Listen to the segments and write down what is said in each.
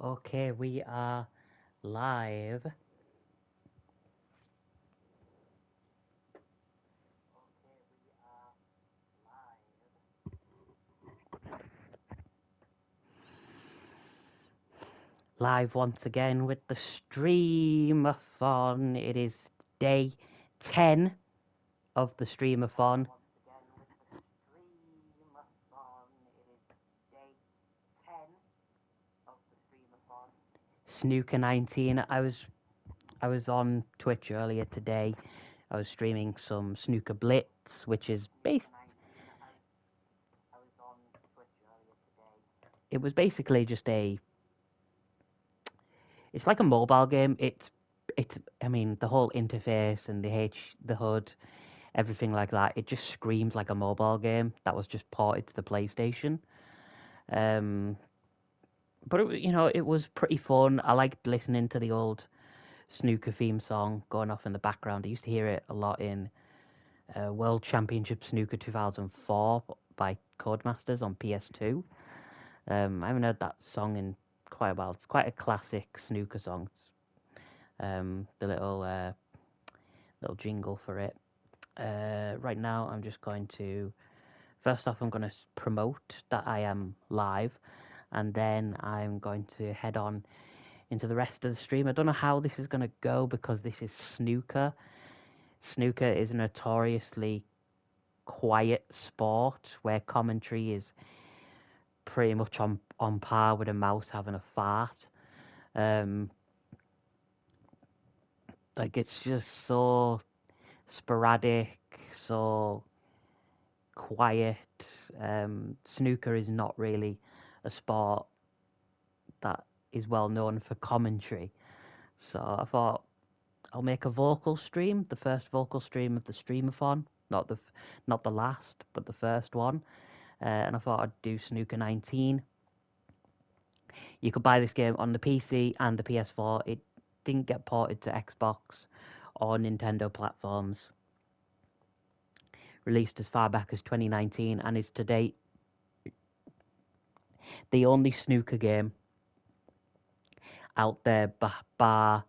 Okay, we are live. Live once again with the Stream-A-Thon. It is day 10 of the Stream-A-Thon. Snooker 19. I was on Twitch earlier today. I was streaming some Snooker Blitz, which is based. It was basically just a. It's like a mobile game. It's. I mean, the whole interface and the HUD, everything like that. It just screams like a mobile game that was just ported to the PlayStation. But it was pretty fun. I liked listening to the old Snooker theme song going off in the background. I used to hear it a lot in World Championship Snooker 2004 by Codemasters on PS2. I haven't heard that song in quite a while. It's quite a classic snooker song. The little jingle for it. Right now, I'm just going to. First off, I'm going to promote that I am live, and then I'm going to head on into the rest of the stream. I don't know how this is going to go because this is snooker. Snooker is notoriously quiet sport where commentary is pretty much on par with a mouse having a fart. Um, like it's just so sporadic, so quiet. Snooker is not really a sport that is well known for commentary. So I thought I'll make a vocal stream, the first vocal stream of the Stream-A-Thon, not the last, but the first one. And I thought I'd do Snooker 19. You could buy this game on the PC and the PS4. It didn't get ported to Xbox or Nintendo platforms. Released as far back as 2019 and is to date the only snooker game out there bar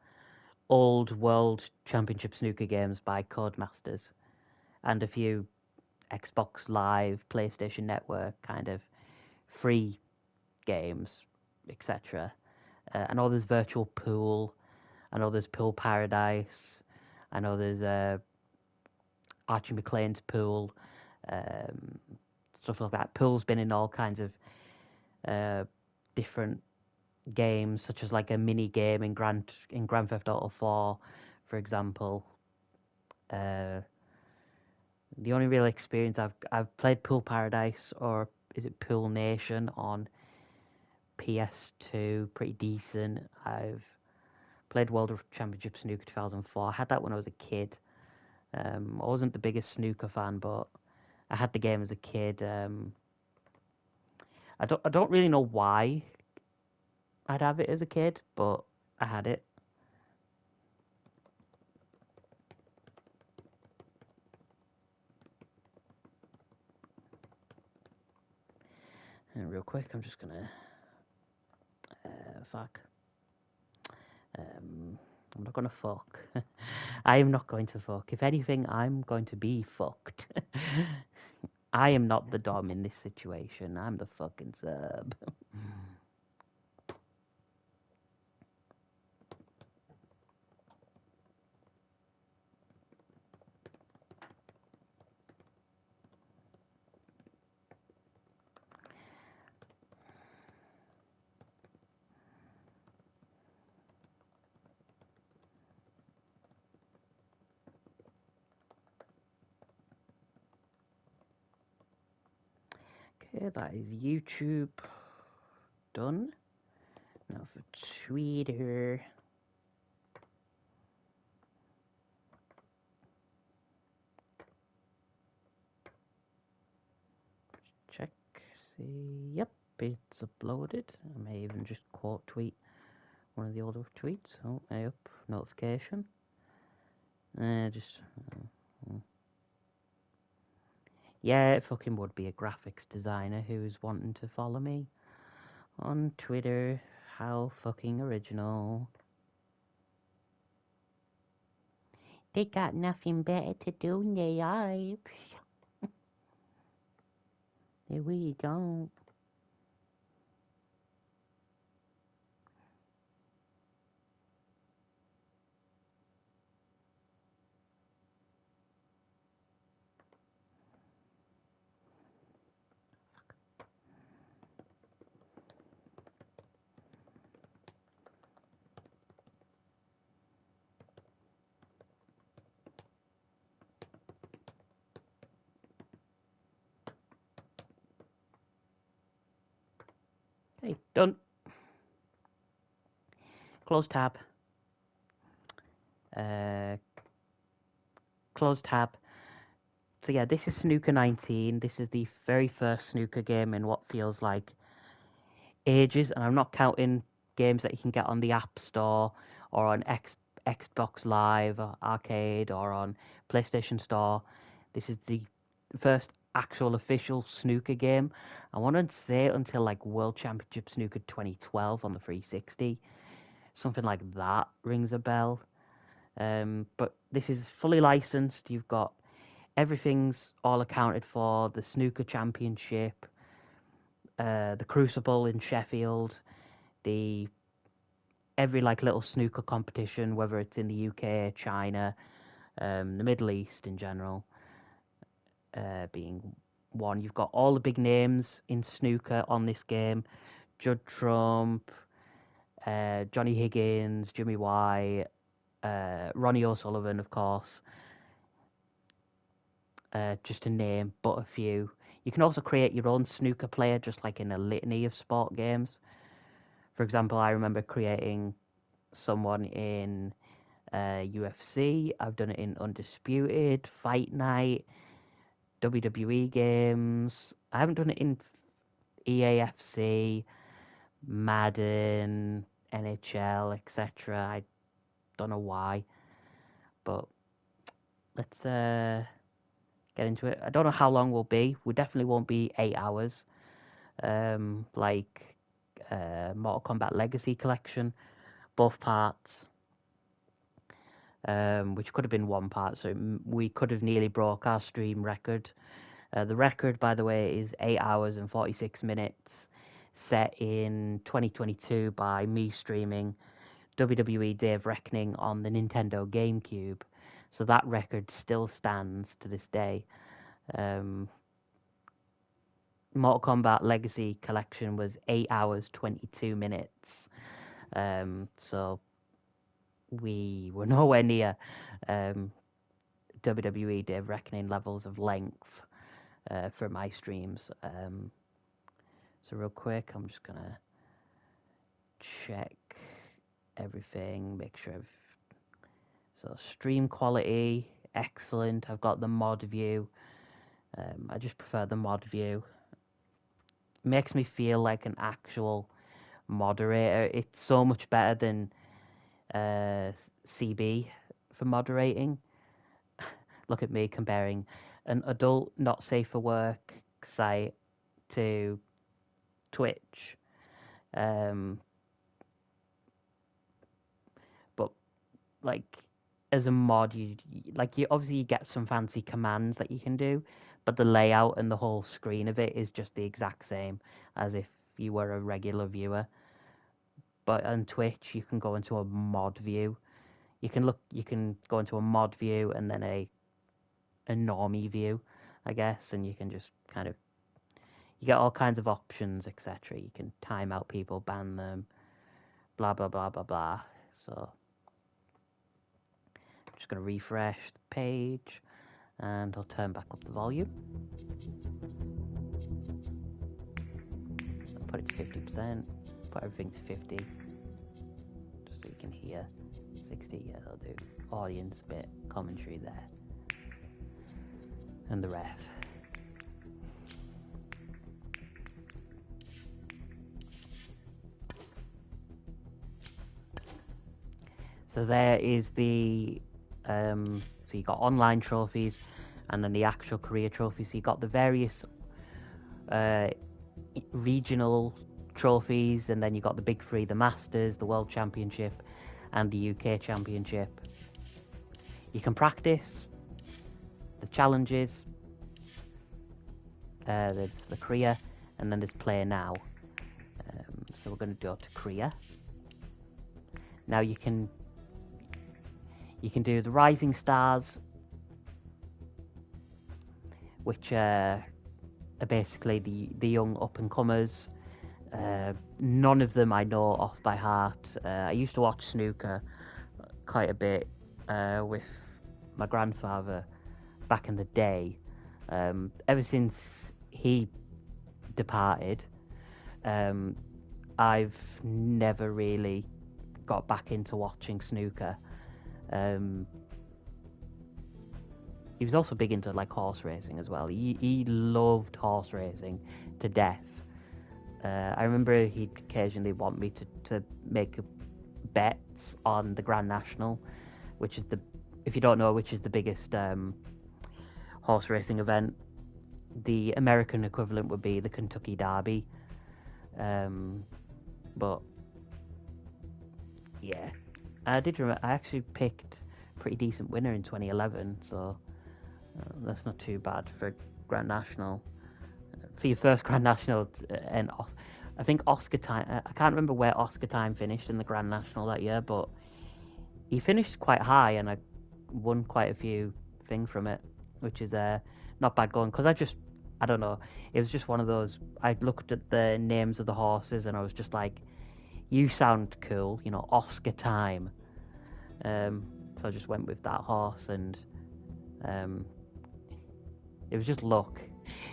old World Championship snooker games by Codemasters and a few Xbox Live, PlayStation Network kind of free games, etc. I know there's Virtual Pool, I know there's Pool Paradise, I know there's Archie McLean's Pool, stuff like that. Pool's been in all kinds of different games, such as like a mini game in Grand Theft Auto 4, for example. The only real experience I've played Pool Paradise, or is it Pool Nation, on PS2, pretty decent. I've played World Championship Snooker 2004. I had that when I was a kid. I wasn't the biggest snooker fan, but I had the game as a kid. I don't really know why I'd have it as a kid, but I had it. And real quick, I'm just gonna fuck. I'm not gonna fuck. I am not going to fuck. If anything, I'm going to be fucked. I am not the dom in this situation. I'm the fucking sub. Okay, that is YouTube done. Now for Twitter. Check, see, yep, it's uploaded. I may even just quote tweet one of the older tweets. Oh, hey up, notification. Just, yeah, it fucking would be a graphics designer who's wanting to follow me on Twitter. How fucking original. They got nothing better to do in their lives. They really don't. Okay, done. Close tab. Close tab. So yeah, this is Snooker 19. This is the very first snooker game in what feels like ages, and I'm not counting games that you can get on the App Store or on Xbox Live or Arcade or on PlayStation Store. This is the first actual official snooker game. I want to say until like World Championship Snooker 2012 on the 360. Something like that rings a bell. But this is fully licensed. You've got everything's all accounted for. The Snooker Championship, the Crucible in Sheffield, the every like little snooker competition, whether it's in the UK, China, the Middle East in general. being one. You've got all the big names in snooker on this game: Judd Trump, Johnny Higgins, Jimmy White, Ronnie O'Sullivan, of course, just to name but a few. You can also create your own snooker player, just like in a litany of sport games. For example, I remember creating someone in UFC. I've done it in Undisputed, Fight Night, WWE games. I haven't done it in EAFC, Madden, NHL, etc. I don't know why, but let's get into it. I don't know how long we'll be. We definitely won't be 8 hours, like Mortal Kombat Legacy Collection, both parts, which could have been one part, so we could have nearly broke our stream record. The record, by the way, is 8 hours and 46 minutes, set in 2022 by me streaming WWE Day of Reckoning on the Nintendo GameCube. So that record still stands to this day. Mortal Kombat Legacy Collection was 8 hours 22 minutes. So we were nowhere near WWE Day of Reckoning levels of length for my streams. So real quick, I'm just gonna check everything, make sure so stream quality, excellent. I've got the mod view. I just prefer the mod view. Makes me feel like an actual moderator. It's so much better than CB for moderating. Look at me comparing an adult not safe for work site to Twitch. But like as a mod, you obviously you get some fancy commands that you can do, but the layout and the whole screen of it is just the exact same as if you were a regular viewer. But on Twitch, you can go into a mod view. You can go into a mod view and then a normie view, I guess, and you can just kind of, you get all kinds of options, etc. You can time out people, ban them, blah blah blah blah blah. So I'm just going to refresh the page and I'll turn back up the volume. I'll put it to 50%, put everything to 50, just so you can hear. 60, yeah, I'll do audience bit, commentary there, and the ref. So there is the, so you got online trophies and then the actual career trophies. So you got the various regional trophies, and then you got the big three, the Masters, the World Championship, and the UK Championship. You can practice the challenges, there's the career, and then there's play now. So we're going to go to career. Now you can do the rising stars, which are basically the young up and comers. None of them I know off by heart. I used to watch snooker quite a bit with my grandfather back in the day. Ever since he departed, I've never really got back into watching snooker. He was also big into like horse racing as well. He loved horse racing to death. I remember he'd occasionally want me to make bets on the Grand National, which is if you don't know, which is the biggest horse racing event. The American equivalent would be the Kentucky Derby. But yeah, I did remember, I actually picked a pretty decent winner in 2011, so that's not too bad for Grand National. For your first Grand National, and I think Oscar Time, I can't remember where Oscar Time finished in the Grand National that year, but he finished quite high, and I won quite a few things from it, which is not not bad going, because I don't know, it was just one of those, I looked at the names of the horses and I was just like, you sound cool, you know, Oscar time. So I just went with that horse, and it was just luck.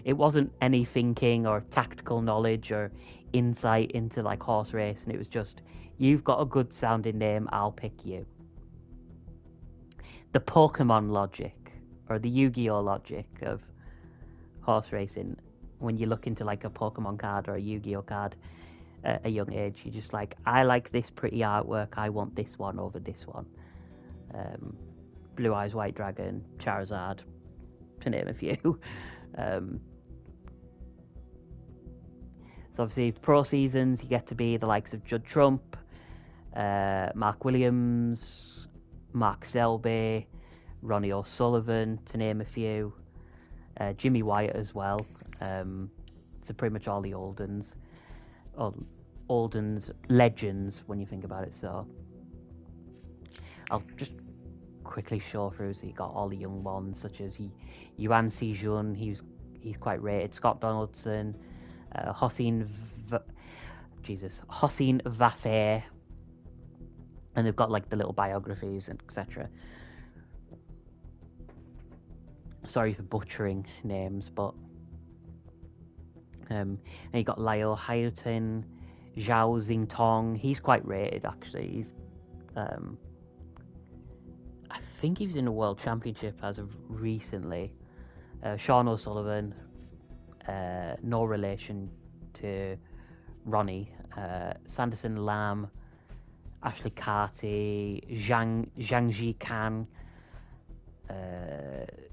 It wasn't any thinking or tactical knowledge or insight into like horse racing. It was just, you've got a good sounding name, I'll pick you. The Pokemon logic, or the Yu-Gi-Oh logic of horse racing, when you look into like a Pokemon card or a Yu-Gi-Oh card at a young age, you're just like, I like this pretty artwork, I want this one over this one. Blue Eyes White Dragon, Charizard, to name a few. So obviously, pro seasons, you get to be the likes of Judd Trump, Mark Williams, Mark Selby, Ronnie O'Sullivan, to name a few. Jimmy Wyatt as well. So pretty much all the Oldens legends when you think about it. So I'll just quickly show through. So you got all the young ones such as Yuan Si-jun, he's quite rated. Scott Donaldson, Hossein Vafé, and they've got like the little biographies and etc. Sorry for butchering names, but and you got Lyle Houghton, Zhao Xingtong. He's quite rated actually. He's I think he was in a world championship as of recently. Sean O'Sullivan, no relation to Ronnie. Sanderson Lam, Ashley Carty, Zhangji Kan,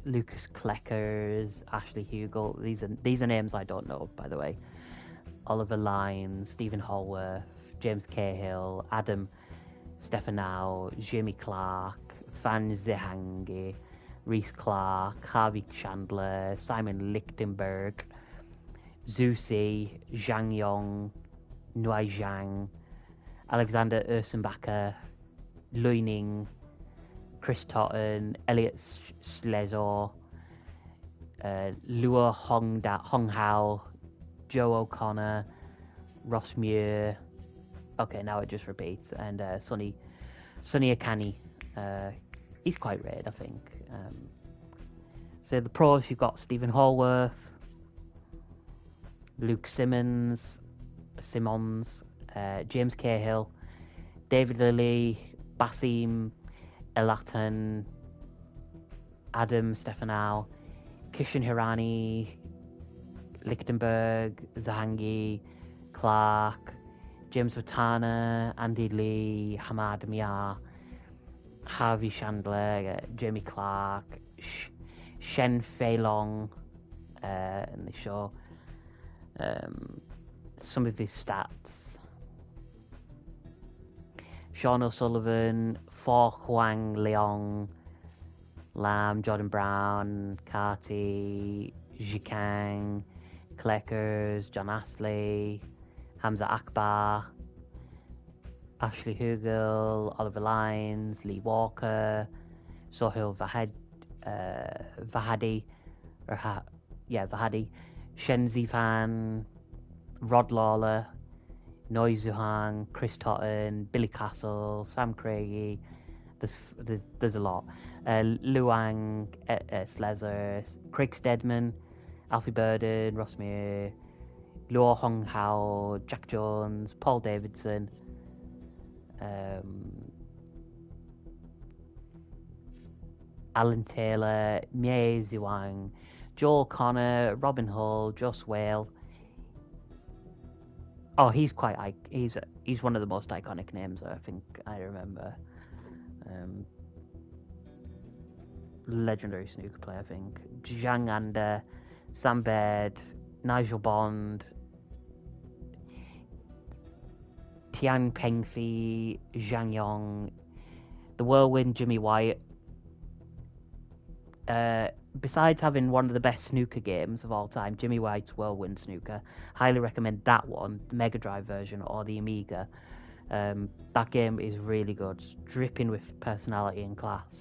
Lucas Kleckers, Ashley Hugel. These are names I don't know, by the way. Oliver Lyons, Stephen Hallworth, James Cahill, Adam Stefanow, Jamie Clark, Fan Zehangi, Reese Clark, Harvey Chandler, Simon Lichtenberg, Zusi, Zhang Yong, Nuai Zhang, Alexander Ursenbacher, Lui Ning, Chris Totten, Elliot Schlezo, Lua Honghao, Joe O'Connor, Ross Muir. Okay, now it just repeats. And Sonny Akani. He's quite rated, I think. So the pros, you've got Stephen Hallworth, Luke Simmons, James Cahill, David Lilly, Basim Elatan, Adam Stefanow, Kishan Hirani, Lichtenberg, Zahangi, Clark, James Watana, Andy Lee, Hamad Mia, Harvey Chandler, Jamie Clark, Shen Fei Long, and they show some of his stats. Sean O'Sullivan, For Huang Leong, Lam, Jordan Brown, Carty, Zhikang, Kleckers, John Astley, Hamza Akbar, Ashley Hugel, Oliver Lyons, Lee Walker, Sohail Vahadi, Shen Zifan, Rod Lawler, Noi Zuhang, Chris Totten, Billy Castle, Sam Craigie. There's a lot. Luang, Slezer, Craig Steadman, Alfie Burden, Ross Muir, Luo Hong Hao, Jack Jones, Paul Davidson, Alan Taylor, Mie Ziwang, Joel Connor, Robin Hull, Joss Whale. Oh, he's one of the most iconic names I think I remember. Legendary snooker player, I think. Zhang Anda, Sam Baird, Nigel Bond, Tian Pengfi, Zhang Yong, the Whirlwind Jimmy Wyatt. Besides having one of the best snooker games of all time, Jimmy White's Whirlwind Snooker, highly recommend that one, the Mega Drive version or the Amiga. That game is really good, it's dripping with personality and class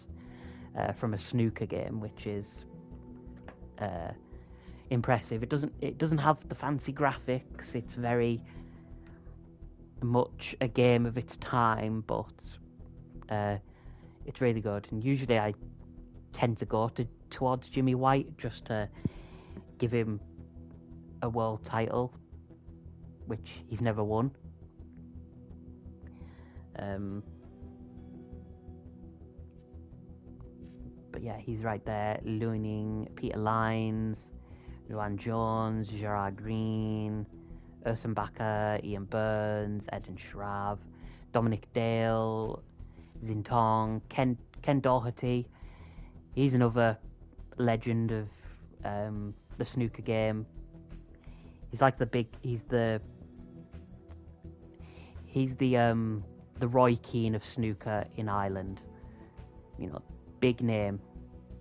from a snooker game, which is uh, impressive. It doesn't have the fancy graphics. It's very much a game of its time, but it's really good. And usually I tend to go towards Jimmy White just to give him a world title, which he's never won. But yeah, he's right there. Luning, Peter Lines, Luan Jones, Gerard Green, Urson Bakker, Ian Burns, Eden Shrav, Dominic Dale, Zintong, Ken Doherty. He's another legend of the snooker game. He's like he's the Roy Keane of snooker in Ireland. You know, big name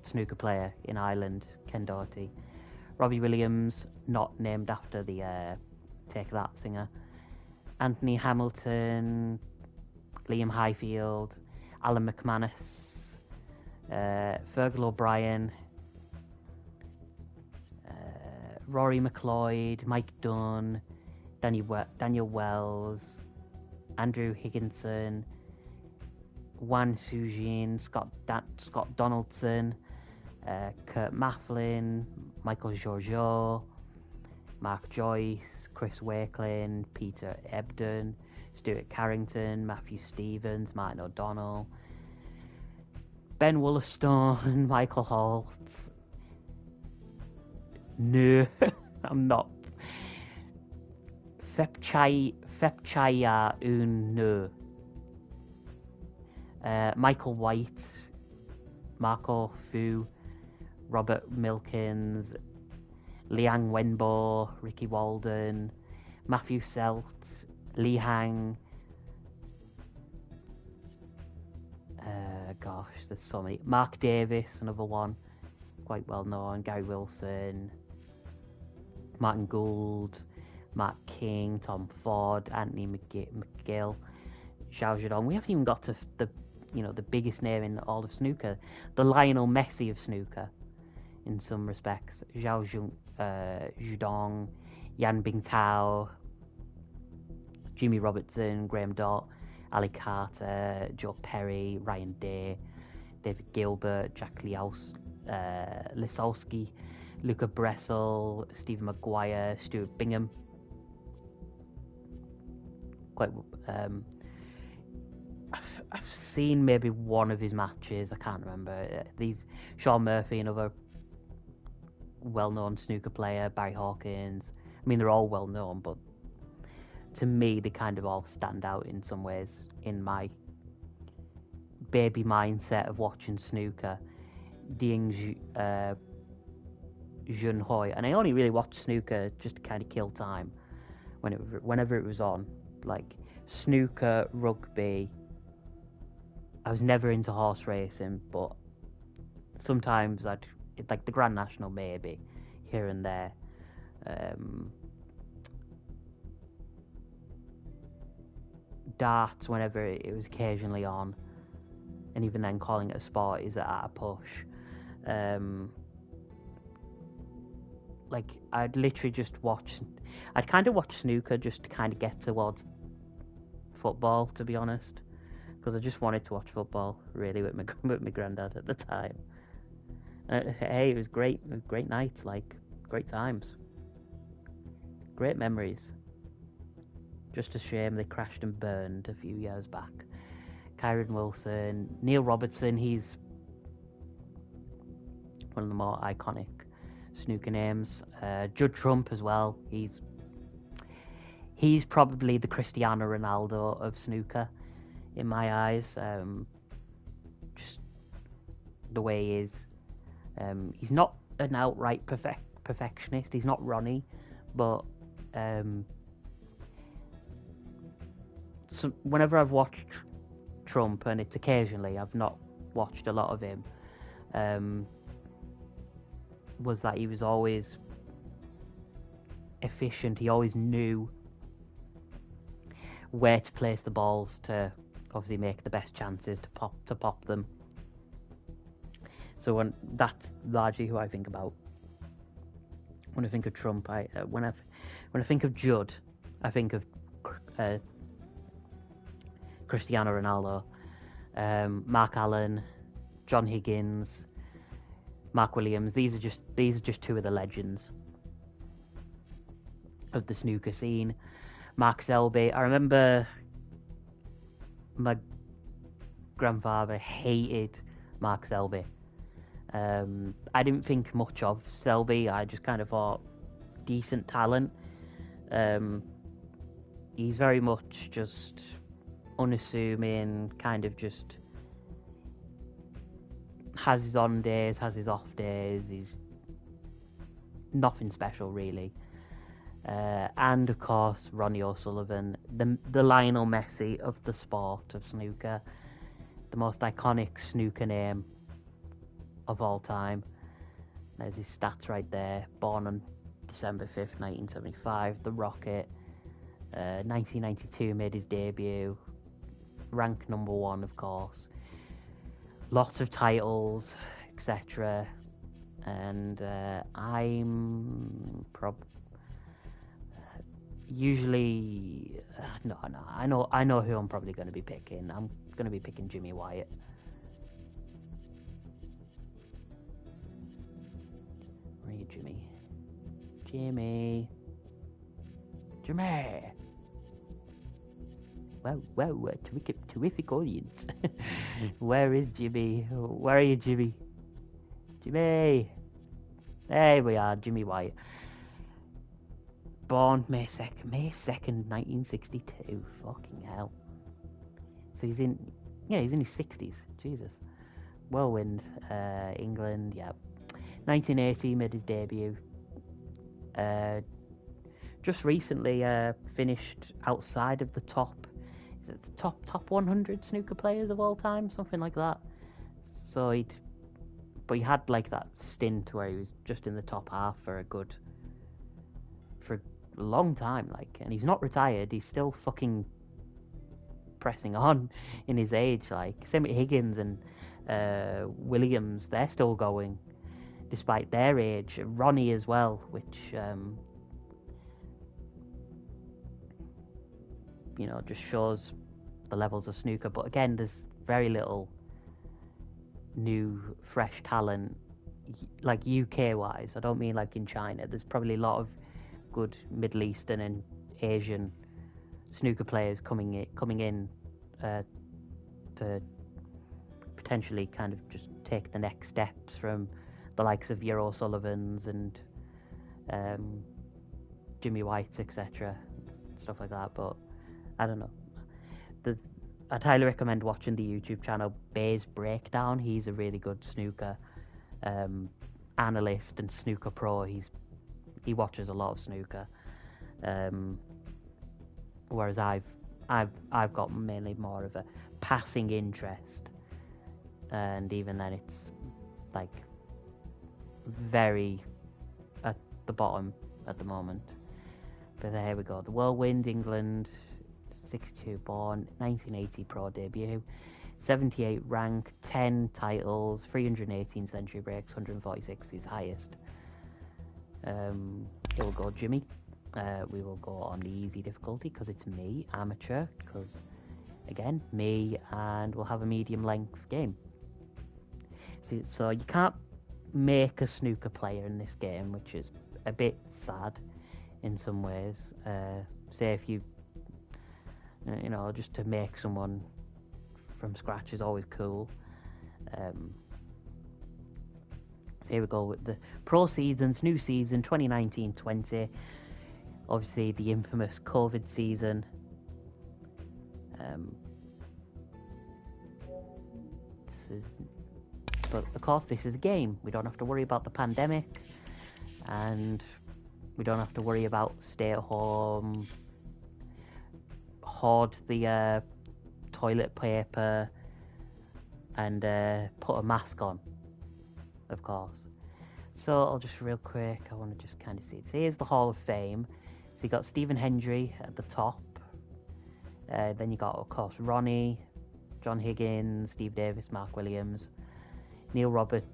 snooker player in Ireland, Ken Doherty. Robbie Williams, not named after the Take That singer. Anthony Hamilton, Liam Highfield, Alan McManus, Fergal O'Brien, Rory McLeod, Mike Dunn, Daniel Wells, Andrew Higginson, Juan Sujin, Scott Donaldson, Kurt Mafflin, Michael Giorgio, Mark Joyce, Chris Wakelin, Peter Ebden, Stuart Carrington, Matthew Stevens, Martin O'Donnell, Ben Wollaston, Michael Holt. No, I'm not. Fepchaya Un No. Michael White, Marco Fu, Robert Milkins, Liang Wenbo, Ricky Walden, Matthew Selt, Li Hang. Gosh, there's so many. Mark Davis, another one, quite well known. Gary Wilson, Martin Gould, Mark King, Tom Ford, Anthony McGill, Zhao Zhedong. We haven't even got to the biggest name in all of snooker, the Lionel Messi of snooker, in some respects. Zhao Zhedong, Yan Bingtao, Jimmy Robertson, Graham Dott, Ali Carter, Joe Perry, Ryan Day, David Gilbert, Jack Lisowski, Luca Bressel, Stephen Maguire, Stuart Bingham. Quite. I've seen maybe one of his matches. I can't remember. Sean Murphy, another well-known snooker player, Barry Hawkins. I mean, they're all well-known, but to me, they kind of all stand out in some ways in my baby mindset of watching snooker. Ding Junhui, and I only really watched snooker just to kind of kill time whenever it was on, like snooker, rugby. I was never into horse racing, but sometimes it's like the Grand National maybe here and there. Darts, whenever it was occasionally on, and even then calling it a sport is at a push. Like I'd literally just I'd kind of watch snooker just to kind of get towards football, to be honest, because I just wanted to watch football really with my granddad at the time. Hey, it was great. It was great nights, like great times, great memories. Just a shame they crashed and burned a few years back. Kyron Wilson, Neil Robertson, he's one of the more iconic snooker names. Judd Trump as well. He's probably the Cristiano Ronaldo of snooker in my eyes. Just the way he is. He's not an outright perfectionist. He's not Ronnie, but so whenever I've watched Trump, and it's occasionally, I've not watched a lot of him, was that he was always efficient. He always knew where to place the balls to obviously make the best chances to pop them. So that's largely who I think about when I think of Trump, when I think of Judd, I think of Cristiano Ronaldo, Mark Allen, John Higgins, Mark Williams. These are just two of the legends of the snooker scene. Mark Selby. I remember my grandfather hated Mark Selby. I didn't think much of Selby. I just kind of thought decent talent. He's very much just unassuming, kind of just has his on days, has his off days. He's nothing special really. And of course Ronnie O'Sullivan, the Lionel Messi of the sport of snooker, the most iconic snooker name of all time. There's his stats right there. Born on December 5th, 1975, the Rocket. 1992 made his debut, ranked number 1 of course, lots of titles, etc. And I'm usually no, I know who I'm probably going to be picking. I'm going to be picking Jimmy Wyatt. Where are you, Jimmy? Jimmy. Wow, terrific audience. Where is Jimmy? Where are you, Jimmy? Jimmy! There we are, Jimmy Wyatt. Born May 2nd, 1962. Fucking hell. So he's in his 60s. Jesus. Whirlwind, England, yeah. 1980 made his debut. Just recently finished outside of the top. Is it the top 100 snooker players of all time, something like that. So he had like that stint where he was just in the top half for a long time, like, and he's not retired. He's still fucking pressing on in his age. Like, same with Higgins and Williams, they're still going despite their age. Ronnie as well, which just shows the levels of snooker. But again, there's very little new, fresh talent, like UK wise. I don't mean like in China. There's probably a lot of good Middle Eastern and Asian snooker players coming in to potentially kind of just take the next steps from the likes of Euro Sullivans and Jimmy Whites, etc., stuff like that. But I don't know. I'd highly recommend watching the YouTube channel Bay's Breakdown. He's a really good snooker analyst and snooker pro. He watches a lot of snooker, whereas I've got mainly more of a passing interest, and even then it's like very at the bottom at the moment. But here we go. The Whirlwind, England, 62 born, 1980 pro debut, 78 rank, 10 titles, 318 century breaks, 146 his highest. Here we'll go, Jimmy. We will go on the easy difficulty because it's me, amateur, because again, me, and we'll have a medium length game. See, so you can't make a snooker player in this game, which is a bit sad in some ways. Say if you just to make someone from scratch is always cool. So here we go with the pro seasons, new season 2019-20. Obviously the infamous COVID season. But of course this is a game. We don't have to worry about the pandemic, and we don't have to worry about stay at home, hoard the toilet paper, and put a mask on, of course. So I'll just real quick, I want to just kind of see it. So here's the Hall of Fame. So you got Stephen Hendry at the top. Then you got, of course, Ronnie, John Higgins, Steve Davis, Mark Williams, Neil Robertson,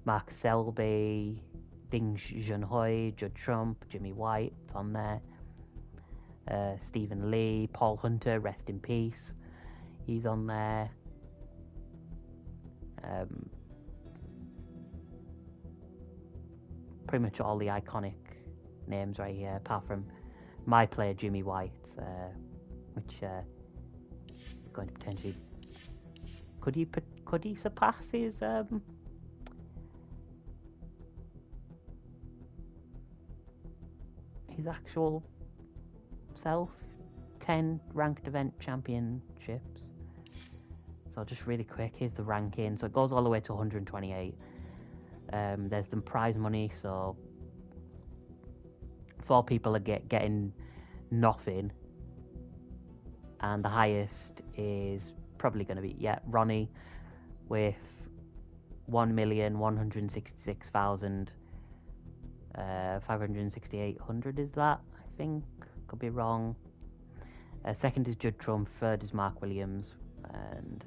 Mark Selby, Ding Junhui, Judd Trump, Jimmy White on there. Stephen Lee, Paul Hunter, rest in peace. He's on there. Pretty much all the iconic names right here, apart from my player Jimmy White, which is going to potentially could he surpass his actual self? 10 ranked event championships. So just really quick, here's the ranking. So it goes all the way to 128. There's the prize money, so 4 people are getting nothing, and the highest is probably going to be Ronnie with 1,166,568 is that, I think, could be wrong. Second is Judd Trump, third is Mark Williams, and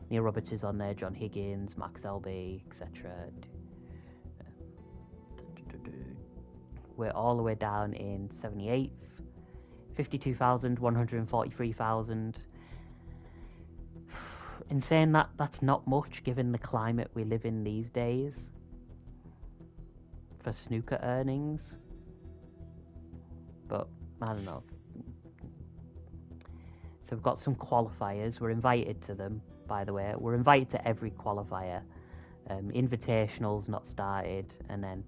Neil Roberts is on there, John Higgins, Mark Selby, etc. We're all the way down in 78th, 52,000, 143,000. In saying that, that's not much given the climate we live in these days for snooker earnings. But, I don't know. So we've got some qualifiers. We're invited to them, by the way. We're invited to every qualifier. Invitationals not started, and then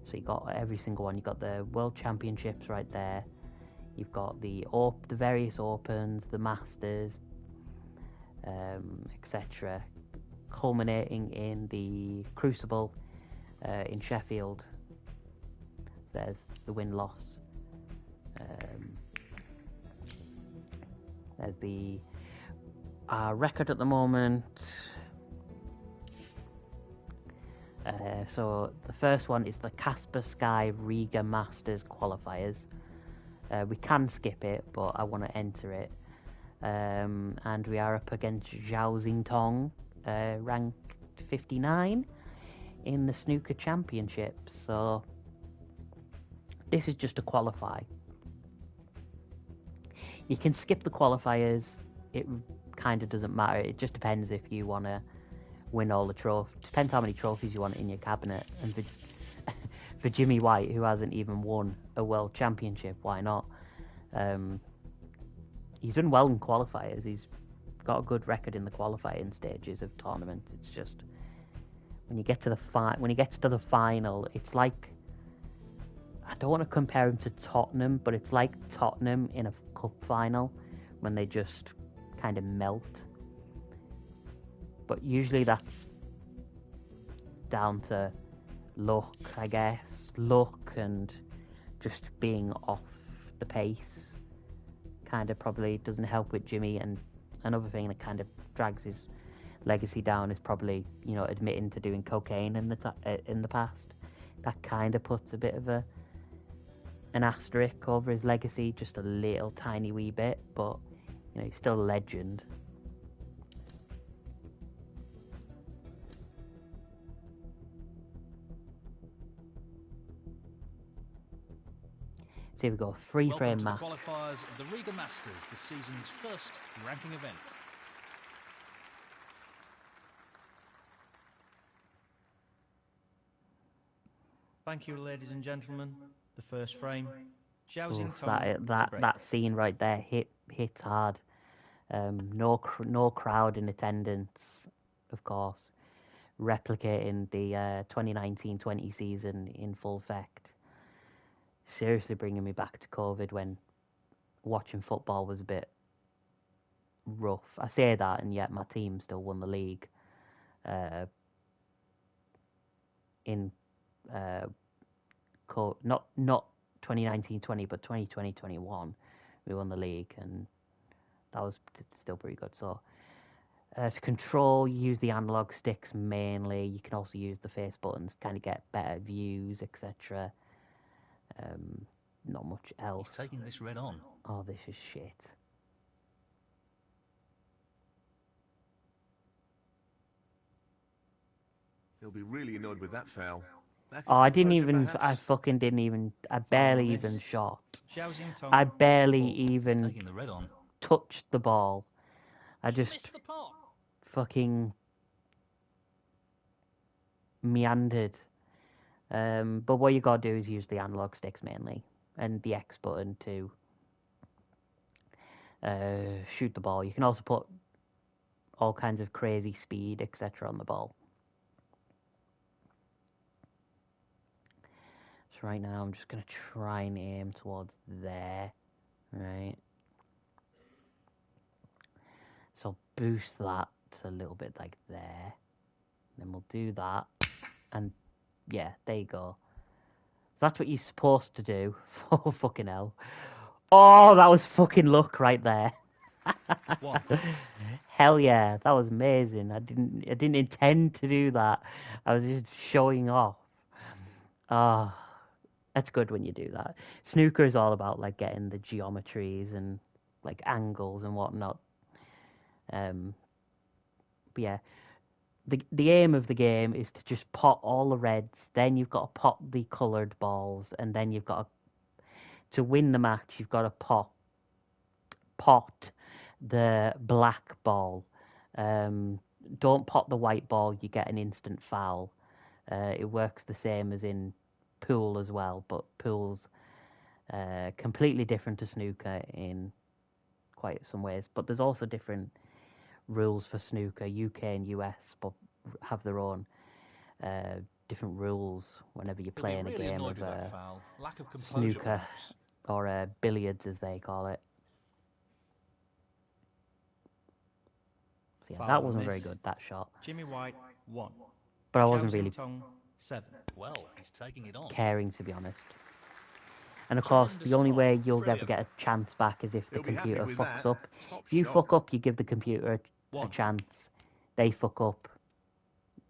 so you got every single one. You got the World Championships right there. You've got the various Opens, the Masters, etc. Culminating in the Crucible in Sheffield. There's the win-loss. There's the record at the moment. So the first one is the Casper Sky Riga Masters qualifiers. We can skip it, but I want to enter it. And we are up against Zhao Xintong, ranked 59 in the Snooker Championships. So this is just to qualify. You can skip the qualifiers. It kind of doesn't matter. It just depends if you want to win all the trophies. Depends how many trophies you want in your cabinet. And for Jimmy White, who hasn't even won a world championship, why not? He's done well in qualifiers. He's got a good record in the qualifying stages of tournaments. It's just when you get to the final, it's like, I don't want to compare him to Tottenham, but it's like Tottenham in a cup final when they just kind of melt. But usually that's down to luck, I guess. Luck and just being off the pace kind of probably doesn't help with Jimmy. And another thing that kind of drags his legacy down is probably, admitting to doing cocaine in the past. That kind of puts a bit of an asterisk over his legacy, just a little tiny wee bit, but he's still a legend. So here we go, frame match. Qualifiers of the Riga Masters, the season's first ranking event. Thank you, ladies and gentlemen. The first frame. Zhao Xintong. That scene right there hits hard. No crowd in attendance, of course, replicating the 2019-20 season in full effect. Seriously bringing me back to COVID when watching football was a bit rough. I say that, and yet my team still won the league. Not 2019-20, but 2020-21, we won the league, and that was still pretty good. So to control, you use the analog sticks mainly. You can also use the face buttons to kind of get better views, etc. Not much else. He's taking this red on. Oh, this is shit. He'll be really annoyed with that foul. That Oh, could I be didn't closer, even. I perhaps. fucking didn't even. I Foul barely miss. even shot. Xiao Xing I Tong, barely 4. He's even taking the red on. touched the ball. I He's just missed the pot. fucking meandered. But what you gotta do is use the analog sticks mainly and the X button to shoot the ball. You can also put all kinds of crazy speed, etc. on the ball. So right now I'm just gonna try and aim towards there, right? So boost that a little bit like there. Then we'll do that, and yeah, there you go. So that's what you're supposed to do. Oh fucking hell! Oh, that was fucking luck right there. 1. Hell yeah, that was amazing. I didn't intend to do that. I was just showing off. Ah, that's good when you do that. Snooker is all about like getting the geometries and like angles and whatnot. But yeah, the aim of the game is to just pot all the reds. Then you've got to pot the coloured balls, and then you've got to win the match. You've got to pot the black ball. Don't pot the white ball, you get an instant foul. It works the same as in pool as well, but pool's completely different to snooker in quite some ways. But there's also different rules for snooker. UK and US but have their own different rules whenever you're He'll be playing really a game annoyed of with that foul. Lack of composure, snooker perhaps. or billiards as they call it. So yeah, Foul that wasn't very miss. good, that shot. Jimmy White, 1. But I Xiao wasn't Xing really Tong, 7. Well, he's taking it on. caring, to be honest. And of course, Tremendous the only pot. way you'll ever Brilliant. get a chance back is if the He'll be happy computer with fucks that. up. Top If you shot. fuck up, you give the computer a One. chance. They fuck up,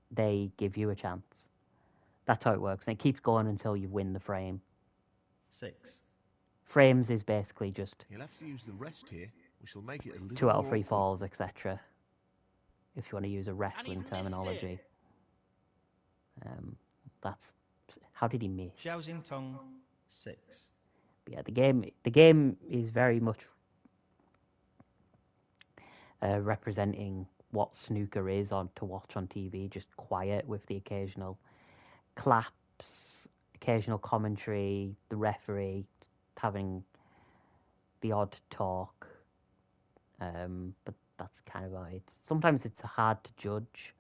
they give you a chance. That's how it works. And it keeps going until you win the frame. 6. Frames is basically just He'll have to use the rest here, which will make it a little 2 out of more 3 awkward. falls, etc. If you want to use a wrestling missed terminology. That's how did he miss? Xiao Xing Tong, 6. But yeah, the game is very much representing what snooker is on to watch on TV. Just quiet with the occasional claps, occasional commentary, the referee having the odd talk. But that's kind of how it's. Sometimes it's hard to judge.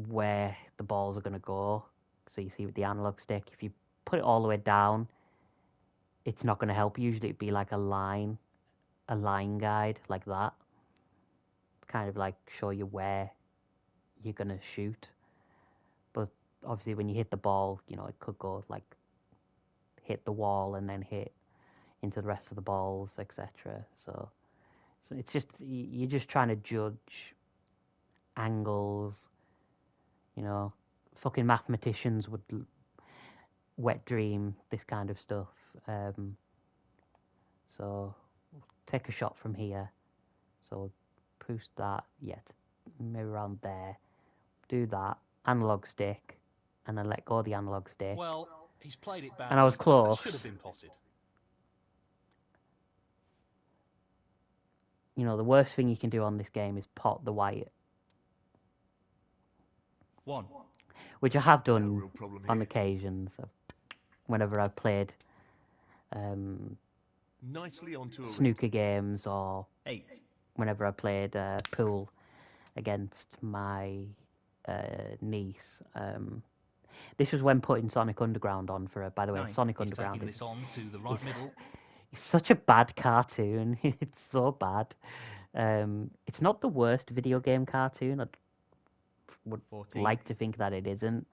Where the balls are going to go. So you see with the analog stick, if you put it all the way down, it's not going to help. Usually it'd be like a line guide like that. Kind of like show you where you're going to shoot. But obviously when you hit the ball, you know, it could go like hit the wall and then hit into the rest of the balls, etc. So it's just, you're just trying to judge angles. You know, fucking mathematicians would wet dream this kind of stuff. So take a shot from here. So boost that, maybe around there. Do that, analog stick, and then let go of the analog stick. Well, he's played it badly. And I was close. That should have been potted. You know, the worst thing you can do on this game is pot the white. 1. Which I have No done real problem on here. occasions. Whenever I've played Nicely onto a red. snooker games, or 8. whenever I played pool against my niece. This was when putting Sonic Underground on for her. By the way, 9. Sonic He's Underground taking is this on to the right middle. it's such a bad cartoon. It's so bad. It's not the worst video game cartoon. I would 14. like to think that it isn't,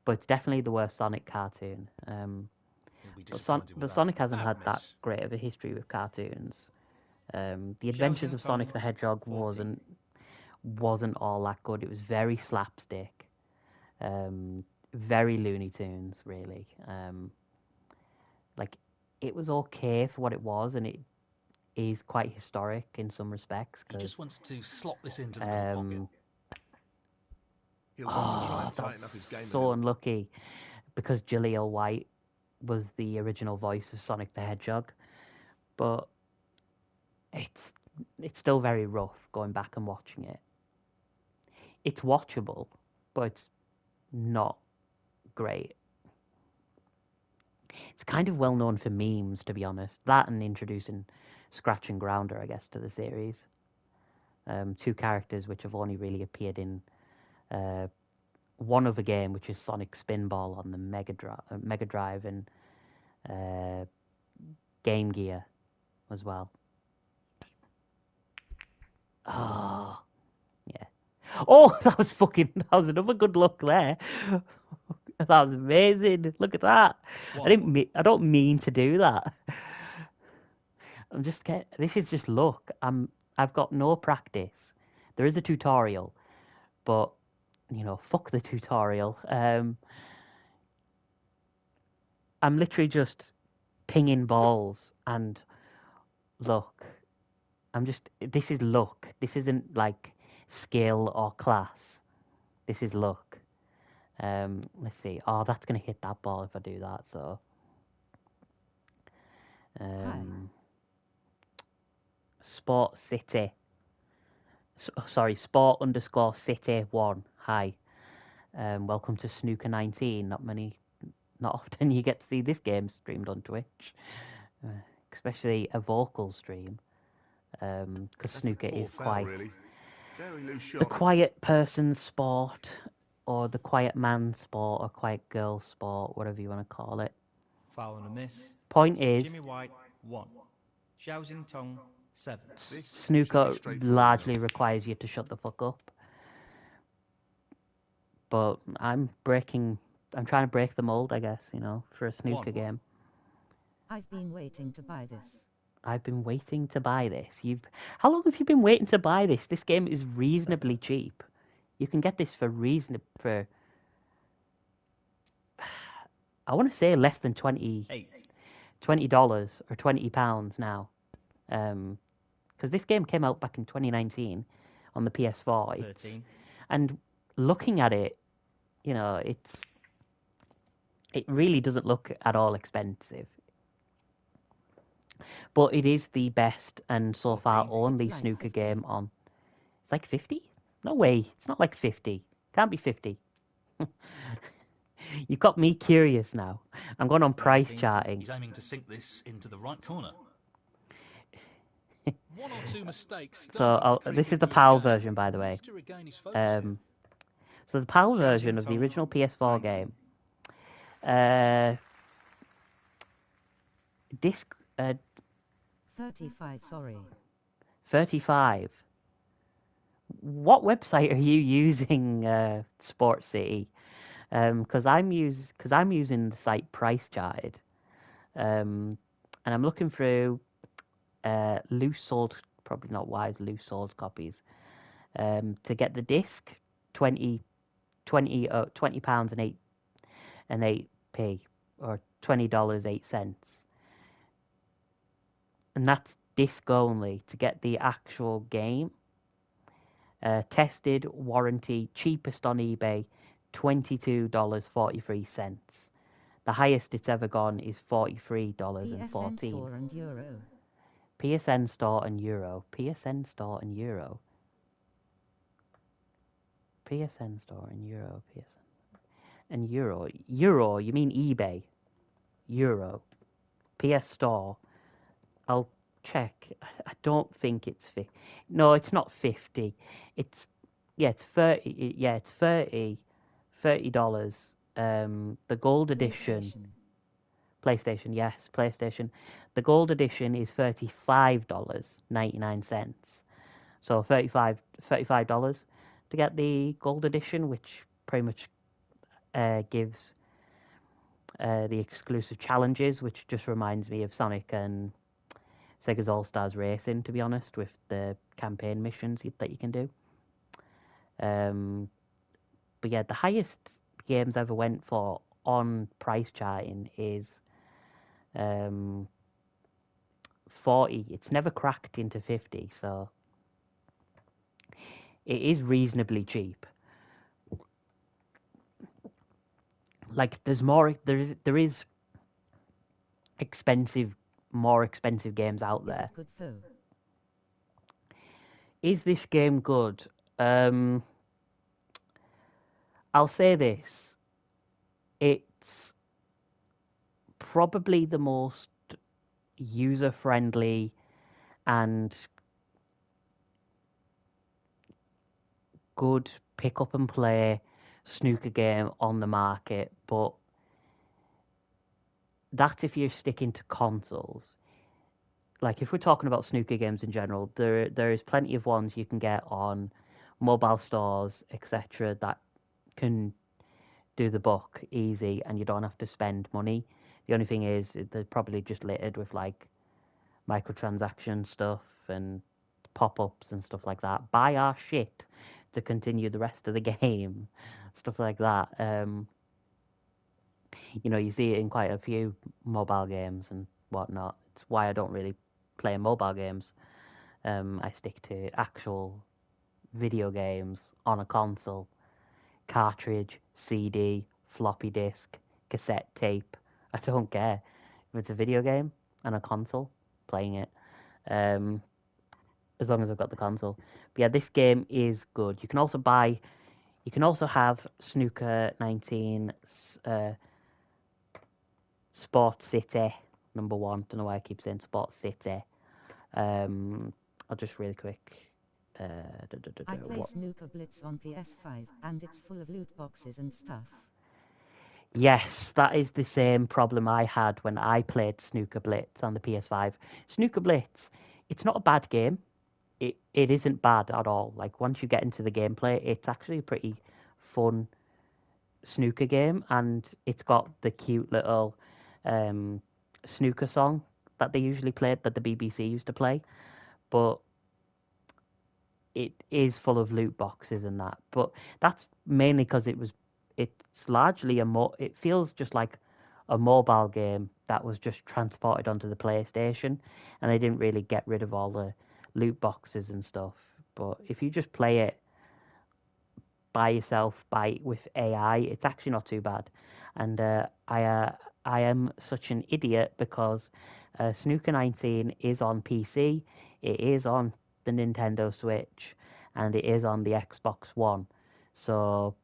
but it's definitely the worst Sonic cartoon. He'll be But disappointed with that. Sonic hasn't Bad had that miss. great of a history with cartoons. The Xiao Adventures Xing of Sonic Tong, the Hedgehog 14. wasn't all that good. It was very slapstick, very Looney Tunes, really. Like, it was okay for what it was, and is quite historic in some respects. He 'Cause, just wants to slot this into the middle pocket. He'll want to try oh, and that tighten up was his game a so little. unlucky because Jaleel White was the original voice of Sonic the Hedgehog, but it's still very rough going back and watching it. It's watchable, but it's not great. It's kind of well known for memes, to be honest. That and introducing Scratch and Grounder, I guess, to the series. Two characters which have only really appeared in one other game, which is Sonic Spinball on the Mega Drive and Game Gear as well. Oh, yeah. Oh, that was another good look there. That was amazing. Look at that. I don't mean to do that. This is just luck. I've got no practice. There is a tutorial, but fuck the tutorial. I'm literally just pinging balls and look. This is luck. This isn't like skill or class. This is luck. Let's see. Oh, that's gonna hit that ball if I do that. So, Sport City. Sorry, Sport_City1. Hi. Welcome to Snooker 19. Not often you get to see this game streamed on Twitch, especially a vocal stream, because Snooker is quite really. Very loose shot. the quiet person's sport, or the quiet man's sport, or quiet girl's sport, whatever you want to call it. Foul and a miss. Point is, Jimmy White 1. Xiao Tong 7. Snooker largely requires you to shut the fuck up. But I'm trying to break the mold, I guess, for a snooker game. I've been waiting to buy this. I've been waiting to buy this. How long have you been waiting to buy this? This game is reasonably cheap. You can get this for I want to say less than $20 or £20 now. Because this game came out back in 2019 on the PS4. 13. And looking at it, it really doesn't look at all expensive. But it is the best and so far only like snooker 50. game on. It's like 50? No way. It's not like 50. Can't be 50. You've got me curious now. I'm going on price charting. He's aiming to sink this into the right corner. One or two mistakes. So this is the PAL version, by the way. So the PAL version of the original PS4 game. Disc 35, sorry. 35. What website are you using, Sport City? Because I'm using the site Price Charted, and I'm looking through loose sold copies, to get the disc, £20 and 8p, or $20.08, and that's disc only. To get the actual game, tested, warranty, cheapest on eBay, $22.43. The highest it's ever gone is $43.14. PSN Store and Euro. PSN Store and Euro. PSN Store and Euro. PSN Store and Euro. PSN. And Euro. Euro, you mean eBay. Euro. PS Store. I'll check. I don't think it's 50. No, it's not 50. It's 30. Yeah, it's $30. The gold edition. PlayStation, yes, PlayStation. The gold edition is $35.99. So $35 to get the gold edition, which pretty much gives the exclusive challenges, which just reminds me of Sonic and Sega's All Stars Racing, to be honest, with the campaign missions that you can do. But yeah, the highest games I ever went for on price charting is 40. It's never cracked into 50, so it is reasonably cheap. Like there is more expensive games out Is there. it good though? Is this game good? I'll say this. It's probably the most user-friendly and good pick up and play snooker game on the market, but that's if you're sticking to consoles. Like if we're talking about snooker games in general, there is plenty of ones you can get on mobile stores, etc., that can do the book easy and you don't have to spend money. The only thing is they're probably just littered with like microtransaction stuff and pop-ups and stuff like that. Buy our shit to continue the rest of the game, stuff like that. You see it in quite a few mobile games and whatnot. It's why I don't really play mobile games. I stick to actual video games on a console, cartridge, CD, floppy disk, cassette tape. I don't care if it's a video game and a console playing it. As long as I've got the console. But yeah, this game is good. You can also have Snooker 19 Sport City #1. Don't know why I keep saying Sport City. I'll just really quick. I play Snooker Blitz on PS5, and it's full of loot boxes and stuff. Yes, that is the same problem I had when I played Snooker Blitz on the PS5. Snooker Blitz, it's not a bad game. It isn't bad at all. Like once you get into the gameplay, it's actually a pretty fun snooker game, and it's got the cute little snooker song that they usually played, that the BBC used to play. But it is full of loot boxes and that. But that's mainly because it's largely it feels just like a mobile game that was just transported onto the PlayStation, and they didn't really get rid of all the loot boxes and stuff. But if you just play it by yourself, with AI, it's actually not too bad. And I am such an idiot because Snooker 19 is on PC, it is on the Nintendo Switch, and it is on the Xbox One. So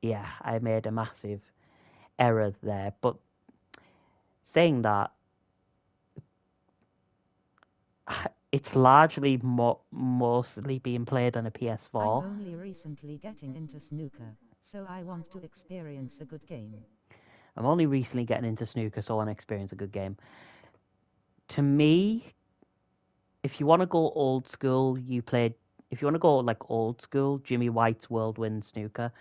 yeah, I made a massive error there. But saying that, it's largely mostly being played on a PS4. I'm only recently getting into snooker, so I want to experience a good game. I'm only recently getting into snooker, so I want to experience a good game. To me, if you want to go old school, if you want to go like old school, Jimmy White's Whirlwind Snooker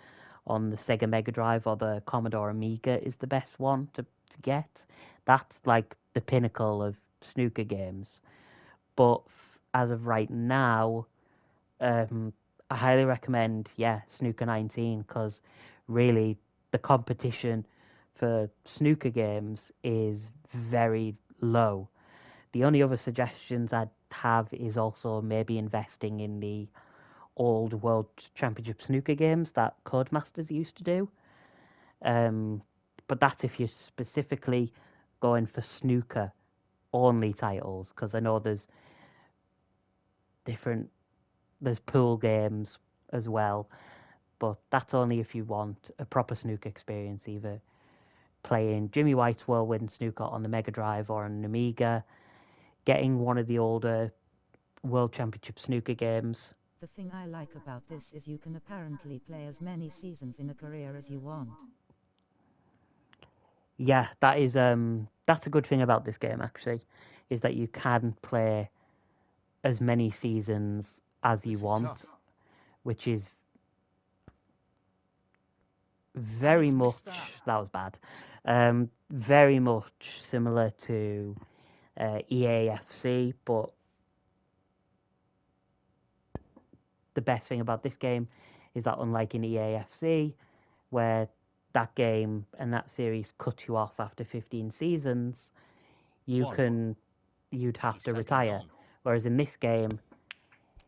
on the Sega Mega Drive or the Commodore Amiga is the best one to get. That's like the pinnacle of snooker games. But as of right now, I highly recommend, Snooker 19, because really the competition for snooker games is very low. The only other suggestions I'd have is also maybe investing in the old World Championship snooker games that Codemasters used to do. But that's if you're specifically going for snooker only titles, because I know there's pool games as well, but that's only if you want a proper snooker experience, either playing Jimmy White's Whirlwind Snooker on the Mega Drive or on an Amiga, getting one of the older World Championship snooker games. The thing I like about this is you can apparently play as many seasons in a career as you want. Yeah, that's a good thing about this game, actually, is that you can play as many seasons as you want, tough. which is very much, that was bad, very much similar to EAFC, but the best thing about this game is that, unlike in EAFC, where that game and that series cut you off after 15 seasons, you can you'd have He's to taking it retire. on. Whereas in this game,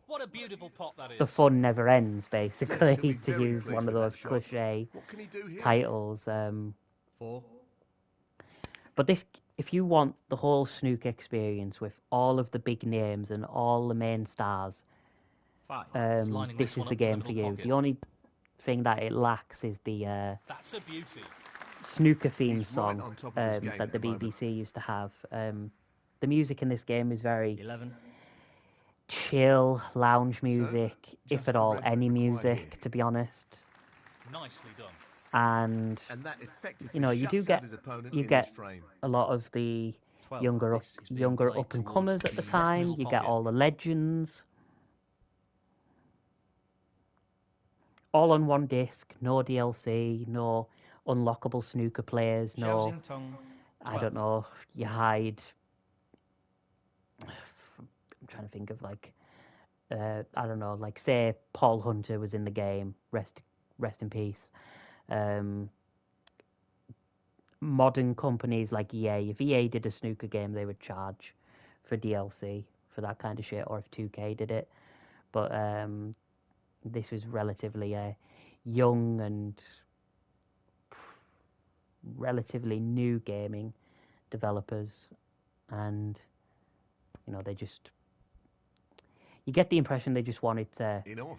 What a beautiful pot that is. the fun never ends, Yes, basically, he'll be to very use pleased one of with those that shot. cliche What can he do here? titles. 4. But this, if you want the whole snooker experience with all of the big names and all the main stars, 5. lining this this is one the up to the game for middle you. pocket. The only thing that it lacks is the That's a beauty. snooker theme He's right song on top of his game that at the the moment. BBC used to have. The music in this game is very 11. chill, lounge music, if just at the all red any required music, here. to be honest. Nicely done. And And that effectively you know, you shuts do out get his opponent you in get this frame. a lot of the 12. younger This is being younger played up and towards comers at the the left time. middle You get pocket. all the legends, all on one disc. No DLC, no unlockable snooker players. No, Xiaoxing Tong. I don't know. You hide. I'm trying to think of like, I don't know. Like say Paul Hunter was in the game. Rest in peace. Modern companies like EA, if EA did a snooker game, they would charge for DLC for that kind of shit, or if 2K did it. But this was relatively young and relatively new gaming developers, and you know, they just, you get the impression they just wanted to Enough.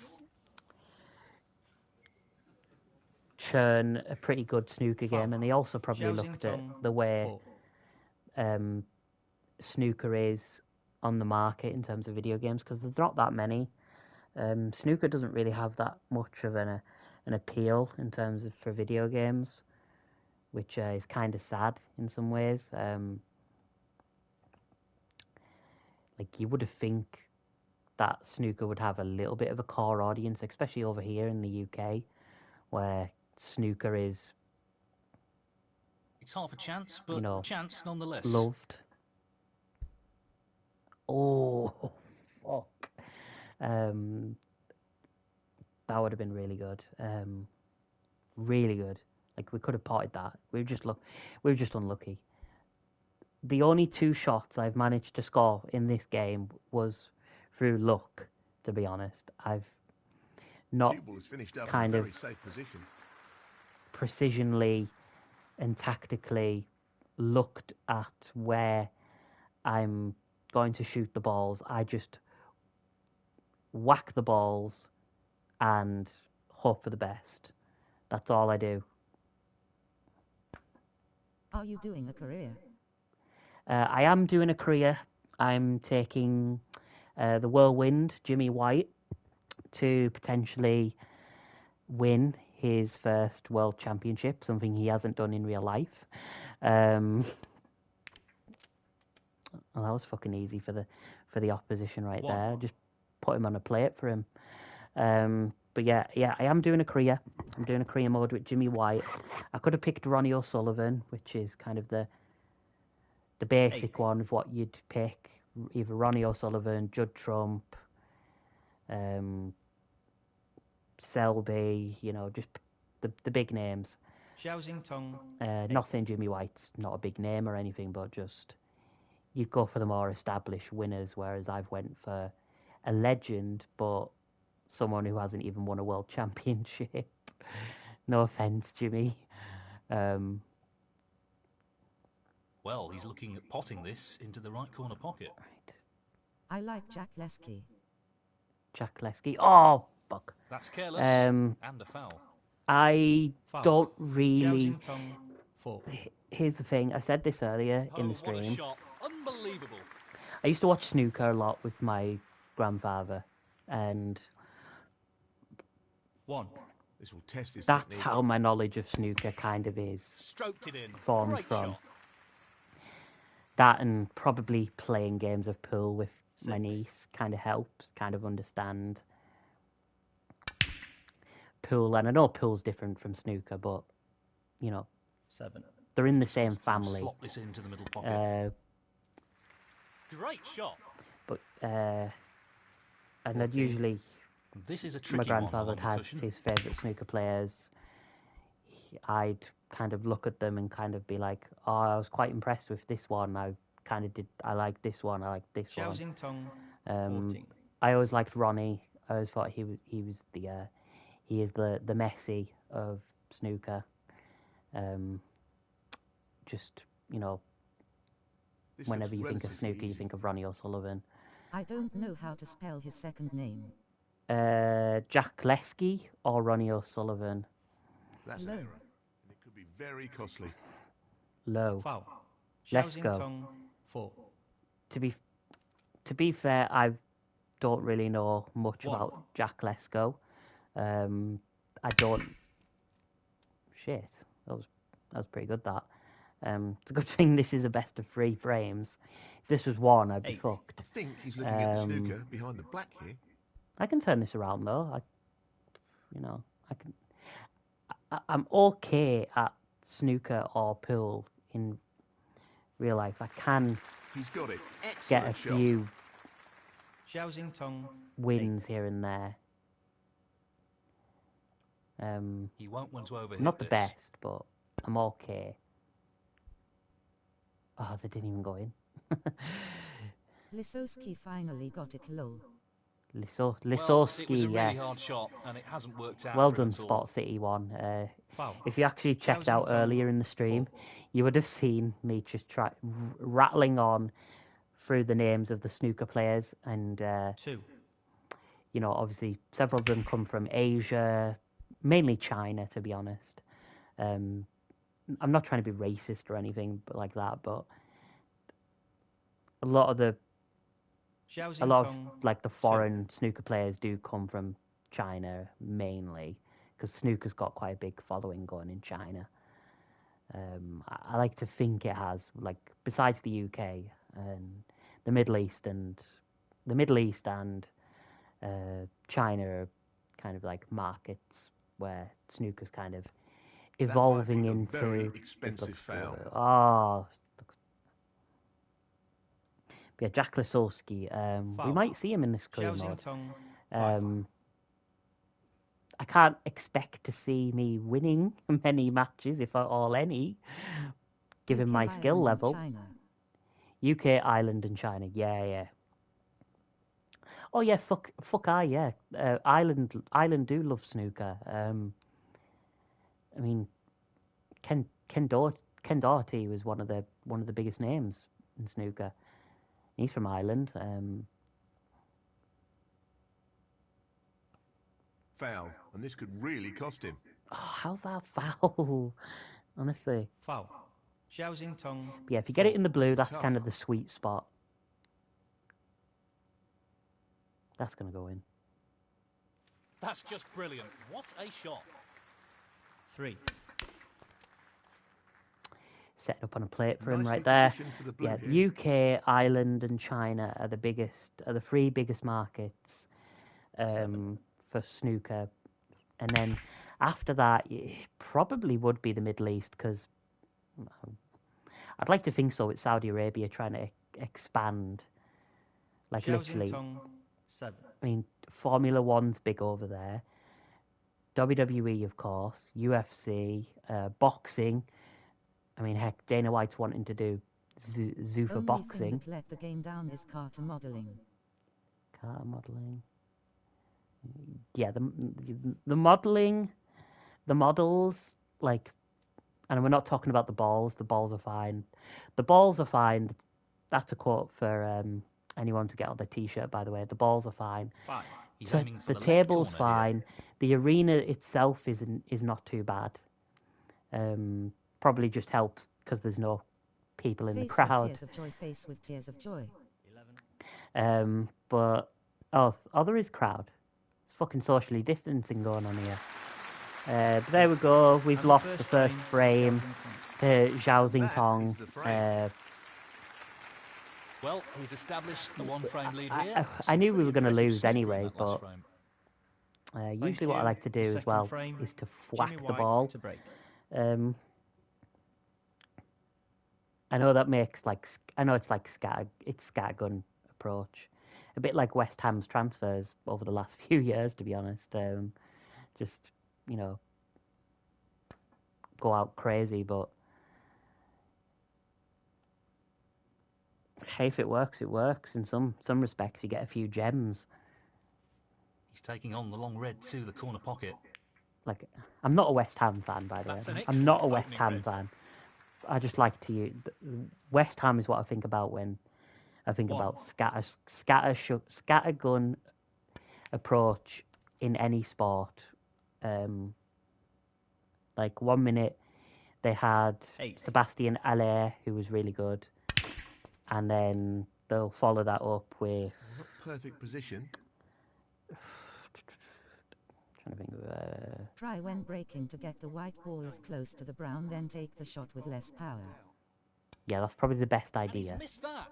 churn a pretty good snooker Foul. game, and they also probably Xiaoxing looked at Tong. the way 4. snooker is on the market in terms of video games, because there's not that many. Snooker doesn't really have that much of an appeal in terms of for video games, which is kind of sad in some ways. Like you would have think that snooker would have a little bit of a core audience, especially over here in the UK, where snooker is It's half a chance, but You know, chance nonetheless. loved. Oh, fuck. That would have been really good. Really good. Like we could have potted that. We were just unlucky. The only 2 shots I've managed to score in this game was through luck, to be honest. I've not Cue ball is finished up in a kind of very safe position. precisionally and tactically looked at where I'm going to shoot the balls. I just whack the balls and hope for the best. That's all I do. Are you doing a career? I am doing a career. I'm taking the whirlwind, Jimmy White, to potentially win his first world championship, something he hasn't done in real life. Well, that was fucking easy for the opposition right 1. there. Just put him on a plate for him. But yeah, I am doing a career. I'm doing a career mode with Jimmy White. I could have picked Ronnie O'Sullivan, which is kind of the basic 8. one of what you'd pick. Either Ronnie O'Sullivan, Judd Trump, Selby, you know, just the big names. Xiaoxing Tong. Not saying Jimmy White's not a big name or anything, but just you'd go for the more established winners, whereas I've went for a legend, but someone who hasn't even won a world championship. No offense, Jimmy. Well, he's looking at potting this into the right corner pocket. Right. I like Jack Lesky. Jack Lesky. Oh, fuck. That's careless Um, and a foul. I Foul. don't really. Xiaoxing Tong. 4. Here's the thing. I said this earlier in the Oh, what a stream. shot. Unbelievable. I used to watch snooker a lot with my grandfather, and 1. This will test his that's technique. how my knowledge of snooker kind of is Stroked it in. formed Great from. shot. That and probably playing games of pool with my 6. niece kind of helps, kind of understand pool. And I know pool's different from snooker, but you know, 7. they're in the Just same wants to family. Slot this into the middle pocket. Great shot. And I'd 14. usually, This is a my tricky one grandfather on the had cushion. his favourite snooker players. I'd kind of look at them and kind of be like, oh, I was quite impressed with this one. I kind of did. I like this one. I like this one. Xiaoxing Tong, Um, 14. I always liked Ronnie. I always thought he was the he is the Messi of snooker. Just This whenever looks you think of relatively snooker, you easy. think of Ronnie O'Sullivan. I don't know how to spell his second name. Jack Lesky or Ronnie O'Sullivan. That's an Low. error. And it could be very costly. Low. Foul. Let's Xiaoxing go. Tong, 4. To be fair, I don't really know much One. about Jack Lesko. I don't. Shit, that was pretty good. That. It's a good thing this is a best of 3 frames. If this was one, I'd be 8. fucked. I think he's looking at the snooker behind the black here. I can turn this around though. I can. I'm okay at snooker or pool in real life. I can He's got it. get a Excellent shot. few Xiaoxing Tong, wins here and there. He won't want to overhit Not the this. best, but I'm okay. Oh, they didn't even go in. Lisowski finally got it low. Well, it Lisowski, was a really yes. hard shot, and it hasn't worked out. Well for him done, at all. Spot City one. Foul. If you actually checked out Xiaoxing Tong, earlier in the stream, 4. you would have seen me just rattling on through the names of the snooker players, and 2. obviously several of them come from Asia, mainly China, to be honest. I'm not trying to be racist or anything like that, but a lot of Xiaoxing of Tong, like the foreign snooker players do come from China mainly, because snooker's got quite a big following going in China. I like to think it has, like, besides the UK and the Middle East and China are kind of like markets where snooker's kind of evolving be a into. very this expensive looks foul. good. Oh, yeah, Jack Lisowski. We Foul. might see him in this career Xiaoxing mode. Tong, 5. I can't expect to see me winning many matches, if at all any, given UK, my skill Ireland, and level. China. UK, Ireland, and China. Yeah. Oh yeah, fuck yeah. Ireland do love snooker. I mean, Ken Doherty was one of the biggest names in snooker. He's from Ireland. Foul. And this could really cost him. Oh, how's that foul? Honestly. Foul. Xiaoxing Tong, But yeah, if you get it in the blue, This is that's tough. kind of the sweet spot. That's going to go in. That's just brilliant. What a shot. 3. Setting up on a plate for him Nicely right there. positioned for the blue Yeah, here. UK, Ireland, and China are the 3 biggest markets 7. for snooker. And then after that, it probably would be the Middle East, because I'd like to think so with Saudi Arabia trying to expand. Like, Xiaoxing literally, Tong, 7. I mean, Formula One's big over there. WWE, of course. UFC, boxing. I mean, heck, Dana White's wanting to do Zuffa Only boxing. thing that let the game down is Carter modeling. Car modeling. Yeah, the modeling, the models, like, and we're not talking about the balls. The balls are fine. The balls are fine. That's a quote for anyone to get on their T-shirt, by the way. The balls are fine. 5. He's aiming for The the left table's corner fine. here. The arena itself is not too bad. Probably just helps because there's no people in the Face with crowd. tears of joy, face with tears of joy. 11. But there is crowd. It's fucking socially distancing going on here. But there we go. We've And the lost first the first frame Xiaoxing Tong. to Zhao That Xintong. is the frame. Well, he's established a one-frame lead here. I knew we were Some going to pretty lose impressive snooker in anyway, that last but frame. usually what I you. like to do The as second well frame, is to Jimmy whack the White ball. to break. I know that makes I know it's like scattergun approach, a bit like West Ham's transfers over the last few years, to be honest. Just go out crazy, but Hey, if it works, it works. In some respects, you get a few gems. He's taking on the long red to the corner pocket. Like, I'm not a West Ham fan, by the way. That's an I'm not a excellent West opening Ham red. fan. I just like to... West Ham is what I think about when I think about scattergun approach in any sport. Like 1 minute they had 8. Sebastian Aller, who was really good, and then they'll follow that up with Not perfect position. trying to think of Try when breaking to get the white ball as close to the brown, then take the shot with less power. yeah, that's probably the best And he's idea. missed that.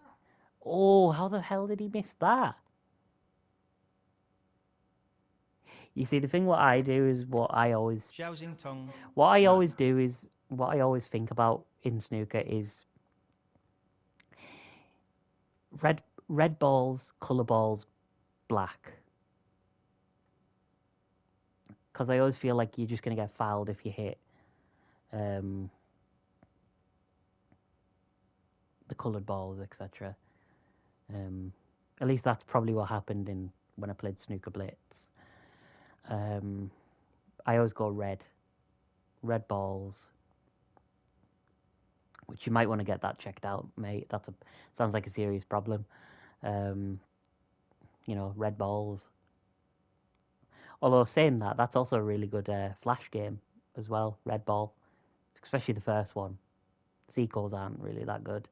Oh, how the hell did he miss that? You see, the thing what I do is what I always Xiaoxing think about in snooker is red balls, colour balls, black. Because I always feel like you're just going to get fouled if you hit the coloured balls, etc. At least that's probably what happened when I played Snooker Blitz. I always go red balls, which you might want to get that checked out, mate. Sounds like a serious problem. Red balls. Although saying that, that's also a really good flash game as well. Red ball, especially the first one. Sequels aren't really that good.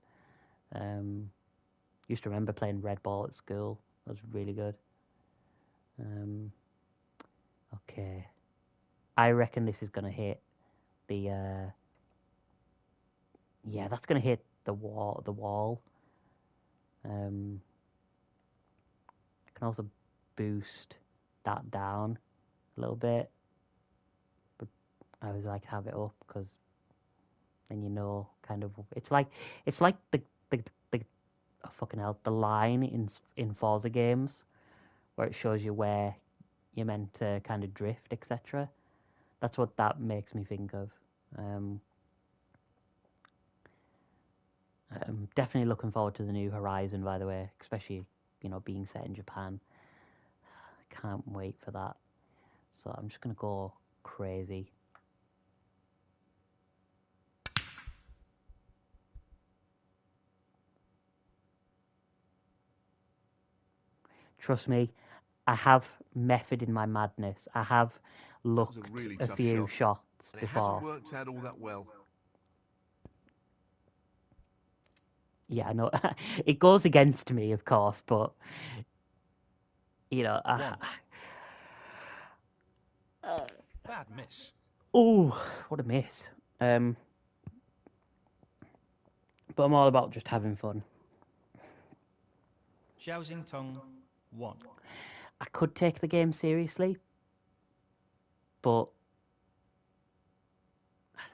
Used to remember playing red ball at school. That was really good. Okay, I reckon this is gonna hit the. Yeah, that's gonna hit the wall. I can also boost that down a little bit, but I always like to have it up because then kind of it's like the oh, fucking hell, the line in Forza games where it shows you where you're meant to kind of drift, etc. That's what that makes me think of. I'm definitely looking forward to the new Horizon, by the way, especially being set in Japan. I can't wait for that. So I'm just gonna go crazy. Trust me, I have method in my madness. I have looked a really a tough few shot. shots And it before. hasn't worked out all that well. Yeah, I know. It goes against me, of course, but Bad miss. oh, what a miss. But I'm all about just having fun. Xiaoxing 1. I could take the game seriously, but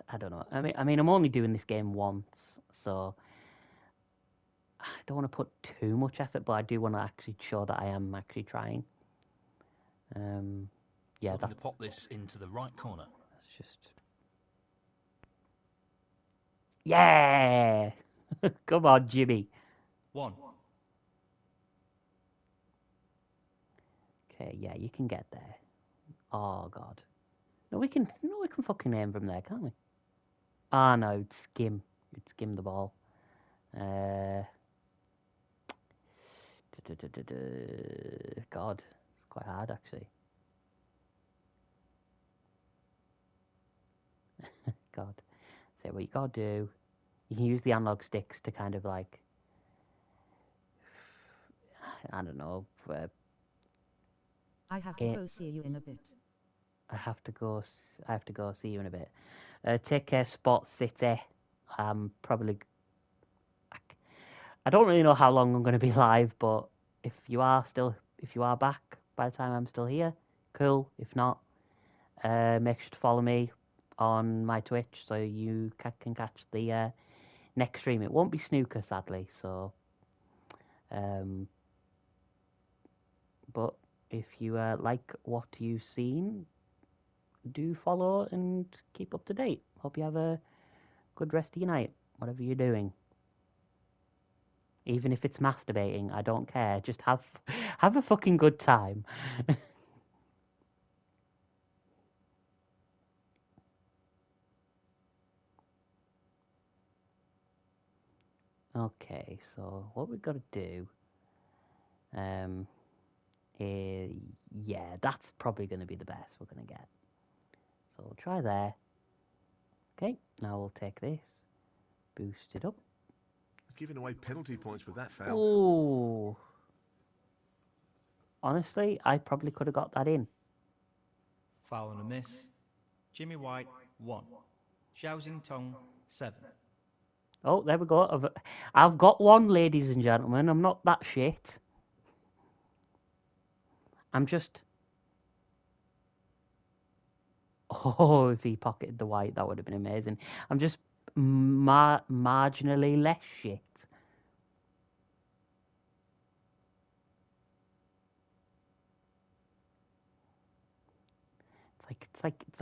I don't know. I mean, I'm only doing this game once, so I don't want to put too much effort, but I do want to actually show that I am actually trying. Yeah, Looking to that's pop this into the right corner. just. Yeah! Come on, Jimmy. 1. Okay, yeah, you can get there. Oh God. No, we can fucking aim from there, can't we? Ah, no, it'd skim the ball. God, it's quite hard actually. God, so what you gotta do, you can use the analog sticks to kind of like, I don't know. I have to go see you in a bit. I have to go see you in a bit. Take care, Spot City. Probably. I don't really know how long I'm going to be live, but if you are back by the time I'm still here, cool. If not, make sure to follow me on my Twitch so you can catch the next stream. It won't be snooker, sadly. So, but if you like what you've seen, do follow and keep up to date. Hope you have a good rest of your night, whatever you're doing. Even if it's masturbating, I don't care. Just have a fucking good time. Okay, so what we've got to do, yeah, that's probably going to be the best we're going to get. So we'll try there. Okay, now we'll take this, boost it up. Giving away penalty points with that foul. Oh, honestly, I probably could have got that in. Foul and a miss. Jimmy White, 1. Xiao Tong, 7. Oh, there we go. I've got one, ladies and gentlemen. I'm not that shit. I'm just... Oh, if he pocketed the white, that would have been amazing. I'm just marginally less shit. It's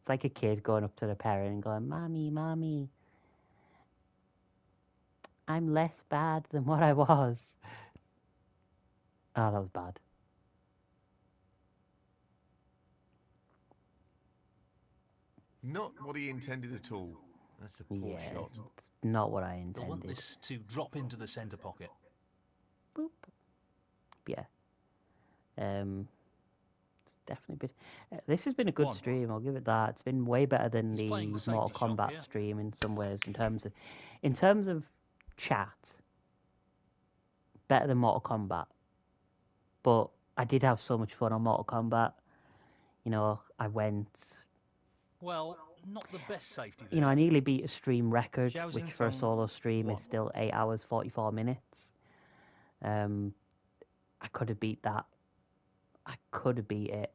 like a kid going up to the parent and going, "Mommy, mommy, I'm less bad than what I was." Oh, that was bad. Not what he intended at all. That's a poor shot. It's not what I intended. They'll want this to drop into the centre pocket. Boop. Yeah. It's definitely been. This has been a good stream. I'll give it that. It's been way better than the Mortal Kombat stream in some ways. In terms of chat, better than Mortal Kombat. But I did have so much fun on Mortal Kombat. You know, I went. Well, not the best safety there. You know, I nearly beat a stream record, which for a solo stream is still 8 hours 44 minutes. I could have beat that. I could have beat it.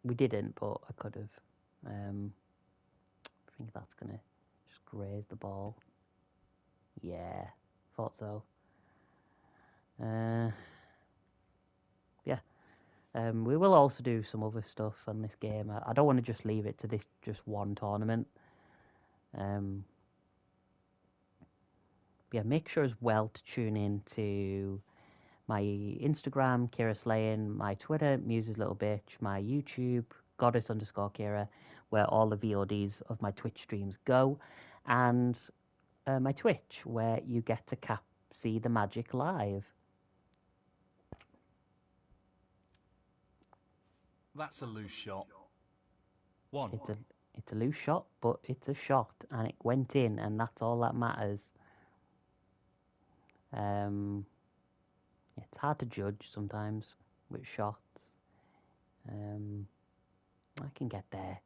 We didn't, but I could have. I think that's gonna just graze the ball. Yeah, thought so. Yeah. We will also do some other stuff on this game. I don't want to just leave it to this just one tournament. Yeah, make sure as well to tune in to my Instagram, Kira Slayin, my Twitter, Muse's Little Bitch, my YouTube, Goddess_Kira, where all the VODs of my Twitch streams go, and my Twitch, where you get to see the magic live. That's a loose shot. 1. It's a loose shot, but it's a shot, and it went in, and that's all that matters. It's hard to judge sometimes with shots. I can get there.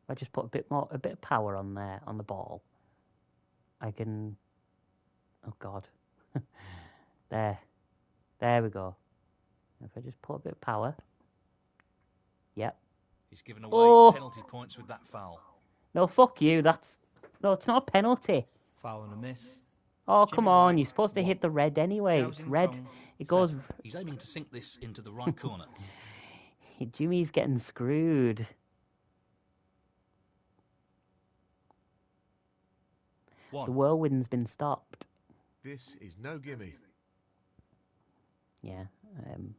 If I just put a bit of power on there, on the ball, I can... Oh, God. There we go. If I just put a bit of power... Yep. He's given away penalty points with that foul. No, fuck you. No, it's not a penalty. Foul and a miss. Oh, come on. You're supposed to hit the red anyway. It's red. It goes... He's aiming to sink this into the right corner. Jimmy's getting screwed. 1. The whirlwind's been stopped. This is no gimme. Yeah.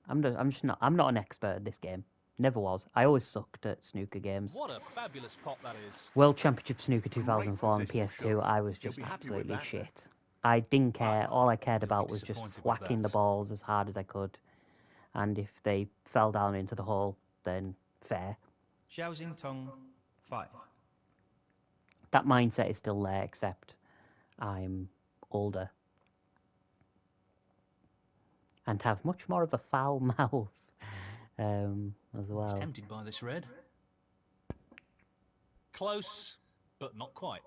I'm not an expert at this game. Never was. I always sucked at snooker games. What a fabulous pot that is. World Championship Snooker 2004 on PS2, I was just absolutely shit. I didn't care. All I cared about was just whacking the balls as hard as I could. And if they fell down into the hole, then fair. Xiao Tong, 5. That mindset is still there, except I'm older. And have much more of a foul mouth. As well. He's tempted by this red. Close, but not quite.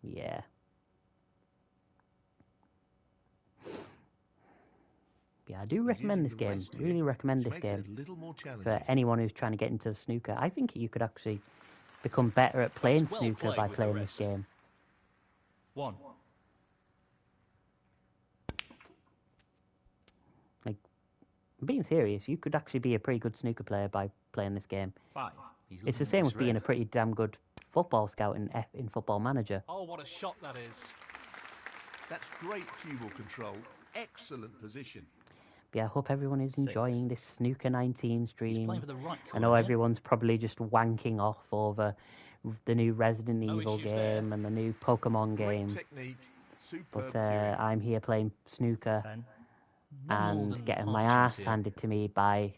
Yeah. Yeah, I do recommend this game. Really recommend this game for anyone who's trying to get into snooker. I think you could actually become better at playing snooker by playing this game. 1. I'm being serious. You could actually be a pretty good snooker player by playing this game. 5. It's the same with being a pretty damn good football scout in Football Manager. Oh, what a shot that is. That's great cubal control. Excellent position. Yeah, I hope everyone is enjoying this Snooker 19 He's stream. playing for the right I corner know here. everyone's probably just wanking off over the new Resident No Evil issues there. game and the new Pokemon Great game. technique. But Superb cueing. I'm here playing snooker 10. No more and than getting half my a chance ass here. handed to me by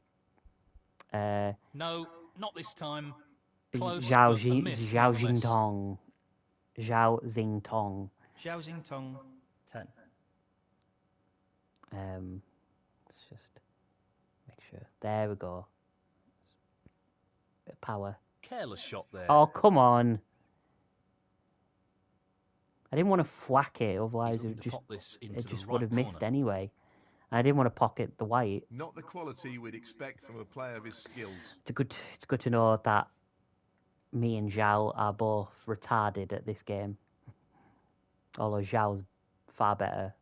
No, not this time. Close, Zhao but a miss Zhao nonetheless. Jingtong. Zhao Xingtong. Xiaoxing Tong 10. Let's just make sure. There we go. Bit of power. Careless shot there. Oh, come on. I didn't want to thwack it, otherwise He's it looking would to pop this into it the just right would have missed corner. anyway. I didn't want to pocket the white. Not the quality we'd expect from a player of his skills. It's good to know that me and Zhao are both retarded at this game. Although Zhao's far better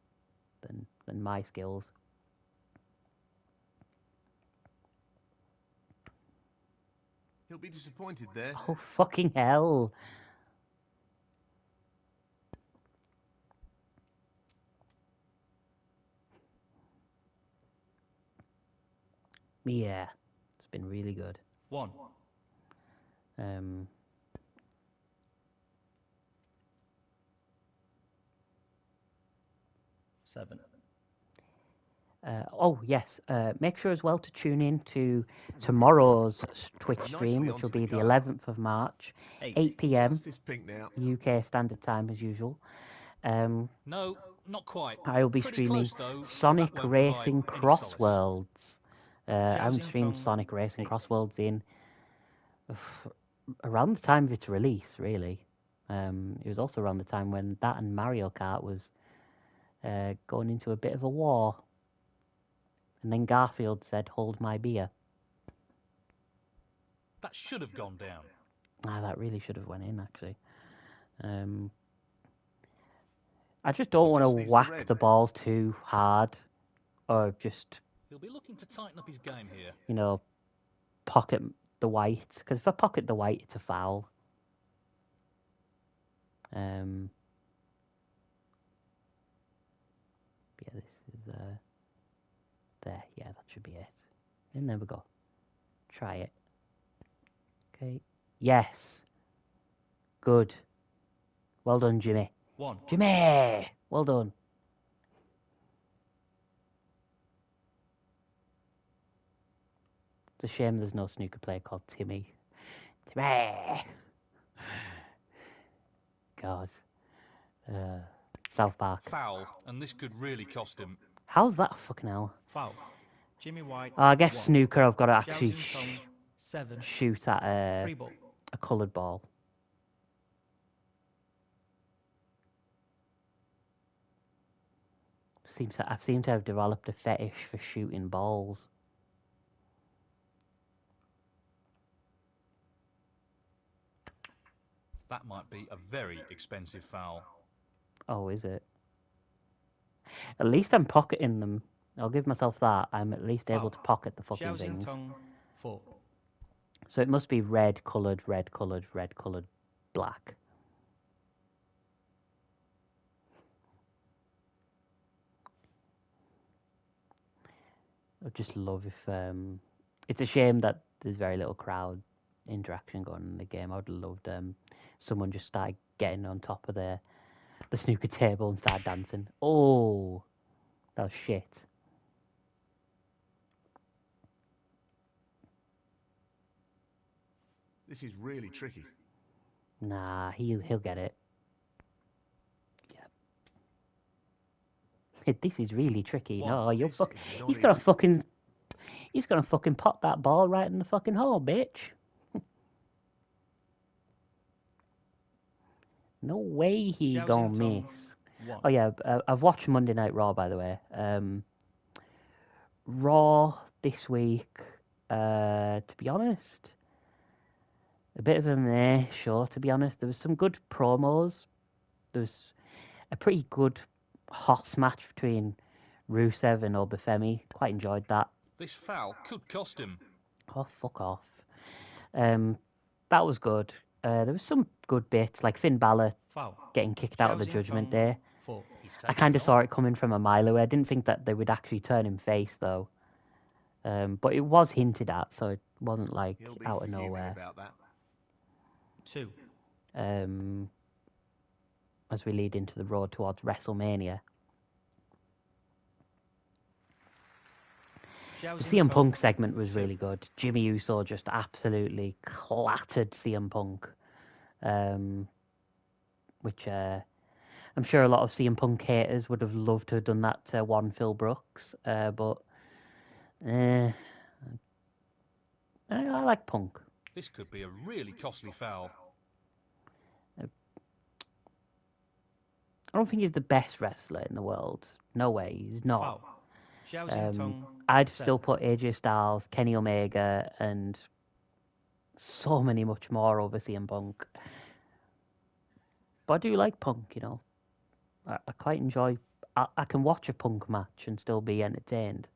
than my skills. He'll be disappointed there. Oh, fucking hell. Yeah, it's been really good. 1. Seven. Oh, yes. Make sure as well to tune in to tomorrow's Twitch stream, Nicely which will onto be the the colour. 11th of March, 8. 8 p.m. Just this pink now. UK Standard Time as usual. No, not quite. I'll be Pretty streaming close, though, but Sonic that won't Racing provide any solace. Crossworlds. I haven't streamed Xiaoxing Sonic Tong Racing 8. Crossworlds in around the time of its release, really. It was also around the time when that and Mario Kart was going into a bit of a war. And then Garfield said, "Hold my beer." That should have gone down. Ah, that really should have went in, actually. I just don't He want just to needs the whack red. the ball too hard, or just, He'll be looking to tighten up his game here. you know, pocket the white. Because if I pocket the white, it's a foul. Yeah, this is there. Yeah, that should be it. And there we go. Try it. Okay. Yes. Good. Well done, Jimmy. 1. Jimmy! Well done. It's a shame there's no snooker player called Timmy. Timmy! God. South Park. Foul, and this could really cost him. How's that fucking hell? Foul. Jimmy White. I guess 1. snooker I've got to actually Xiaoxing Tong 7. shoot at Free ball. a coloured ball. I seem to have developed a fetish for shooting balls. That might be a very expensive foul. Oh, is it? At least I'm pocketing them. I'll give myself that. I'm at least able to pocket the fucking Xiaoxing things. Tong 4. So it must be red coloured, red coloured, red coloured, black. I'd just love if... It's a shame that there's very little crowd interaction going on in the game. I would have loved someone just started getting on top of the snooker table and started dancing. Oh, that was shit. This is really tricky. Nah, he'll get it. Yeah. This is really tricky. One. No, you're This fuck. is He's not gonna easy. fucking. He's gonna fucking pop that ball right in the fucking hole, bitch. No way he Xiaoxing gonna Tong miss. 1. Oh yeah, I've watched Monday Night Raw, by the way. Raw this week, to be honest, a bit of a meh show, to be honest. There was some good promos. There was a pretty good hot match between Rusev and Obafemi. Quite enjoyed that. This foul could cost him. Oh, fuck off. That was good. There was some good bits, like Finn Balor Foul. getting kicked out of the Xiaoxing Judgment Tong Day. 4. He's I taking kind of on. saw it coming from a mile away. I didn't think that they would actually turn him face, though. But it was hinted at, so it wasn't like He'll be out of fuming nowhere. about that. 2. As we lead into the road towards WrestleMania. The CM Punk segment was really good. Jimmy Uso just absolutely clattered CM Punk, which I'm sure a lot of CM Punk haters would have loved to have done that to one Phil Brooks, but I like Punk. This could be a really costly foul. I don't think he's the best wrestler in the world. No way, he's not. I'd still put AJ Styles, Kenny Omega, and so many much more over CM Punk. But I do like Punk, you know. I quite enjoy. I can watch a Punk match and still be entertained.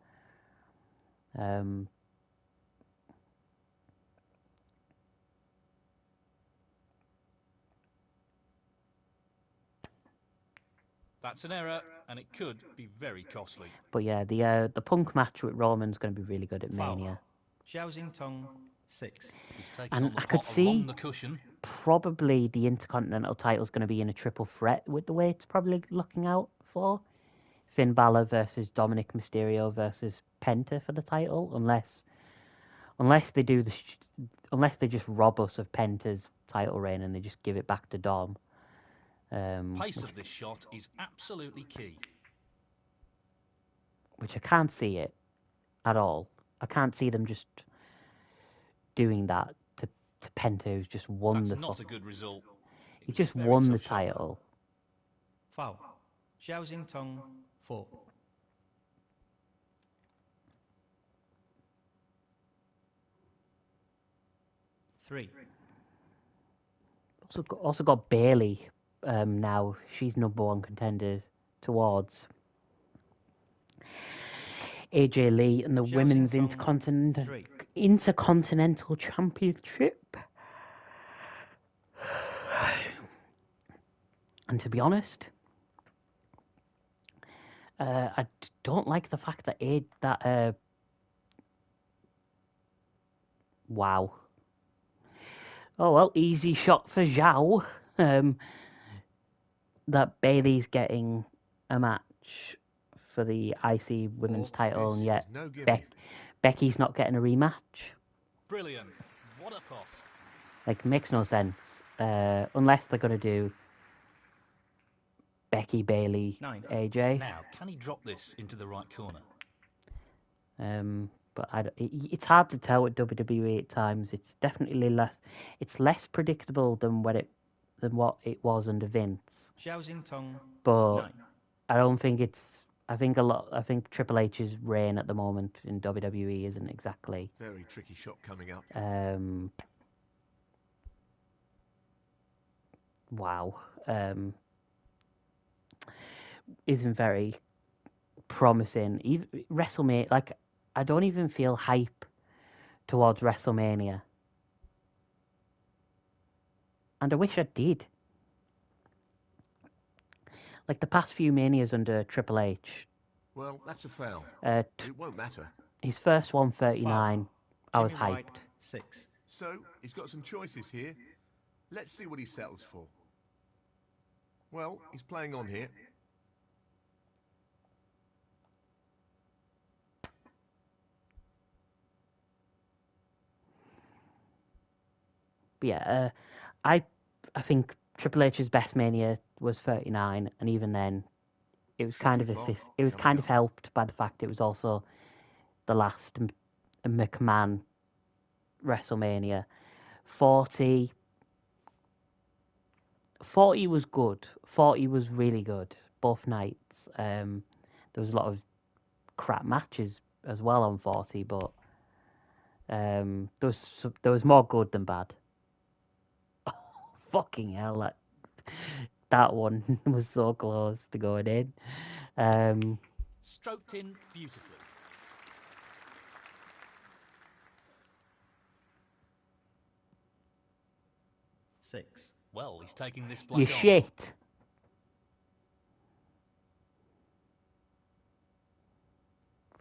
That's an error, and it could be very costly. But yeah, the Punk match with Roman's going to be really good at Mania. Xiaoxing 6. He's taking And on the I could pot see along the cushion. probably the Intercontinental title's going to be in a triple threat with the way it's probably looking out for. Finn Balor versus Dominic Mysterio versus Penta for the title, unless they do unless they just rob us of Penta's title reign and they just give it back to Dom. Pace of this shot is absolutely key. Which I can't see it at all. I can't see them just doing that to Penta, who's just won That's the. Not a good result. He just won the title. Foul. Xiaoxing 4. Also got Bailey now. She's #1 contender towards AJ Lee and the Women's Intercontinental Championship. And to be honest, I don't like the fact that wow. Oh well, easy shot for Zhao. That Bailey's getting a match for the IC Women's title, and yet no Becky's not getting a rematch. Brilliant. What a pot. Like, makes no sense. Unless they're going to do Becky, Bailey, 9. AJ. Now, can he drop this into the right corner? But it's hard to tell with WWE at times. It's definitely less. It's less predictable than what it was under Vince. But 9. I don't think it's. I think Triple H's reign at the moment in WWE isn't exactly. Very tricky shot coming up. Wow. Isn't very promising. Even WrestleMania, like, I don't even feel hype towards WrestleMania. And I wish I did. Like, the past few Manias under Triple H. Well, that's a foul. It won't matter. His first one, 39. I was hyped. 6. So, he's got some choices here. Let's see what he settles for. Well, he's playing on here. But yeah, I think Triple H's best Mania was 39, and even then, it was kind of helped by the fact it was also the last McMahon WrestleMania. 40 was good. 40 was really good. Both nights. There was a lot of crap matches as well on 40, but there was more good than bad. Oh, fucking hell! That one was so close to going in. Stroked in beautifully. Six. Well, he's taking this black You on. shit.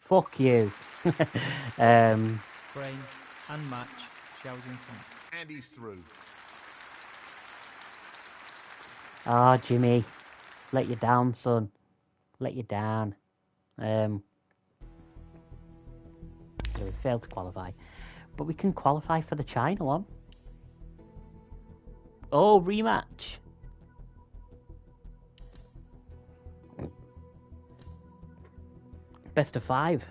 Fuck you. Frame and match, Xiao Tong. And he's through. Ah, Jimmy, let you down, son. Let you down. So we failed to qualify, but we can qualify for the China one. Oh, rematch. Best of 5.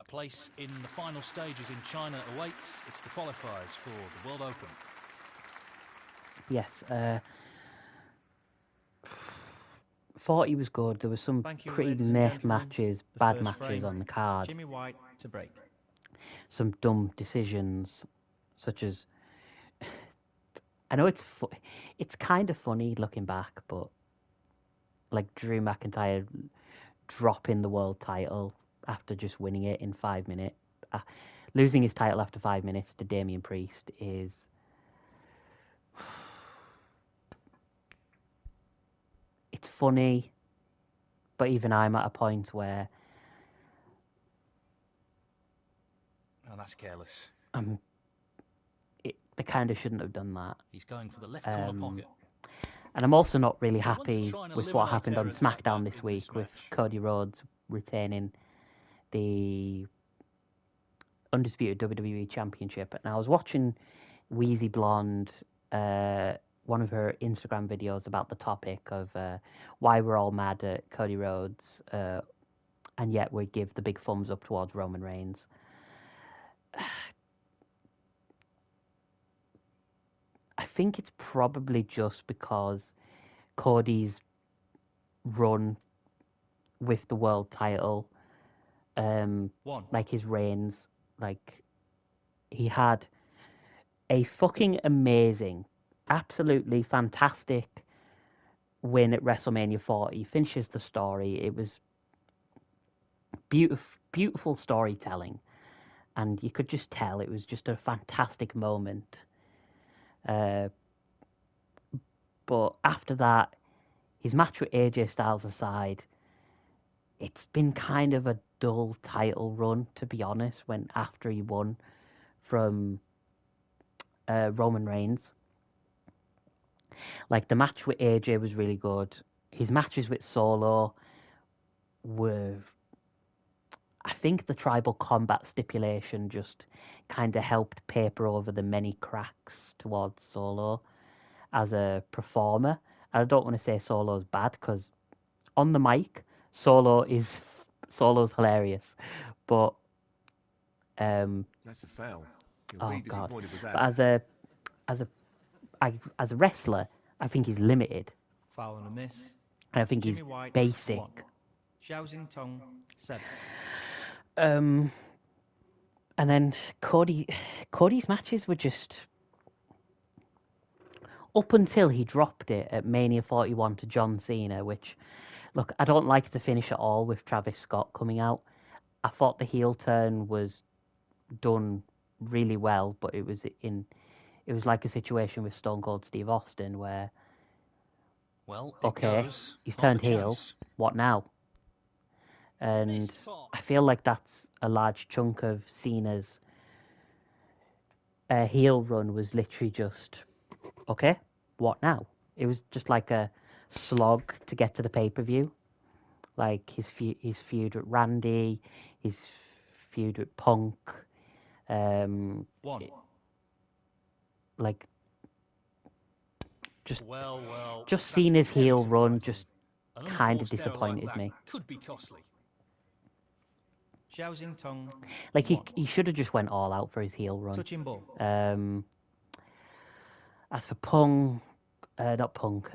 A place in the final stages in China awaits. It's the qualifiers for the World Open. Yes. 40 was good. There were some pretty ladies and meh gentlemen. matches, The bad first matches frame, on the card. Jimmy White to break. Some dumb decisions, such as I know it's kind of funny looking back, but like Drew McIntyre dropping the world title after just winning it in 5 minutes, losing his title after 5 minutes to Damian Priest is. It's funny, but even I'm at a point where Oh, that's careless. they kind of shouldn't have done that. He's going for the left corner pocket. And I'm also not really I want to happy try and with what eliminate happened on errors like SmackDown that this in week this with match. Cody Rhodes retaining the Undisputed WWE Championship. And I was watching Wheezy Blonde, one of her Instagram videos about the topic of why we're all mad at Cody Rhodes, and yet we give the big thumbs up towards Roman Reigns. I think it's probably just because Cody's run with the world title, like his reigns, like he had a fucking amazing, absolutely fantastic win at WrestleMania 40. He finishes the story. It was beautiful storytelling, and you could just tell it was just a fantastic moment. But after that, his match with AJ Styles aside, it's been kind of a dull title run, to be honest, when after he won from Roman Reigns. Like, the match with AJ was really good. His matches with Solo were... I think the tribal combat stipulation just kind of helped paper over the many cracks towards Solo as a performer. I don't want to say Solo's bad, because on the mic, Solo's hilarious, but That's a foul. You're oh really god, disappointed with but that. as a wrestler, I think he's limited. Foul and a miss. And I think Jimmy he's White, basic. 1. Xiao Tong 7. And then Cody's matches were just, up until he dropped it at Mania 41 to John Cena, which, look, I don't like the finish at all with Travis Scott coming out. I thought the heel turn was done really well, but it was like a situation with Stone Cold Steve Austin where, Well, okay, he's turned heel, what now? And I feel like that's a large chunk of Cena's heel run was literally just, okay, what now? It was just like a slog to get to the pay-per-view. Like his feud with Randy, his feud with Punk, 1. like just Well, just that's seeing his very heel run surprising. just An kind of unforced error disappointed like me. that could be costly. Xiao Tong. Like 1. he should have just went all out for his heel run. Touching ball. As for Punk, not Punk.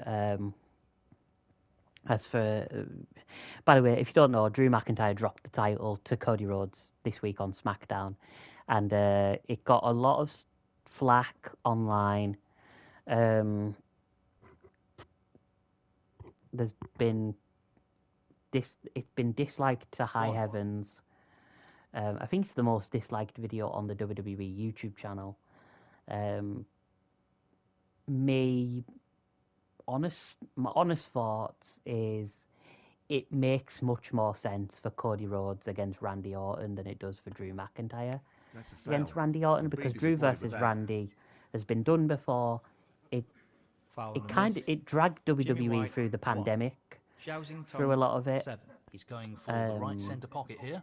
As for, by the way, if you don't know, Drew McIntyre dropped the title to Cody Rhodes this week on SmackDown, and it got a lot of flack online. There's been it's been disliked to high heavens. I think it's the most disliked video on the WWE YouTube channel. My honest thoughts is, it makes much more sense for Cody Rhodes against Randy Orton than it does for Drew McIntyre That's a foul. against Randy Orton, Could be because Drew disappointed with versus that. Randy has been done before. Foul It and a kind miss. of dragged Jimmy WWE White, through the 1. pandemic, Xiaoxing through a Tong, lot of it. 7. He's going for the right centre pocket here.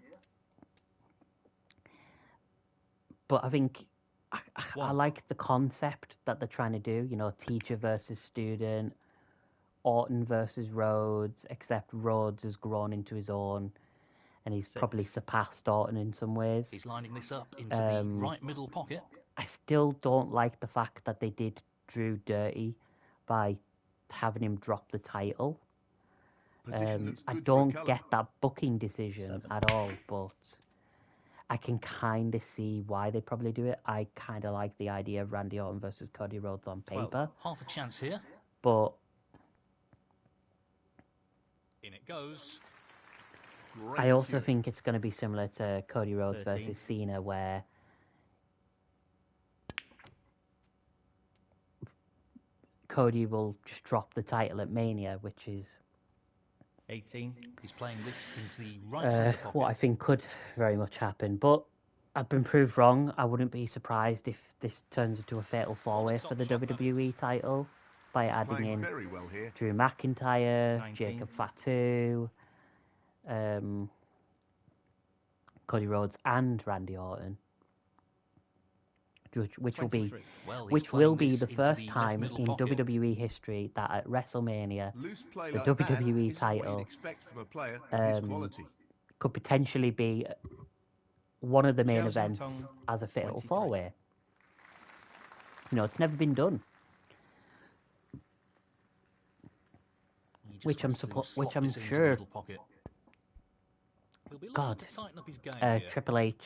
But I think I One. like the concept that they're trying to do. You know, teacher versus student, Orton versus Rhodes, except Rhodes has grown into his own, and he's 6. probably surpassed Orton in some ways. He's lining this up into the right middle pocket. I still don't like the fact that they did Drew dirty by having him drop the title. Position looks I good for a don't colour. get that booking decision 7. at all, but I can kind of see why they probably do it. I kind of like the idea of Randy Orton versus Cody Rhodes on 12. paper, Half a chance here. but In it goes. Great I also material. think it's going to be similar to Cody Rhodes 13. versus Cena, where Cody will just drop the title at Mania, which is 18. He's playing this into the right centre pocket. what I think could very much happen. But I've been proved wrong. I wouldn't be surprised if this turns into a fatal four-way for the top shot, that WWE is. title by adding Playing in very well here. Drew McIntyre, 19. Jacob Fatu, Cody Rhodes, and Randy Orton, which will be 23. Well, he's which playing will be this the into first the left time middle in pocket. WWE history that at WrestleMania Loose play the like that WWE isn't what you'd title, expect from a player of his quality. could potentially be one of the main Xiaoxing events Tong, as a fatal 23. four-way. You know, it's never been done. He just Which I'm wants to suppo- slot which I'm this into the sure- middle pocket. He'll be looking God, to tighten up his game here. Triple H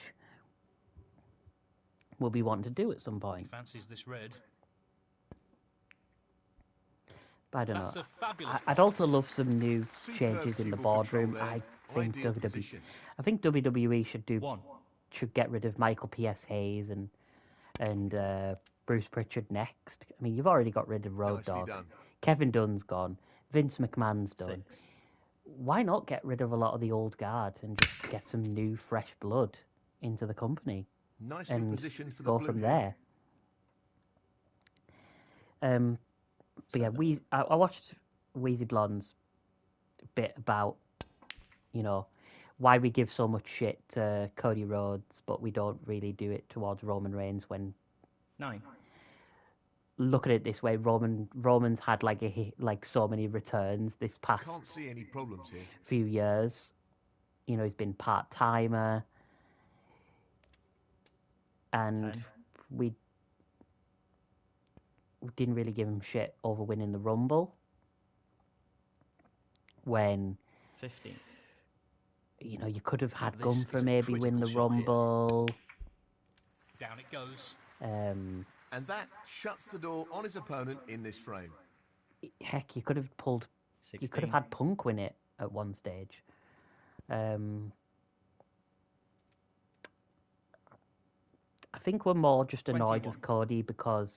will be wanting to do at some He point. fancies this red. But I don't That's know. a fabulous I'd block. also love some new Superb changes in the cue ball control boardroom. there. I think Ideal WWE, position. I think WWE 1. should get rid of Michael P.S. Hayes and Bruce Pritchard next. I mean, you've already got rid of Road Nicely Dogg. done. Kevin Dunn's gone. Vince McMahon's done. 6. Why not get rid of a lot of the old guard and just get some new, fresh blood into the company Nicely and positioned for the go blue from here. there? But yeah, 7. I watched Wheezy Blonde's bit about, you know, why we give so much shit to Cody Rhodes, but we don't really do it towards Roman Reigns. When 9. look at it this way, Roman's had like so many returns this past Can't see any problems here. few years. You know, he's been part-timer, and 10. we didn't really give him shit over winning the Rumble when, 15. you know, you could have had This Gunther is a maybe win the critical shot here. Rumble. Down it goes. And that shuts the door on his opponent in this frame. Heck, you could have 16. you could have had Punk win it at one stage. I think we're more just annoyed 21. with Cody because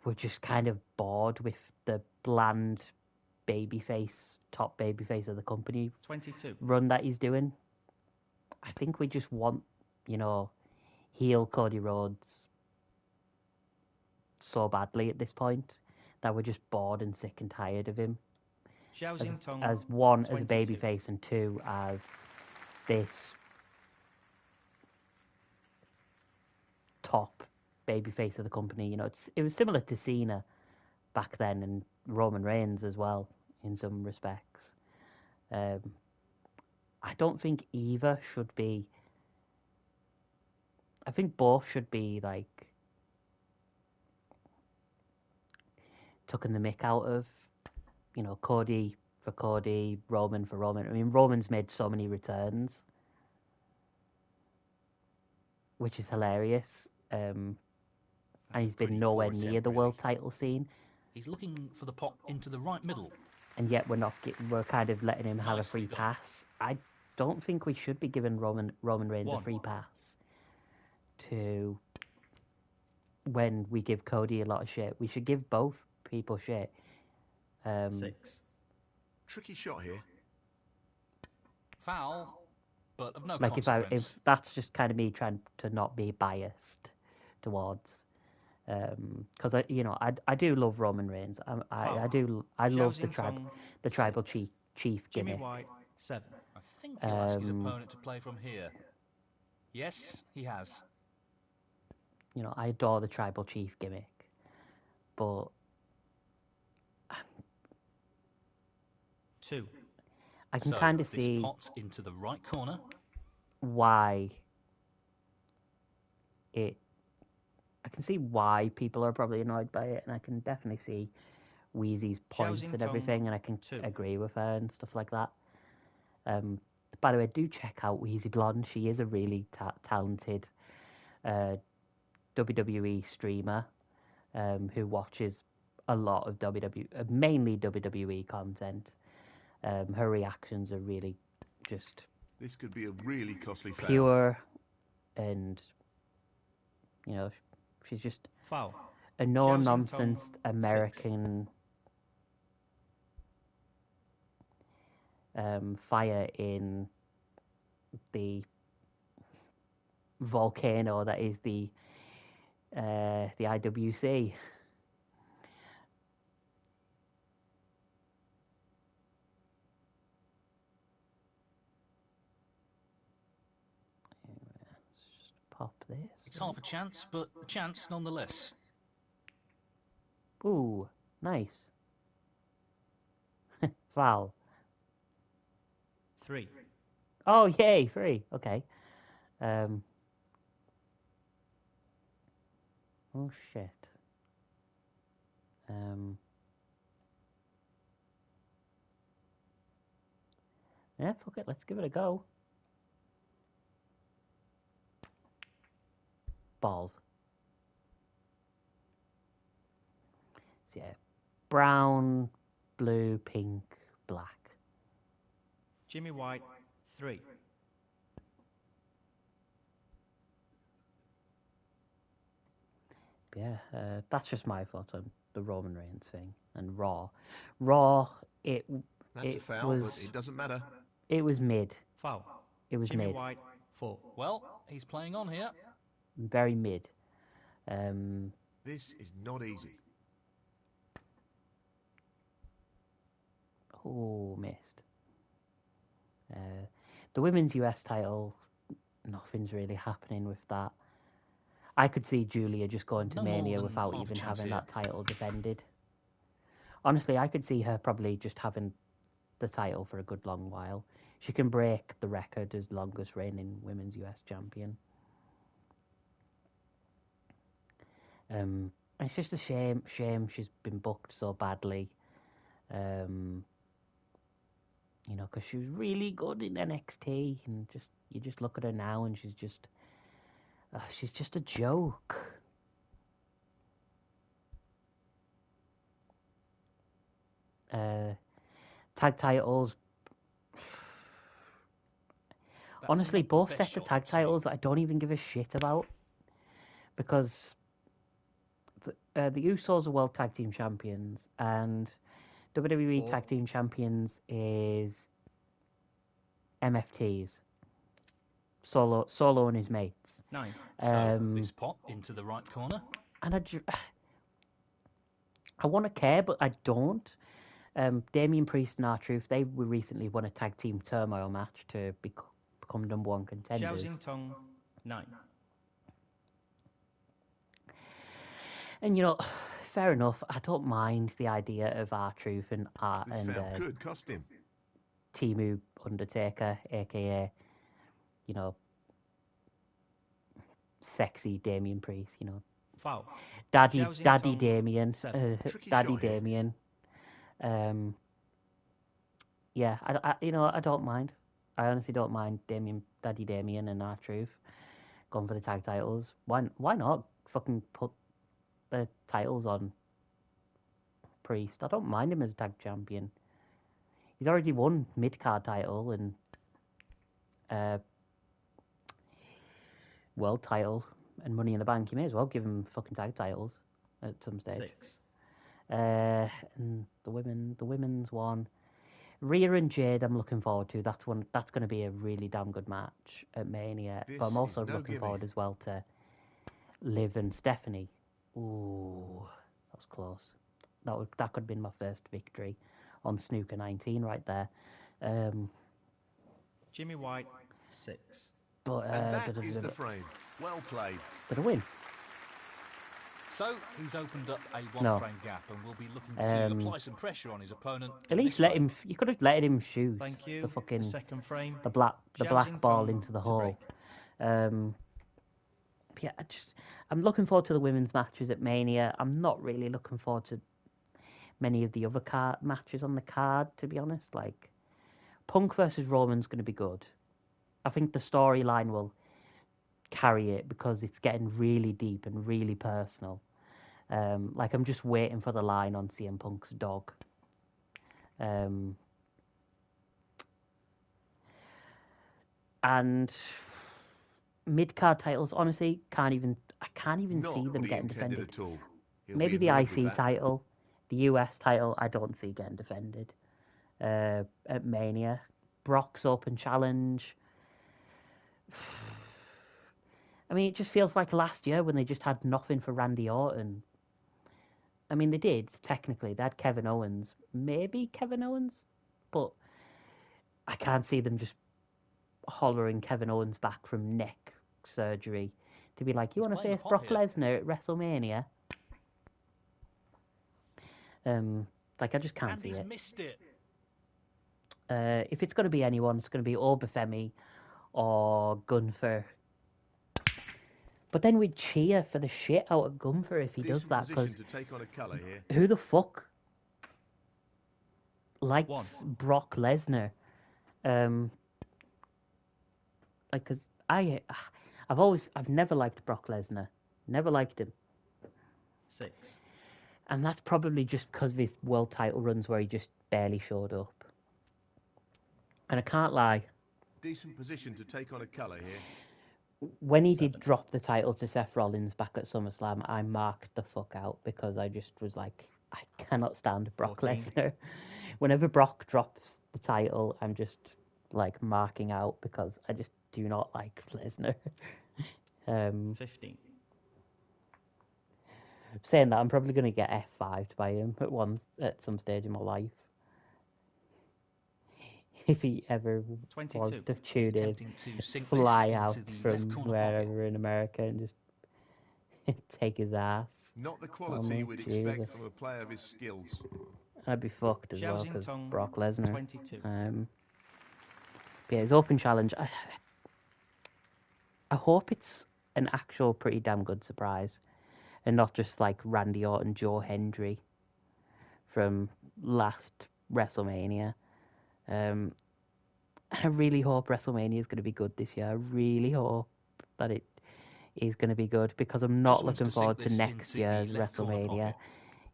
we're just kind of bored with the bland top babyface of the company 22. run that he's doing. I think we just want, you know, heel Cody Rhodes so badly at this point that we're just bored and sick and tired of him. Xiaoxing Tong, As one, as a 22. babyface, and two, as this top babyface of the company. You know, it was similar to Cena back then, and Roman Reigns as well in some respects. I don't think either should be. I think both should be like tucking the mick out of, you know, Cody for Cody, Roman for Roman. I mean, Roman's made so many returns, which is hilarious. And That's a he's pretty been nowhere poor near attempt, the really. world title scene, He's looking for the pop into the right middle. and yet we're kind of letting him have a Nicely free done. pass. I don't think we should be giving Roman Reigns a 1. free pass to when we give Cody a lot of shit. We should give both people shit. 6. Tricky shot here. Foul, but of no Like if consequence. that's just kind of me trying to not be biased towards, because I do love Roman Reigns. I love the Xiao tribal 6. chief Jimmy gimmick. White 7. I think he'll ask his opponent to play from here. Yes, he has. I adore the tribal chief gimmick, but 2. I can So, kind of this see pot into the right corner. why it. I can see why people are probably annoyed by it, and I can definitely see Wheezy's points and everything, and I can agree with her and stuff like that. By the way, do check out Wheezy Blonde. She is a really talented WWE streamer who watches a lot of mainly WWE content. Her reactions are really just This could be a really costly foul. pure, and she's just Foul. a no-nonsense American fire in the volcano that is the IWC. Let's just pop this. It's half a chance, but a chance nonetheless. Ooh, nice. Foul. 3. Oh, yay, 3. Okay. Oh, shit. Yeah, fuck it. Let's give it a go. Balls. So, yeah. Brown, blue, pink, black. Jimmy White 3. Yeah, that's just my thoughts on the Roman Reigns thing and Raw. Raw, That's a foul, was, but it doesn't matter. It was mid. Foul. It was Jimmy mid. White 4. Well, he's playing on here. Very mid. This is not easy. Oh, missed. The women's US title, nothing's really happening with that. I could see Julia just going to No more Mania than without half a even chance having here. that title defended. Honestly, I could see her probably just having the title for a good long while. She can break the record as longest reigning women's US champion. It's just a shame she's been booked so badly. Because she was really good in NXT, and you just look at her now, and she's just a joke. Tag titles. That's Honestly, not the both best sets of shot tag I've seen. titles I don't even give a shit about, because the Usos are World Tag Team Champions, and WWE 4. Tag Team Champions is MFTs. Solo and his mates. 9. So, this pot into the right corner. And I want to care, but I don't. Damian Priest and R-Truth, they recently won a tag team turmoil match to become number one contenders. Xiao Tong 9. And fair enough. I don't mind the idea of R-Truth and This foul could cost him. Timu Undertaker, aka sexy Damian Priest. Foul. Daddy Tong, Damien, 7. Daddy shot here. Damien. Yeah, I don't mind. I honestly don't mind Daddy Damien and R-Truth going for the tag titles. Why not fucking put the titles on Priest? I don't mind him as tag champion. He's already won mid-card title and world title and Money in the Bank. You may as well give him fucking tag titles at some stage. 6. And the women's one, Rhea and Jade, I'm looking forward to. That's going to be a really damn good match at Mania. This But I'm also is no looking gimme. forward as well to Liv and Stephanie. Ooh, that was close. That could have been my first victory on Snooker 19 right there. Jimmy White, 6. But And that is the frame. Well played. did I win? So he's opened up a No. one-frame gap and will be looking to apply some pressure on his opponent. At in least this let frame. him. You could have let him shoot Thank you. the fucking second frame. the black Xiaoxing ball Tong into the to hole. break. Yeah, I'm looking forward to the women's matches at Mania. I'm not really looking forward to many of the other matches on the card, to be honest. Like Punk versus Roman's going to be good. I think the storyline will carry it because it's getting really deep and really personal. Like I'm just waiting for the line on CM Punk's dog. And mid-card titles, honestly, I can't even Not see them what he getting intended defended. at all. He'll Maybe be the annoyed with IC that. title, the US title, I don't see getting defended at Mania. Brock's Open Challenge. I mean, it just feels like last year when they just had nothing for Randy Orton. I mean, they did, technically. They had Kevin Owens. Maybe Kevin Owens? But I can't see them just hollering Kevin Owens back from neck surgery to be like, you He's want to playing face the Brock pot here. Lesnar at WrestleMania? Like, I just can't And see he's it. missed it. If it's going to be anyone, it's going to be Obafemi or Gunther. But then we'd cheer for the shit out of Gunther if he does Decent that, because position to take on a colour here. who the fuck likes One. Brock Lesnar? Like, because I've never liked Brock Lesnar. Never liked him. 6. And that's probably just because of his world title runs where he just barely showed up. And I can't lie, Decent position to take on a colour here. when he did 7. drop the title to Seth Rollins back at SummerSlam, I marked the fuck out because I just was like, I cannot stand Brock 14. Lesnar. Whenever Brock drops the title, I'm just like marking out because I just do not like Lesnar. 15. Saying that, I'm probably going to get F5'd by him at some stage in my life. If he ever 22. was to He's tune in, attempting to sink fly this out into the left from corner wherever pocket. in America and just take his ass. Not the quality we'd Jesus. expect from a player of his skills. I'd be fucked as well Xiaoxing because Tong, Brock Lesnar. 22. Yeah, his open challenge. I hope it's an actual pretty damn good surprise, and not just like Randy Orton, Joe Hendry from last WrestleMania. I really hope WrestleMania is going to be good this year. I really hope that it is going to be good because I'm not Just wants looking to sink forward to this next into the year's left corner WrestleMania pocket.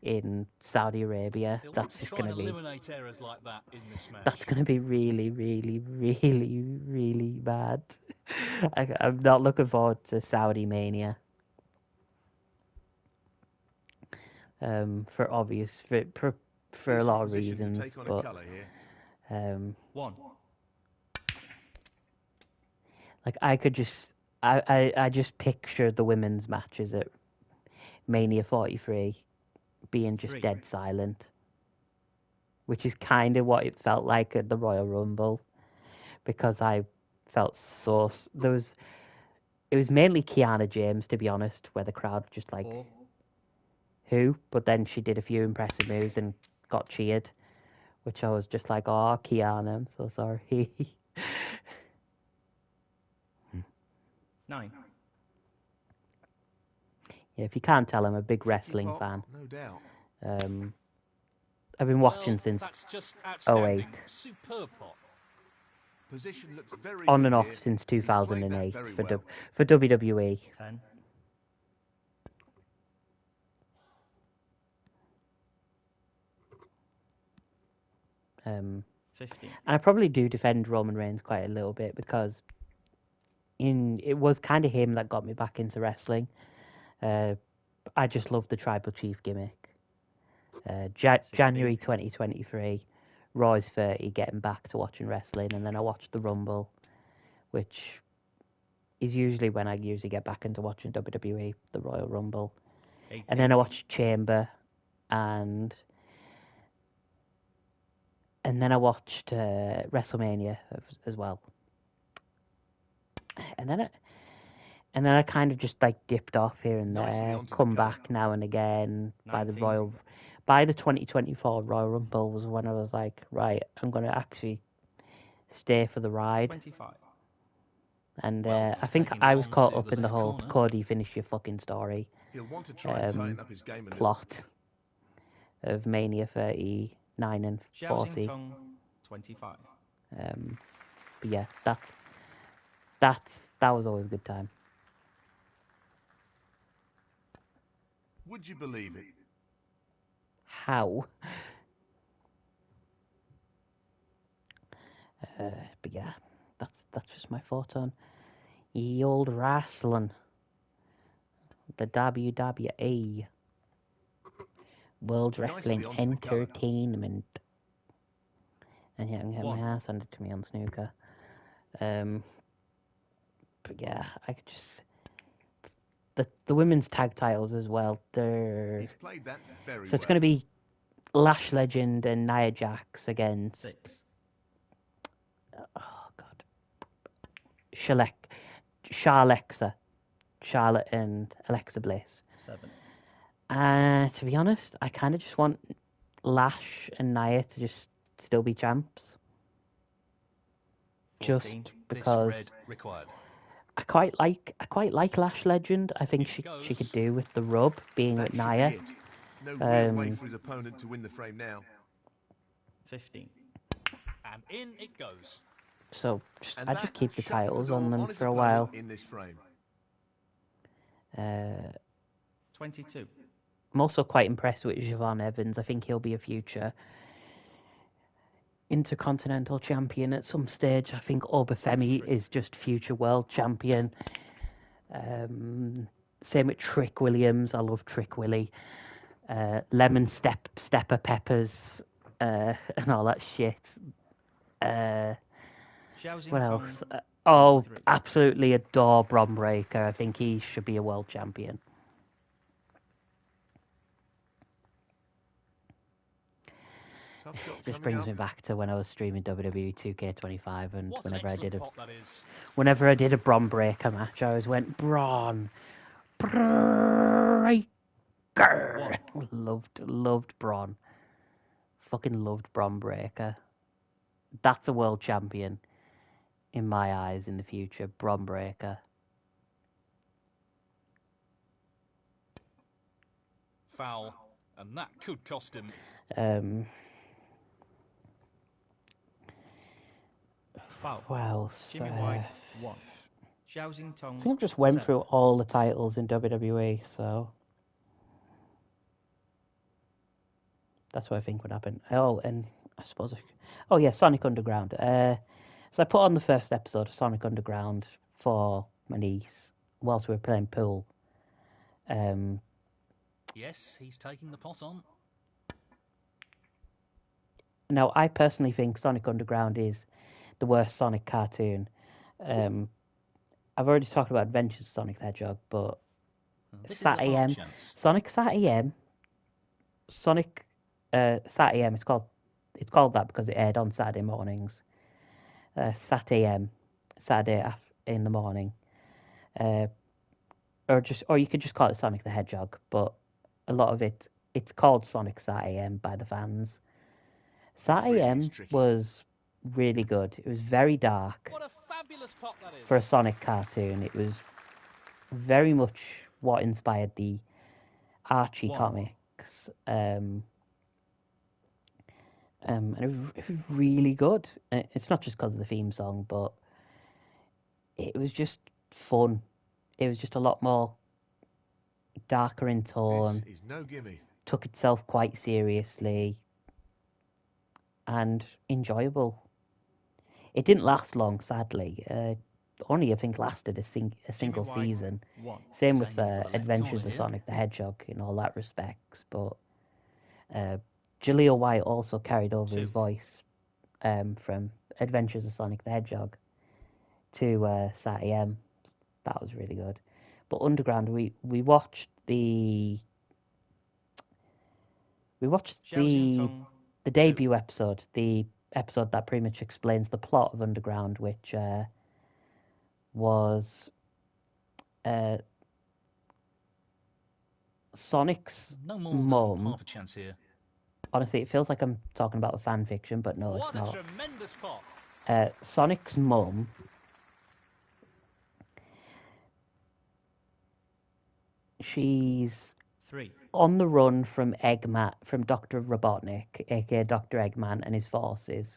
in Saudi Arabia. He'll want That's to just try going and to be. eliminate errors like that in this match. That's going to be really, really, really, really bad. I'm not looking forward to Saudi Mania. For obvious, for a lot of Decent position reasons, to take on a but colour here. 1. like I could just, I just picture the women's matches at Mania 43 being just 3. dead silent, which is kind of what it felt like at the Royal Rumble, because I felt so it was mainly Kiana James, to be honest, where the crowd just like 4. who, but then she did a few impressive moves and got cheered, which I was just like, oh, Kiana, I'm so sorry. 9. Yeah, if you can't tell, I'm a big Tricky wrestling pot, fan. No doubt. I've been watching Well, since that's just outstanding. 08. Superb pot. Position looks very on good and off here. since He's played that 2008 very for well. for WWE. 10. And 15. I probably do defend Roman Reigns quite a little bit because it was kind of him that got me back into wrestling. I just love the tribal chief gimmick. January 2023, Raw's 30, getting back to watching wrestling, and then I watched the Rumble, which is usually when I usually get back into watching WWE, the Royal Rumble. 18. And then I watched Chamber, and then I watched WrestleMania as well. And then I kind of just like dipped off here and Nicely there, onto the come card. back now and again. 19. By the 2024 Royal Rumble was when I was like, right, I'm going to actually stay for the ride. 25. And Well, I he's think taking I it was on caught to up the in the left whole corner. Cody finish your fucking story He'll want to try and tighten up his game a little. plot of Mania 39 and Xiao 40. Tong, 25. But yeah, that was always a good time. Would you believe it? How? But yeah, that's just my thought on ye old wrestling. The WWE World Nicely Wrestling onto the card. Entertainment. And yeah, I can get my 1. ass handed to me on Snooker. But yeah, I could just the women's tag titles as well. They're He's played that very so it's well. going to be Lash Legend and Nia Jax against 6. oh god, Charlotte and Alexa Bliss. 7. To be honest, I kind of just want Lash and Nia to just still be champs. 14. Just This because red required. I quite like Lash Legend. I think she Here it could goes. do with the rub being That with should Nia. be it. No real way for his opponent to win the frame now. 15. And in it goes. So And I that just keep the shuts titles door on them his for a opponent while. in this frame. 22. I'm also quite impressed with Javon Evans. I think he'll be a future Intercontinental Champion at some stage. I think Obafemi 23. is just future World Champion. Same with Trick Williams. I love Trick Willie. Lemon Stepper Peppers and all that shit. Xiao What Tong, else? 23. Absolutely adore Bron Breakker. I think he should be a world champion. Tough shot Just coming brings up. me back to when I was streaming WWE 2K25 and What an whenever I excellent pot that is. did a Bron Breakker match, I always went Bron Breakker. Loved Bron. Fucking loved Bron Breakker. That's a world champion in my eyes in the future. Bron Breakker. Foul. And that could cost him. Foul. What else? Jimmy White, 1. Xiao Tong, I think I've just went 7. through all the titles in WWE, so that's what I think would happen. Oh, and I suppose Sonic Underground. So I put on the first episode of Sonic Underground for my niece whilst we were playing pool. Yes, he's taking the pot on. Now, I personally think Sonic Underground is the worst Sonic cartoon. I've already talked about Adventures of Sonic the Hedgehog, but This Sat is a half AM, chance. Sonic Sat AM, Sonic Sat AM. It's called that because it aired on Saturday mornings. Sat AM, Saturday in the morning, or you could just call it Sonic the Hedgehog. But a lot of it's called Sonic Sat AM by the fans. Sat This really AM is tricky. was really good. It was very dark. What a fabulous pot that is. For a Sonic cartoon. It was very much what inspired the Archie 1. comics. And it was really good. It's not just because of the theme song, but it was just fun. It was just a lot more darker in tone, This is no gimme. took itself quite seriously, and enjoyable. It didn't last long, sadly. Only, I think, lasted a single White, season. 1. Same He's with aiming for the left Adventures corner of here. Sonic the Hedgehog in all that respects. But Jaleel White also carried over his 2. voice from Adventures of Sonic the Hedgehog to Sat AM. That was really good. But Underground, we watched the Xiaoxing Tong, the debut episode, the episode that pretty much explains the plot of Underground, which was Sonic's No more than mum. half a chance here. Honestly, it feels like I'm talking about a fan fiction, but no, What it's a not. tremendous pop. Sonic's mum she's 3. on the run from Dr. Robotnik, aka Dr. Eggman, and his forces.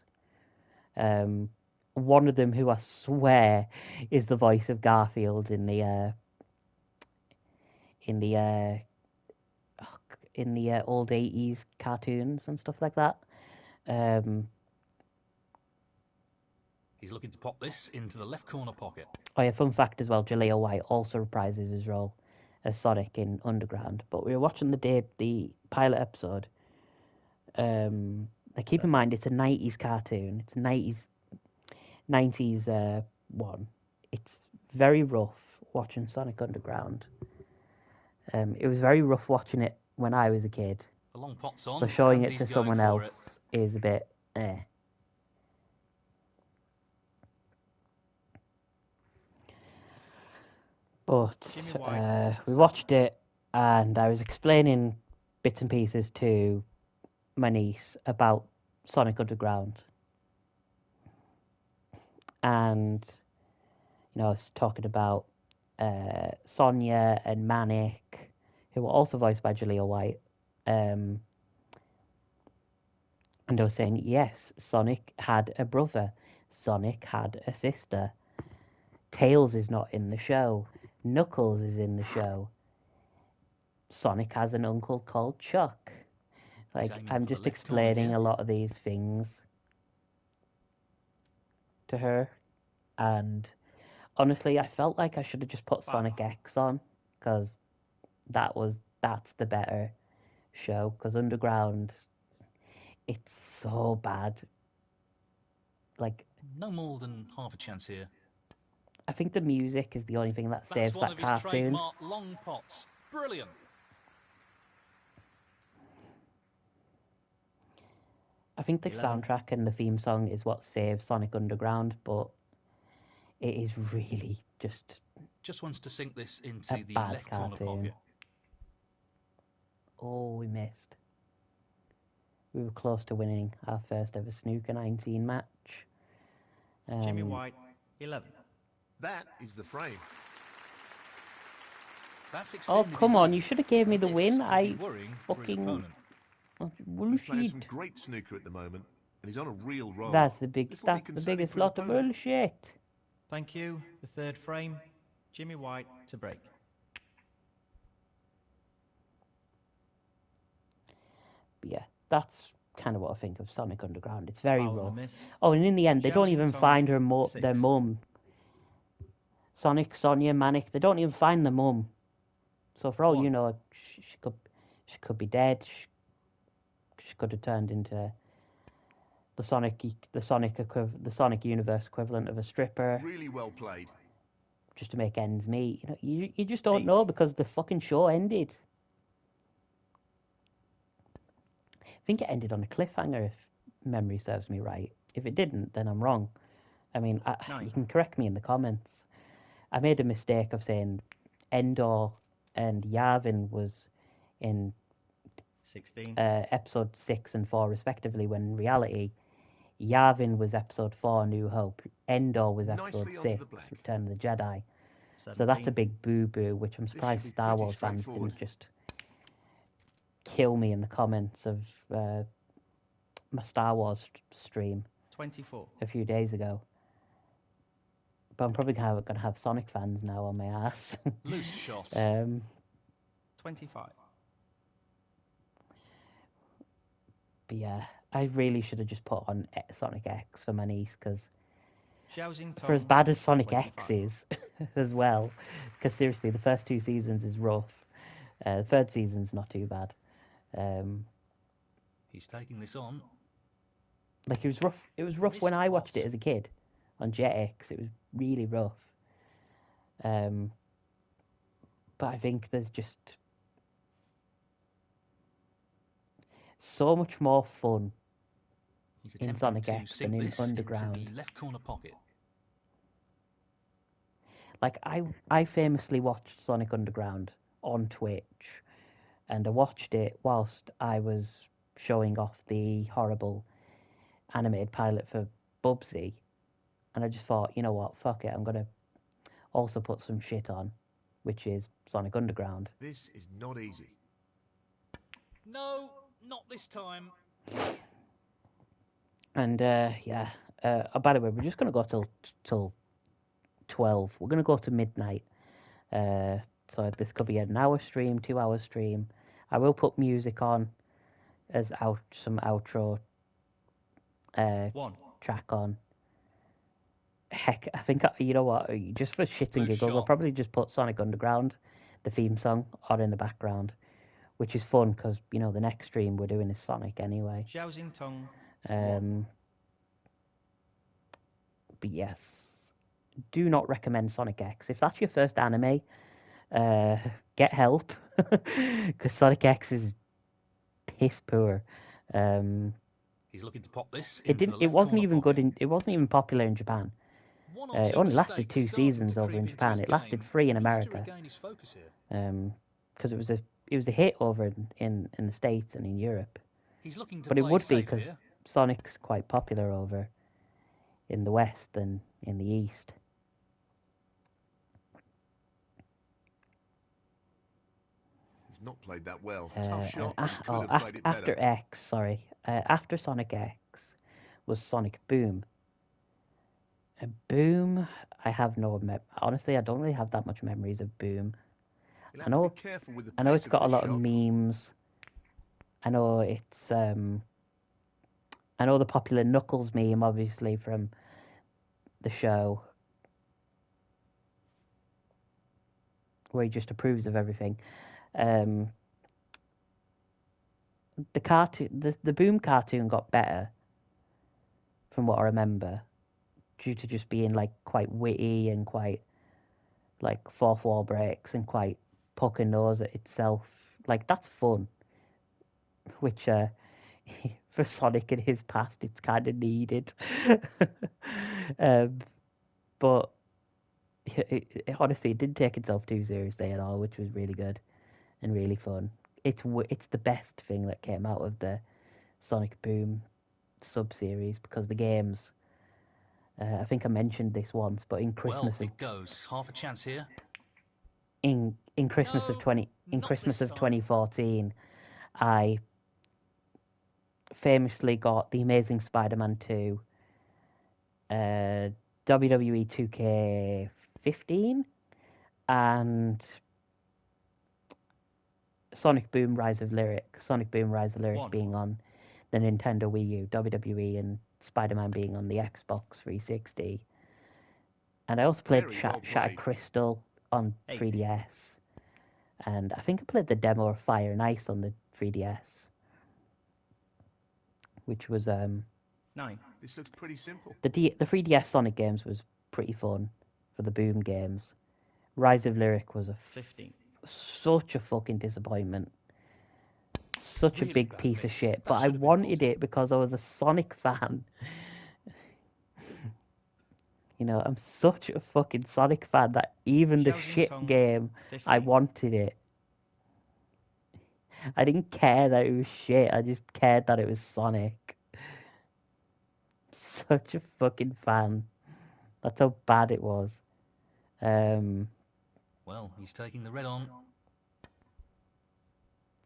One of them, who I swear is the voice of Garfield in the old 80s cartoons and stuff like that. He's looking to pop this into the left corner pocket. Oh yeah, fun fact as well, Jaleel White also reprises his role as Sonic in Underground. But we were watching the pilot episode. Now keep in mind, it's a 90s cartoon. It's a 90s one. It's very rough watching Sonic Underground. It was very rough watching it when I was a kid. The long pot's on. So showing and it he's to going someone for it. else is a bit eh. But Jimmy White, we watched it, and I was explaining bits and pieces to my niece about Sonic Underground. And, I was talking about Sonia and Manic, who were also voiced by Jaleel White. And I was saying, yes, Sonic had a brother. Sonic had a sister. Tails is not in the show. Knuckles is in the show. Sonic has an uncle called Chuck. Like, aiming I'm for the just left corner explaining here. a lot of these things to her. And honestly, I felt like I should have just put Sonic X on, because that's the better show. Because Underground, it's so bad. Like, No more than half a chance here. I think the music is the only thing that That's saves one that of his cartoon. trademark long pots. Brilliant. I think the 11. soundtrack and the theme song is what saves Sonic Underground, but it is really Just wants to sink this a into the bad left corner cartoon. pocket. Oh, we missed. We were close to winning our first ever Snooker 19 match. Jimmy White, 11. That is the frame. That's Oh, extended come his on, lead. you should have gave me the This win. would be worrying for his fucking... opponent. Oh, He's playing some bullshit. great snooker at the moment, and he's on a real roll. That's the This'll be concerning biggest for his lot of opponent. bullshit. Thank you. The third frame, Jimmy White to break. But yeah, that's kind of what I think of Sonic Underground. It's very Foul and a rough. miss. Oh, and in the end, they don't Xiaoxing even Tong, find their 6. mum. Sonic, Sonia, Manic, they don't even find the mum. So for all 1. you know, she could be dead. She could have turned into the Sonic universe equivalent of a stripper, Really well played. just to make ends meet. You just don't 8. know, because the fucking show ended. I think it ended on a cliffhanger, if memory serves me right. If it didn't, then I'm wrong. I mean, 9. you can correct me in the comments. I made a mistake of saying Endor and Yavin was in 16. episode 6 and 4 respectively, when in reality Yavin was episode 4, New Hope. Endor was episode Nicely onto 6, the black. Return of the Jedi. 17. So that's a big boo-boo, which I'm surprised should be Star pretty Wars fans straightforward. didn't just kill me in the comments of my Star Wars stream 24. a few days ago. But I'm probably going to have Sonic fans now on my ass. Loose shot. 25. But yeah, I really should have just put on Sonic X for my niece, because Xiaoxing for as Tong, bad as Sonic 25. X is, as well, because seriously, the first 2 seasons is rough. The third season's not too bad. He's taking this on. Like, it was rough. It was rough when Missed I watched pot. it as a kid on Jetix. It was really rough. But I think there's just so much more fun He's in attempting Sonic to X than sink in this Underground. into the left corner pocket. Like, I famously watched Sonic Underground on Twitch, and I watched it whilst I was showing off the horrible animated pilot for Bubsy, and I just thought, you know what, fuck it, I'm gonna also put some shit on, which is Sonic Underground. This is not easy. No, not this time. And yeah, by the way, we're just gonna go till 12. We're gonna go to midnight. So this could be an hour stream, 2 hour stream. I will put music on as some outro track on. Heck, I think, you know what, just for shits and Blue giggles, I'll shot. probably just put Sonic Underground, the theme song, on in the background, which is fun because, you know, the next stream we're doing is Sonic anyway. Xiaoxing But yes, do not recommend Sonic X. If that's your first anime, get help, because Sonic X is piss poor. He's looking to pop this. It into didn't. The It left wasn't corner even pocket. good. It wasn't even popular in Japan. One or It two only lasted mistakes 2 starting seasons to over creep in into Japan. his It lasted game. 3 in Needs to America. regain his focus here. Because it was a hit over in the States and in Europe. He's looking to But it play would be safe because here. Sonic's quite popular over in the West than in the East. He's not played that well. Tough shot, but he could have played it After better. X, sorry. After Sonic X was Sonic Boom. Boom, I have no honestly, I don't really have that much memories of Boom. You'll have to be careful with the I know pace it's got a of lot this of shot. memes. I know it's I know the popular Knuckles meme, obviously, from the show, where he just approves of everything. The cartoon, the Boom cartoon got better, from what I remember, due to just being like quite witty and quite like fourth wall breaks and quite poking nose at itself. Like, that's fun, which for Sonic in his past, it's kind of needed. But honestly, it didn't take itself too seriously at all, which was really good and really fun. It's the best thing that came out of the Sonic Boom sub-series, because the games, I think I mentioned this once, but in Christmas Well, it goes. Half a chance here. in Christmas of No, not Christmas this of time. 2014, I famously got the Amazing Spider-Man 2, WWE 2K15, and Sonic Boom Rise of Lyric being on the Nintendo Wii U, WWE and Spider-Man being on the Xbox 360. And I also played Very well Shattered played. Crystal on 3DS. And I think I played the demo of Fire and Ice on the 3DS, which was 9. This looks pretty simple. the 3DS Sonic games was pretty fun for the Boom games. Rise of Lyric was 15. such a fucking disappointment. Such Really a big bad piece of miss. shit. That But I should have been wanted potted. it because I was a Sonic fan. You know, I'm such a fucking Sonic fan that even the shit Xiaoxing game, 15. I wanted it. I didn't care that it was shit. I just cared that it was Sonic. Such a fucking fan. That's how bad it was. Well, he's taking the red on.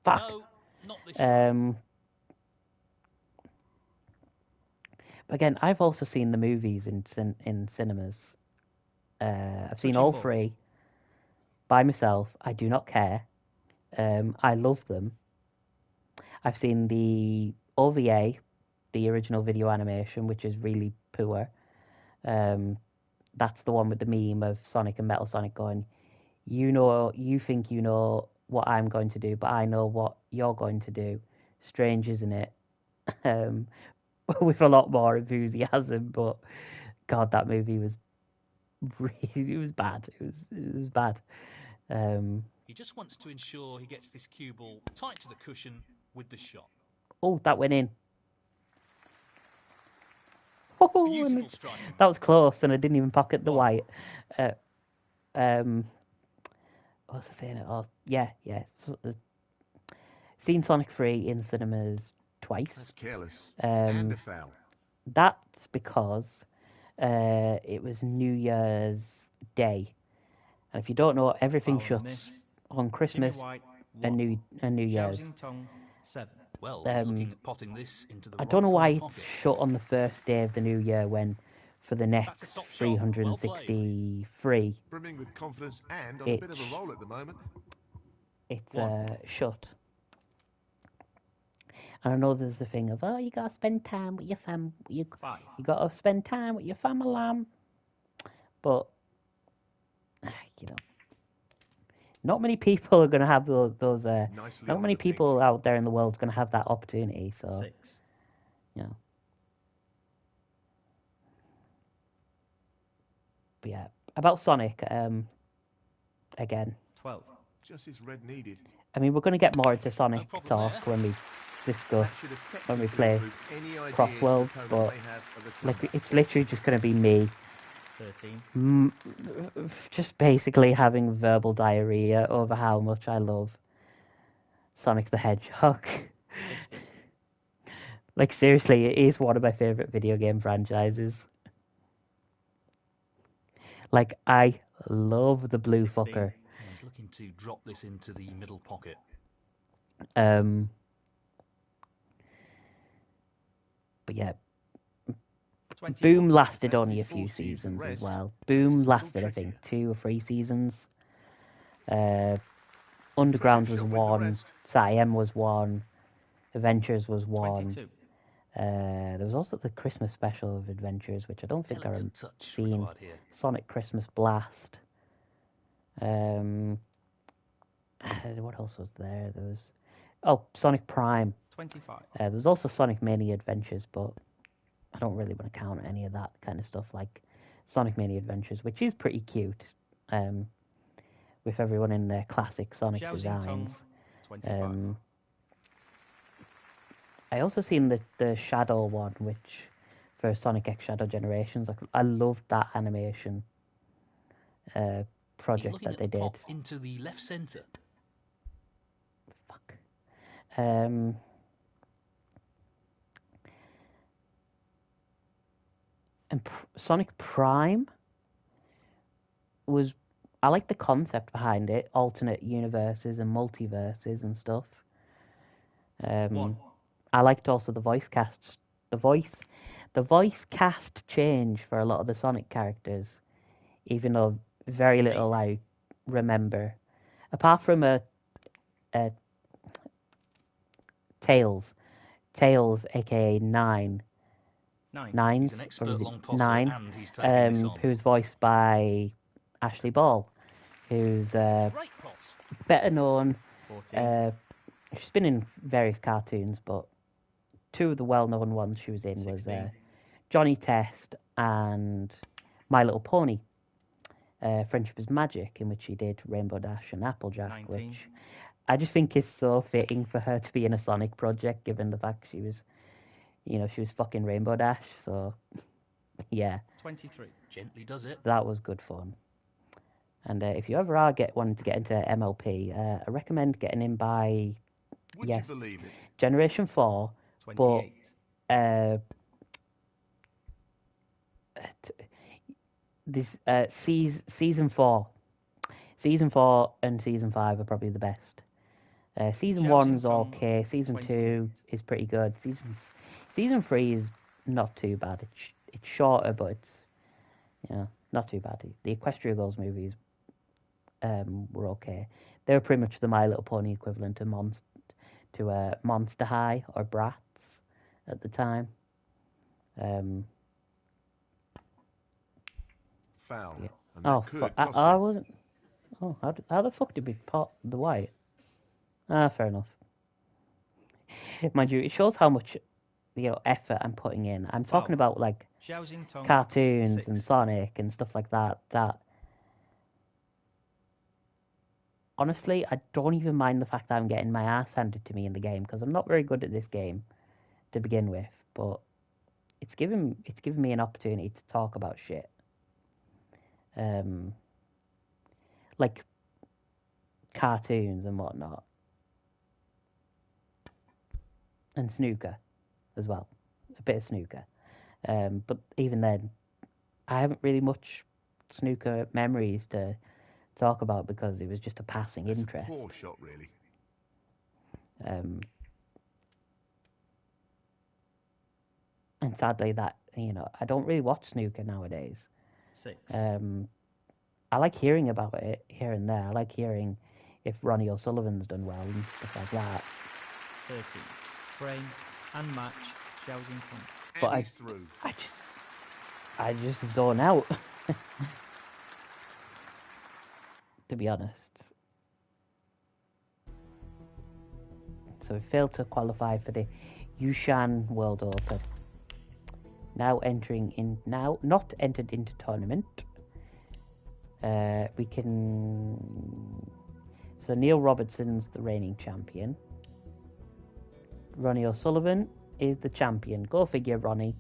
Fuck. No, not this time. Again, I've also seen the movies in cinemas. I've seen Touching all ball. 3 by myself. I do not care. I love them. I've seen the OVA, the original video animation, which is really poor. That's the one with the meme of Sonic and Metal Sonic going, you think you know what I'm going to do, but I know what you're going to do. Strange, isn't it? um, with a lot more enthusiasm. But God, that movie was really, it was bad. It was bad. He just wants to ensure he gets this cue ball tight to the cushion with the shot. Oh, that went in. Oh, Beautiful striking. that was close, and I didn't even pocket the white. What was I saying? Oh, yeah. So, seen Sonic 3 in cinemas twice. That's careless. And a foul. That's because it was New Year's Day, and if you don't know, everything shuts on Christmas and New Year's. Tongue 7. Well, he's looking at potting this into the I don't know why it's pocket. shut on the first day of the new year when for the next 363 Brimming with confidence and on a bit of a roll at the moment. It's shut. And I know there's the thing of, oh, you gotta spend time with your fam. You gotta spend time with your family. But, you know, not many people are gonna have those not many people out there in the world are gonna have that opportunity. So, 6. you know. But yeah, about Sonic, again. 12. Just as red needed. I mean, we're going to get more into Sonic talk when we discuss, when we play Cross Worlds, but like, it's literally just going to be me 13. Just basically having verbal diarrhea over how much I love Sonic the Hedgehog. Like, seriously, it is one of my favourite video game franchises. Like, I love the blue 16. fucker. He's looking to drop this into the middle pocket. But yeah, 21. Boom lasted only a few seasons as well. Boom lasted, I think, 2 or 3 seasons. Underground was 1, Siam was 1, Adventures was 1. 22. There was also the Christmas special of Adventures, which I don't think I've seen. Sonic Christmas Blast. What else was there? There was Sonic Prime. 25. There was also Sonic Mania Adventures, but I don't really want to count any of that kind of stuff like Sonic Mania Adventures, which is pretty cute. With everyone in their classic Sonic designs. 25. I also seen the Shadow one, which for Sonic X Shadow Generations. Like, I loved that animation project that they did. Pop into the left centre. Fuck. And Sonic Prime was, I like the concept behind it, alternate universes and multiverses and stuff. I liked also the voice cast, the voice cast change for a lot of the Sonic characters, even though very little I remember, apart from Tails, aka Nines, who's voiced by Ashley Ball, who's better known. She's been in various cartoons, but 2 of the well-known ones she was in was Johnny Test and My Little Pony. Friendship is Magic, in which she did Rainbow Dash and Applejack, 19. which I just think is so fitting for her to be in a Sonic project, given the fact she was fucking Rainbow Dash. So, yeah. 23. Gently does it. That was good fun. And if you ever are wanting to get into MLP, I recommend getting in by Would you believe it? Generation 4. 28. But this season 4 and season 5 are probably the best. Season 1's okay. Season 2 is pretty good. Season 3 is not too bad. It's shorter, but it's not too bad. The Equestria Girls movies were okay. They were pretty much the My Little Pony equivalent to Monster High or Bratz at the time. Foul. Yeah. I wasn't. Oh, how the fuck did we pot the white? Fair enough. Mind you, it shows how much effort I'm putting in. I'm Foul. talking about like Xiaoxing Tong, cartoons 6. and Sonic and stuff like that. That honestly, I don't even mind the fact that I'm getting my ass handed to me in the game because I'm not very good at this game to begin with. But it's given me an opportunity to talk about shit. Like cartoons and whatnot. And snooker as well. A bit of snooker. But even then, I haven't really much snooker memories to talk about because it was just a passing That's interest. a poor shot, really. And sadly that, I don't really watch snooker nowadays. 6. I like hearing about it here and there. I like hearing if Ronnie O'Sullivan's done well and stuff like that. 30. Frame and match Xiaoxing Tong. But And he's through. I just zone out. To be honest. So we failed to qualify for the Yushan World Open. Not entered into tournament. We can. So Neil Robertson's the reigning champion. Ronnie O'Sullivan is the champion. Go figure, Ronnie.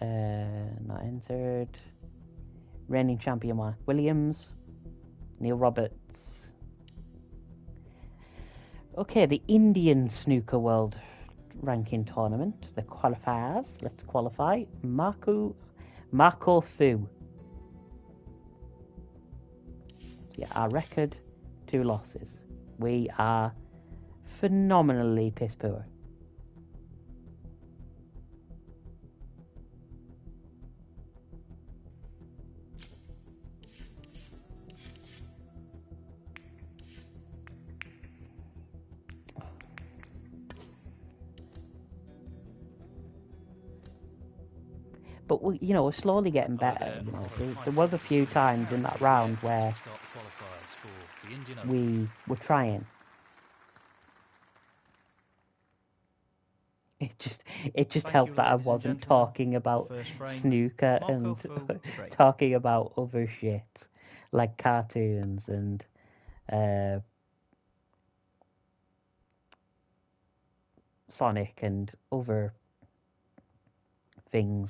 Not entered. Reigning champion Mark Williams. Neil Roberts. Okay, the Indian Snooker World Ranking Tournament. The qualifiers. Let's qualify. Marco Fu. Yeah, our record, 2 losses. We are phenomenally piss poor. But we're slowly getting better. There was a few times in that round where we were trying. It just helped that I wasn't talking about snooker and talking about other shit like cartoons and Sonic and other things.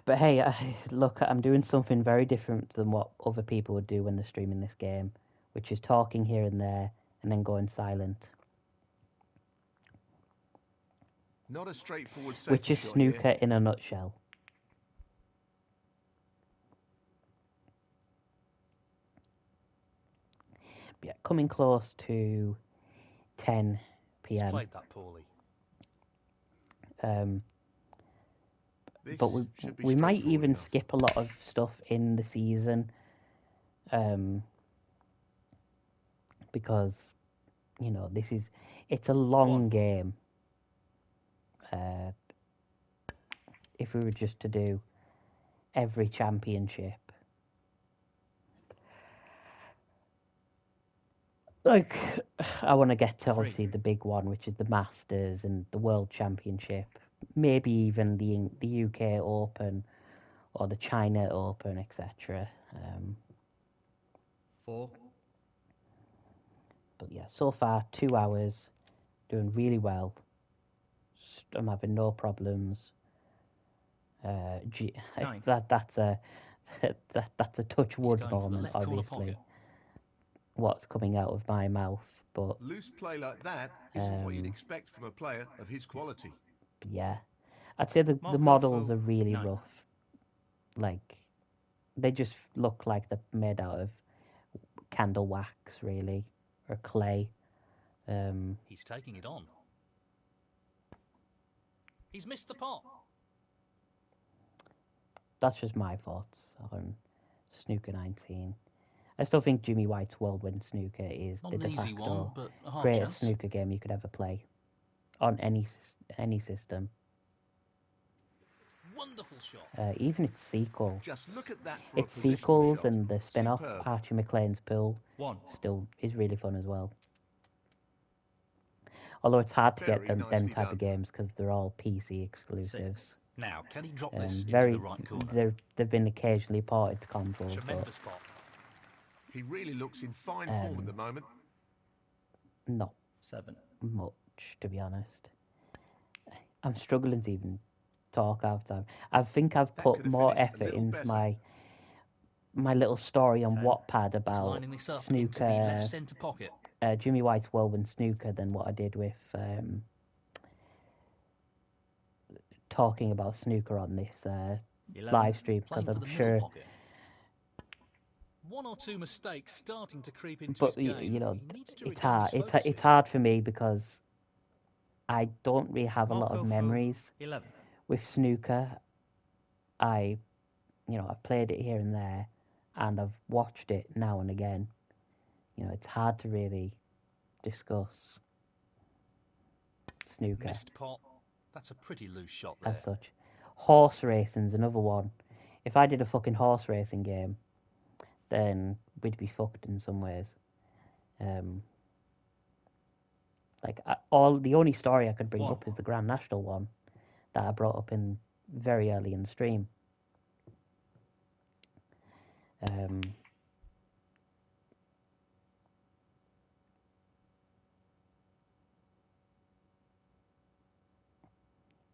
But hey, look, I'm doing something very different than what other people would do when they're streaming this game, which is talking here and there and then going silent. Not a straightforward safety Which is shot snooker here. in a nutshell. But yeah, coming close to 10 He's p.m. played that poorly. This But should be we might straightforward even enough. skip a lot of stuff in the season, because it's a long game. If we were just to do every championship, like I want to get to obviously the big one, which is the Masters and the World Championship. Maybe even the UK Open or the China Open, etc. 4. But yeah, so far 2 hours, doing really well. I'm having no problems. That's a touch wood moment, obviously. What's coming out of my mouth, but Loose play like that isn't what you'd expect from a player of his quality. yeah, I'd say the models are really rough. Like, they just look like they're made out of candle wax, really, or clay. He's taking it on. He's missed the pot. That's just my thoughts on Snooker 19. I still think Jimmy White's Whirlwind Snooker is Not the an de easy one, facto but a half greatest chance. snooker game you could ever play on any system. Wonderful shot. Even its sequel. Just look at that for Its a positional sequels shot. and the spin-off, Archie McLean's Pool, 1. still is really fun as well. Although it's hard to get Very them nicely type done. of games because they're all PC exclusives. 6. Now, can he drop And this into very, the right corner? they've been occasionally ported to consoles, but Tremendous pot. He really looks in fine form at the moment. not 7. much, to be honest. I'm struggling to even talk half time. I think I've That put could have more finished a effort little into better. my little story on 10. Wattpad He's about lining this up into the snooker, left centre pocket. Jimmy White's World and Snooker than what I did with talking about snooker on this 11. live stream, because Playing for I'm the middle sure. pocket. One or two mistakes starting to creep into But his game. you know, He needs to it's regain hard. his It's focus it's here. hard for me because I don't really have a lot Marco of Fu, memories 11. with snooker. I've played it here and there, and I've watched it now and again. It's hard to really discuss snooker Missed pot. That's a pretty loose shot there. as such. Horse racing's another one. If I did a fucking horse racing game, then we'd be fucked in some ways. The only story I could bring 1. up is the Grand National one that I brought up in very early in the stream.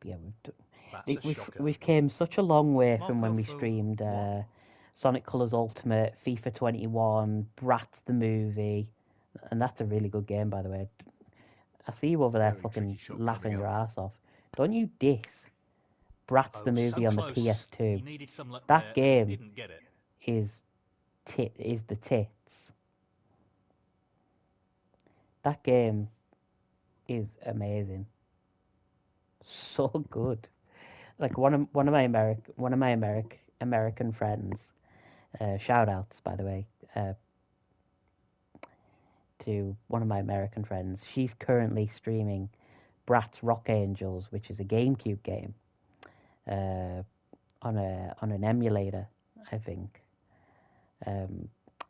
Yeah, That's a shocker. we've came such a long way from when we Marco Fu, streamed 1. Sonic Colors Ultimate, FIFA 21, Bratz the movie, and that's a really good game, by the way. I see you over there Very fucking tricky shot laughing coming your up. ass off. Don't you diss Bratz the Oh, movie so on the close. PS2. He needed some luck That there, game and he didn't get it. is the tits. That game is amazing. So good. Like one of my American friends, shout outs by the way, to one of my American friends. She's currently streaming Bratz Rock Angels, which is a GameCube game, on an emulator, I think.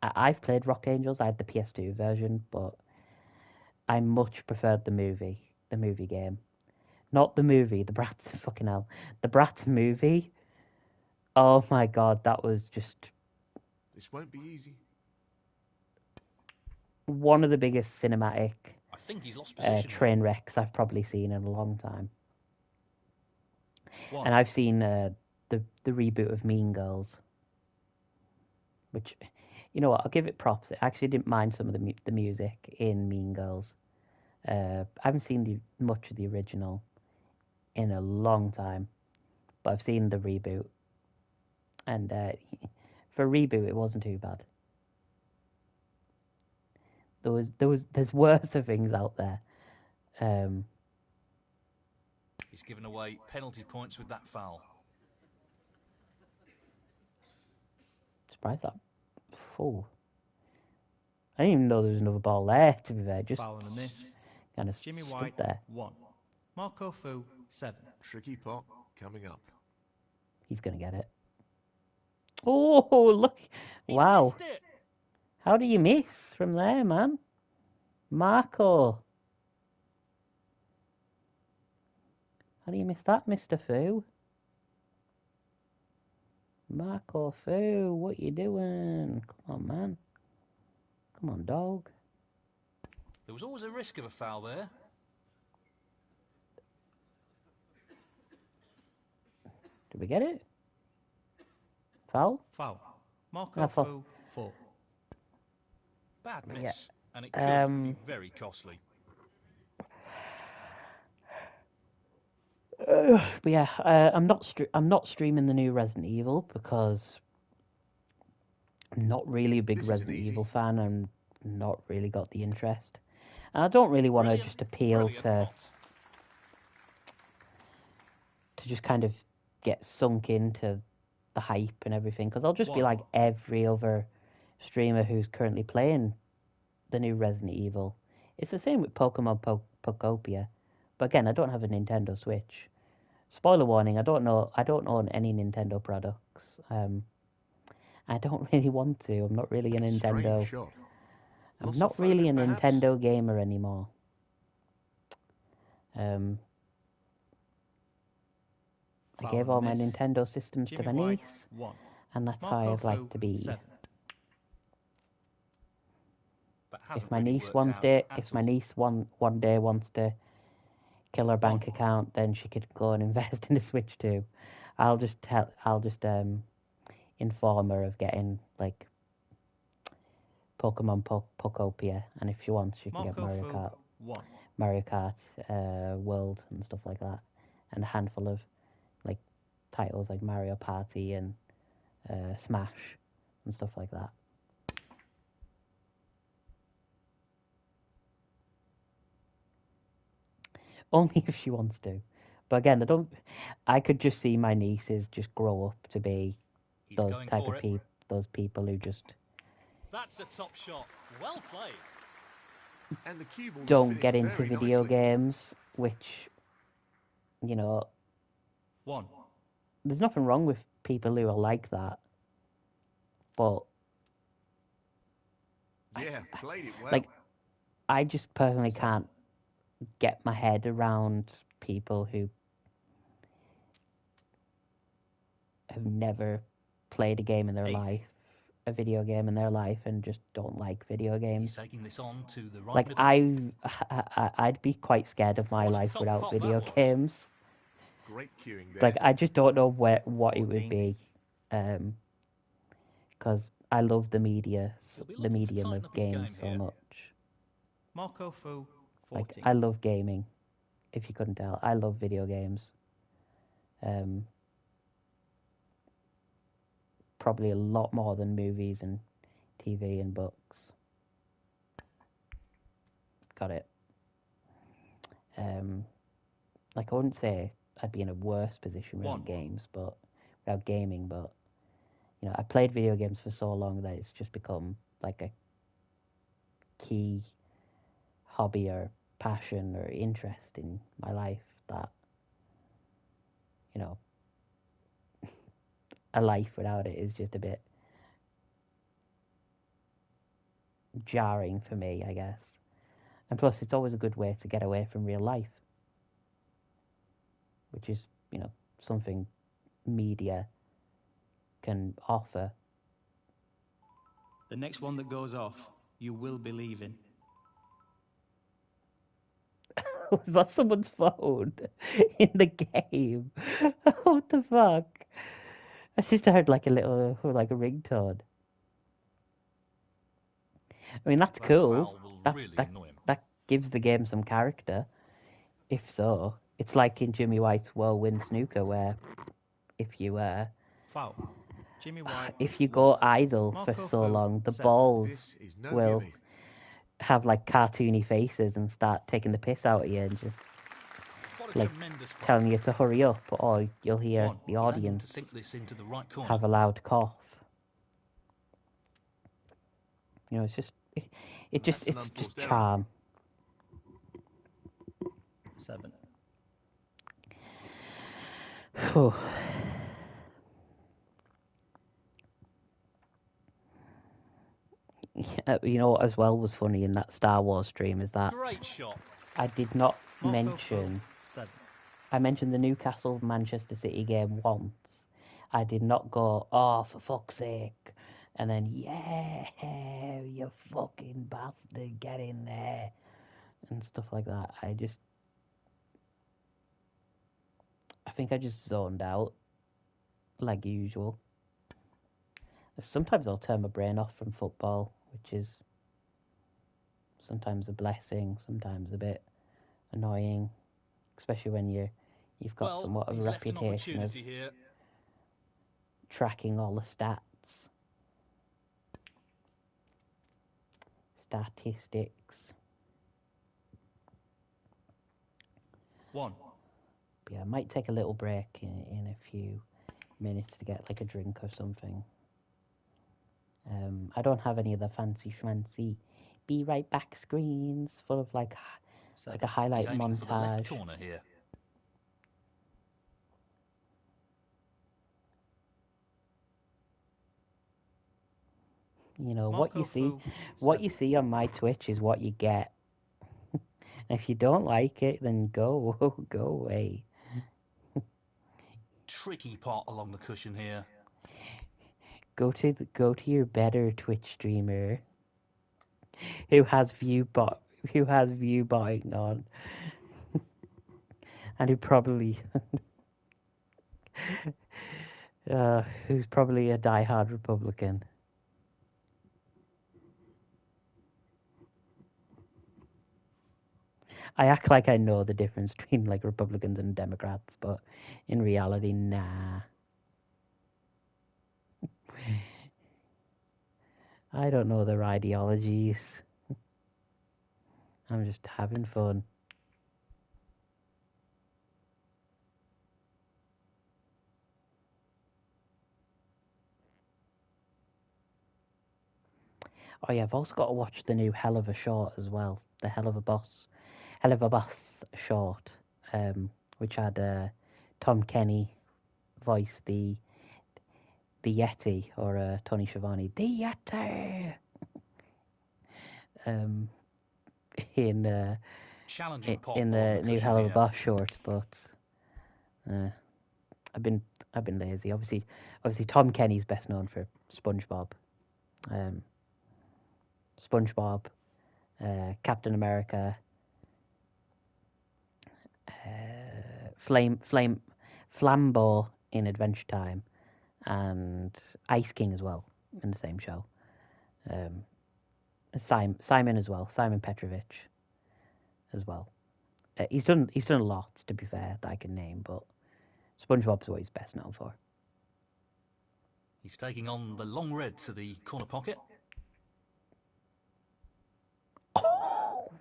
I've played Rock Angels. I had the PS2 version, but I much preferred the movie game. Not the movie, the Bratz, fucking hell. The Bratz movie, oh my god, that was just This won't be easy. one of the biggest cinematic I think he's lost position. train wrecks I've probably seen in a long time. 1. And I've seen the reboot of Mean Girls, which, you know what, I'll give it props. I actually didn't mind some of the music in Mean Girls. I haven't seen much of the original in a long time, but I've seen the reboot, and for a reboot it wasn't too bad. There's worse things out there. He's given away penalty points with that foul. Surprised that full. I didn't even know there was another ball there. To be fair, just Foul and a miss. kind of Jimmy stood White, there. 1. Marco Fu, 7. Tricky pot coming up. He's gonna get it. Oh, look! He's Wow, missed it. how do you miss from there, man? Marco, how do you miss that, Mr. Fu? Marco Fu, what you doing? Come on, man. Come on, dog. There was always a risk of a foul there. Did we get it? Foul? Foul. Marco foul. Fu, 4. Bad miss, Yeah. and it could be very costly. But yeah, I'm not streaming the new Resident Evil because I'm not really a big This isn't Resident easy. Evil fan and not really got the interest. And I don't really want to Brilliant, just appeal brilliant to pot. just kind of get sunk into the hype and everything, because I'll just be One. like every other streamer who's currently playing the new Resident Evil. It's the same with Pokemon Pokopia, but again, I don't have a Nintendo Switch. Spoiler warning: I don't own any Nintendo products. I don't really want to. I'm not really a Nintendo. Strange shot. I'm Loss not of really a focus, perhaps? Nintendo gamer anymore. I gave all my Nintendo systems to Jimmy my White, niece, 1. and that's how Marco I'd like Fu, to be. 7. That If hasn't my really niece worked one out day, at if my all. niece one day wants to kill her bank account, then she could go and invest in a Switch too. I'll just inform her of getting like Pokemon Pokopia, and if she wants, she can get Marco Mario Fu, Kart, 1. Mario Kart World and stuff like that, and a handful of like titles like Mario Party and Smash and stuff like that. Only if she wants to. But again, I could just see my nieces just grow up to be He's those going type for of it. those people who just That's a top shot. Well played. And the cue ball was don't get finished into very video nicely. games, which, you know, 1. there's nothing wrong with people who are like that. But Yeah, played it well. like, I just personally 7. can't get my head around people who have never played a game in their 8. life, a video game in their life, and just don't like video games. He's taking this on to the right Like middle. I'd be quite scared of my What a life top without pop video that was. games. Great cueing there. Like I just don't know what it 14. would be, because I love the media, He'll be the looking to medium tighten of up his game games so here. much. Marco Fu, Like 14. I love gaming. If you couldn't tell, I love video games. Probably a lot more than movies and TV and books. Got it. Like I wouldn't say I'd be in a worse position without 1. games, but without gaming, but you know, I played video games for so long that it's just become like a key hobby or passion or interest in my life that, you know, a life without it is just a bit jarring for me, I guess. And plus, it's always a good way to get away from real life, which is, you know, something media can offer. The next one that goes off, you will be leaving. Was that someone's phone in the game? What the fuck? I just heard like a ringtone. I mean, that's That cool. foul will That, really that, annoy him. that gives the game some character. If so, it's like in Jimmy White's Whirlwind Snooker, where if you Foul. Jimmy White, if you 1. go idle Marco for so Fu, long, the 7. balls This is no will gimme. have like cartoony faces and start taking the piss out of you and just What a like tremendous play. telling you to hurry up, or you'll hear 1. the He's aiming audience to sink this into the right corner. have a loud cough. You know, it's just That's an it's unforced just error. charm. 7. Whew. You know what as well was funny in that Star Wars stream is that Great shot. I did not Marco mention. Fu, 7. I mentioned the Newcastle Manchester City game once. I did not go, oh, for fuck's sake. And then, yeah, you fucking bastard, get in there. And stuff like that. I think I just zoned out, like usual. Sometimes I'll turn my brain off from football, which is sometimes a blessing, sometimes a bit annoying, especially when you've got Well, somewhat of a he's left an reputation of opportunity here. tracking all the statistics. 1. But yeah, I might take a little break in a few minutes to get like a drink or something. I don't have any of the fancy schmancy be right back screens full of like a He's highlight aiming for the left montage. corner here. You know, Marco what Fu, you 7. see on my Twitch is what you get. If you don't like it, then go away. Tricky pot along the cushion here. Go to your better Twitch streamer who has view botting on, and who probably who's probably a diehard Republican. I act like I know the difference between like Republicans and Democrats, but in reality, nah. I don't know their ideologies. I'm just having fun. Oh yeah, I've also got to watch the new Hell of a Short as well. The Hell of a Boss short, which had Tom Kenny voice the Yeti, or Tony Schiavone, the Yeti. In Challenging pot in along the the new cushion Hell of a here. Boss short, but I've been lazy. Obviously Tom Kenny's best known for SpongeBob. SpongeBob, Captain America, Flambeau in Adventure Time, and Ice King as well in the same show. Simon as well, Simon Petrovich as well. He's done a lot, to be fair, that I can name, but SpongeBob's what he's best known for. He's taking on the long red to the corner pocket. Oh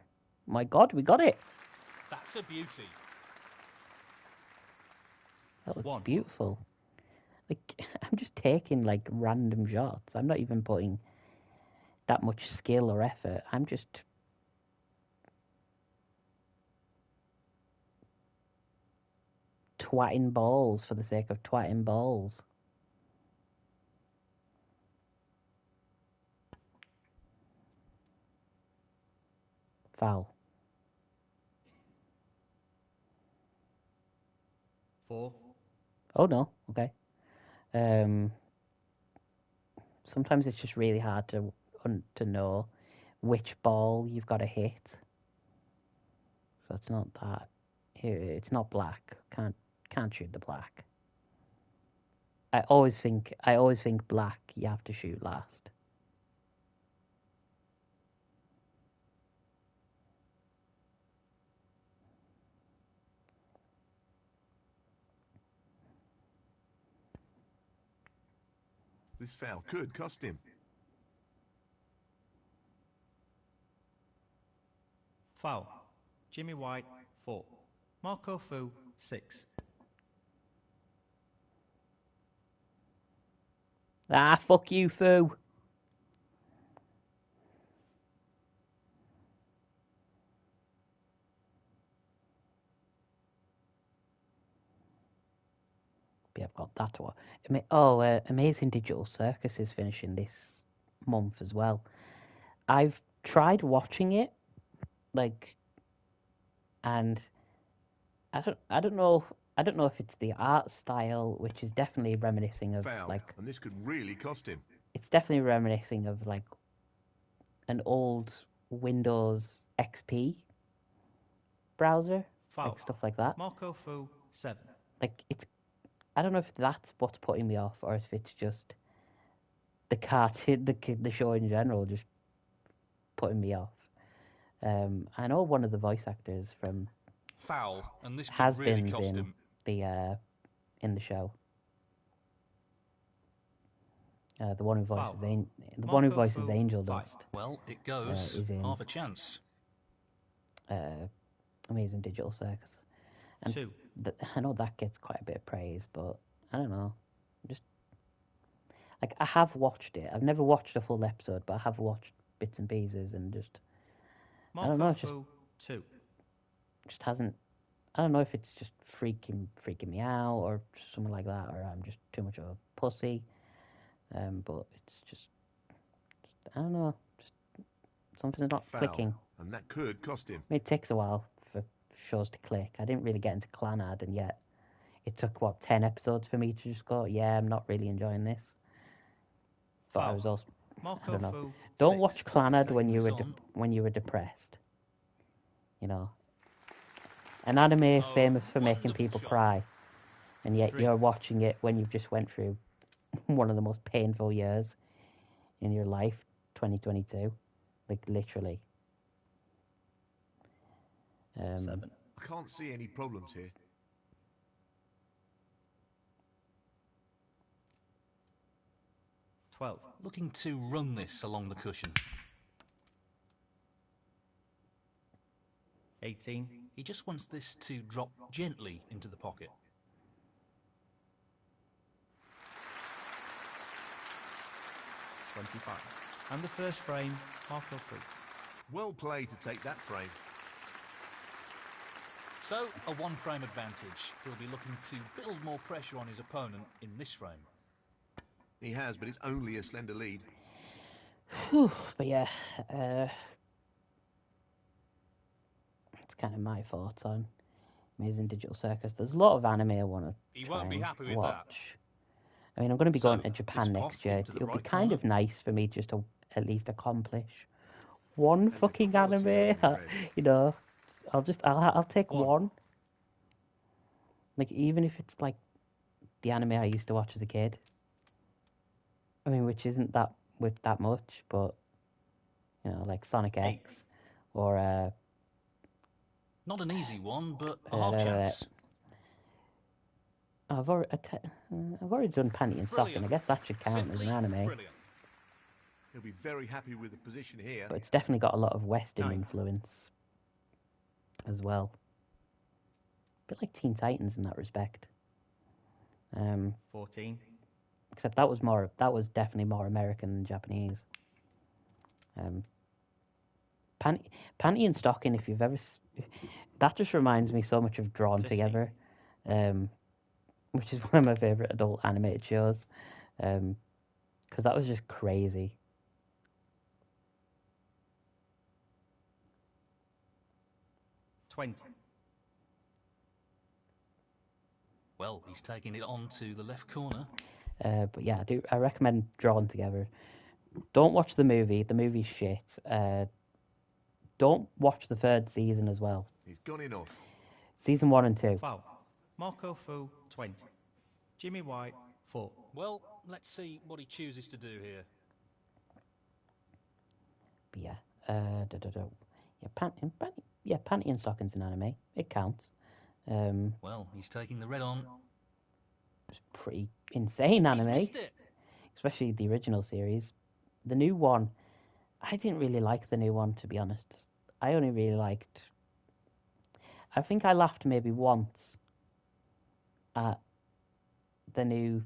my God, we got it! That's a beauty. That was One. beautiful. Like, I'm just taking like random shots. I'm not even putting that much skill or effort. I'm just twatting balls for the sake of twatting balls. Foul. 4. Oh no, okay. Sometimes it's just really hard to know which ball you've got to hit. So it's not that. It's not black. Can't shoot the black. I always think black. You have to shoot last. This foul could cost him. Foul. Jimmy White, 4. Marco Fu, 6. Ah, fuck you, Fu. Yeah, I've got that one. Amazing Digital Circus is finishing this month as well. I've tried watching it, like, and I don't know if it's the art style, which is definitely reminiscing of Foul, like, and this could really cost him. it's definitely reminiscing of like an old Windows XP browser, Foul. like stuff like that. Marco Fu, 7. Like, I don't know if that's what's putting me off, or if it's just the cartoon, the show in general, just putting me off. I know one of the voice actors from Foul, and this could has really been cost him. in the show. The one who voices Foul. one who Marco voices Fu, Angel 5. Dust. Well, it goes. Is in Half a chance. Amazing Digital Circus. And 2. I know that gets quite a bit of praise, but I don't know. Just like, I have watched it. I've never watched a full episode, but I have watched bits and pieces, and just Marco I don't know. It's Fu, 2. just hasn't. I don't know if it's just freaking me out, or something like that, or I'm just too much of a pussy. But it's just I don't know. Just something's not Foul. clicking. and that could cost him. It takes a while for shows to click. I didn't really get into Clanad, and yet it took, 10 episodes for me to just go, yeah, I'm not really enjoying this. But I was also, I don't know. Don't watch Clanad when you were depressed. You know, an anime famous for making people cry, and yet you're watching it when you've just went through one of the most painful years in your life, 2022, like literally. 7. I can't see any problems here. 12. Looking to run this along the cushion. 18. He just wants this to drop gently into the pocket. 25. And the first frame, Marco free. Well played to take that frame. So, a one-frame advantage. He'll be looking to build more pressure on his opponent in this frame. He has, but it's only a slender lead. Whew, but yeah, it's kind of my thoughts on Amazing Digital Circus. There's a lot of anime I want to watch. I mean, I'm going to be going to Japan next year. It'll be kind of nice for me just to at least accomplish one fucking anime. You know, I'll take one. Like, even if it's like the anime I used to watch as a kid. I mean, which isn't that much, but you know, like Sonic X or not an easy one, but a half chance. I've already done Panty and Stocking. I guess that should count as an anime. Brilliant. He'll be very happy with the position here. But it's definitely got a lot of Western influence as well. A bit like Teen Titans in that respect. 14. Except that was definitely more American than Japanese. Panty and Stocking, if you've ever... that just reminds me so much of Drawn 50. Together, which is one of my favourite adult animated shows. Because that was just crazy. Well, he's taking it on to the left corner. But yeah, I recommend Drawn Together. Don't watch the movie. The movie's shit. Don't watch the third season as well. He's gone enough. Season 1 and 2. Foul. Marco Fu, 20. Jimmy White, 4. Well, let's see what he chooses to do here. But yeah, Panty and Stocking's an anime. It counts. Well, he's taking the red on. It's pretty insane anime. He's missed it. Especially the original series. The new one, I didn't really like the new one, to be honest. I only really liked... I think I laughed maybe once at the new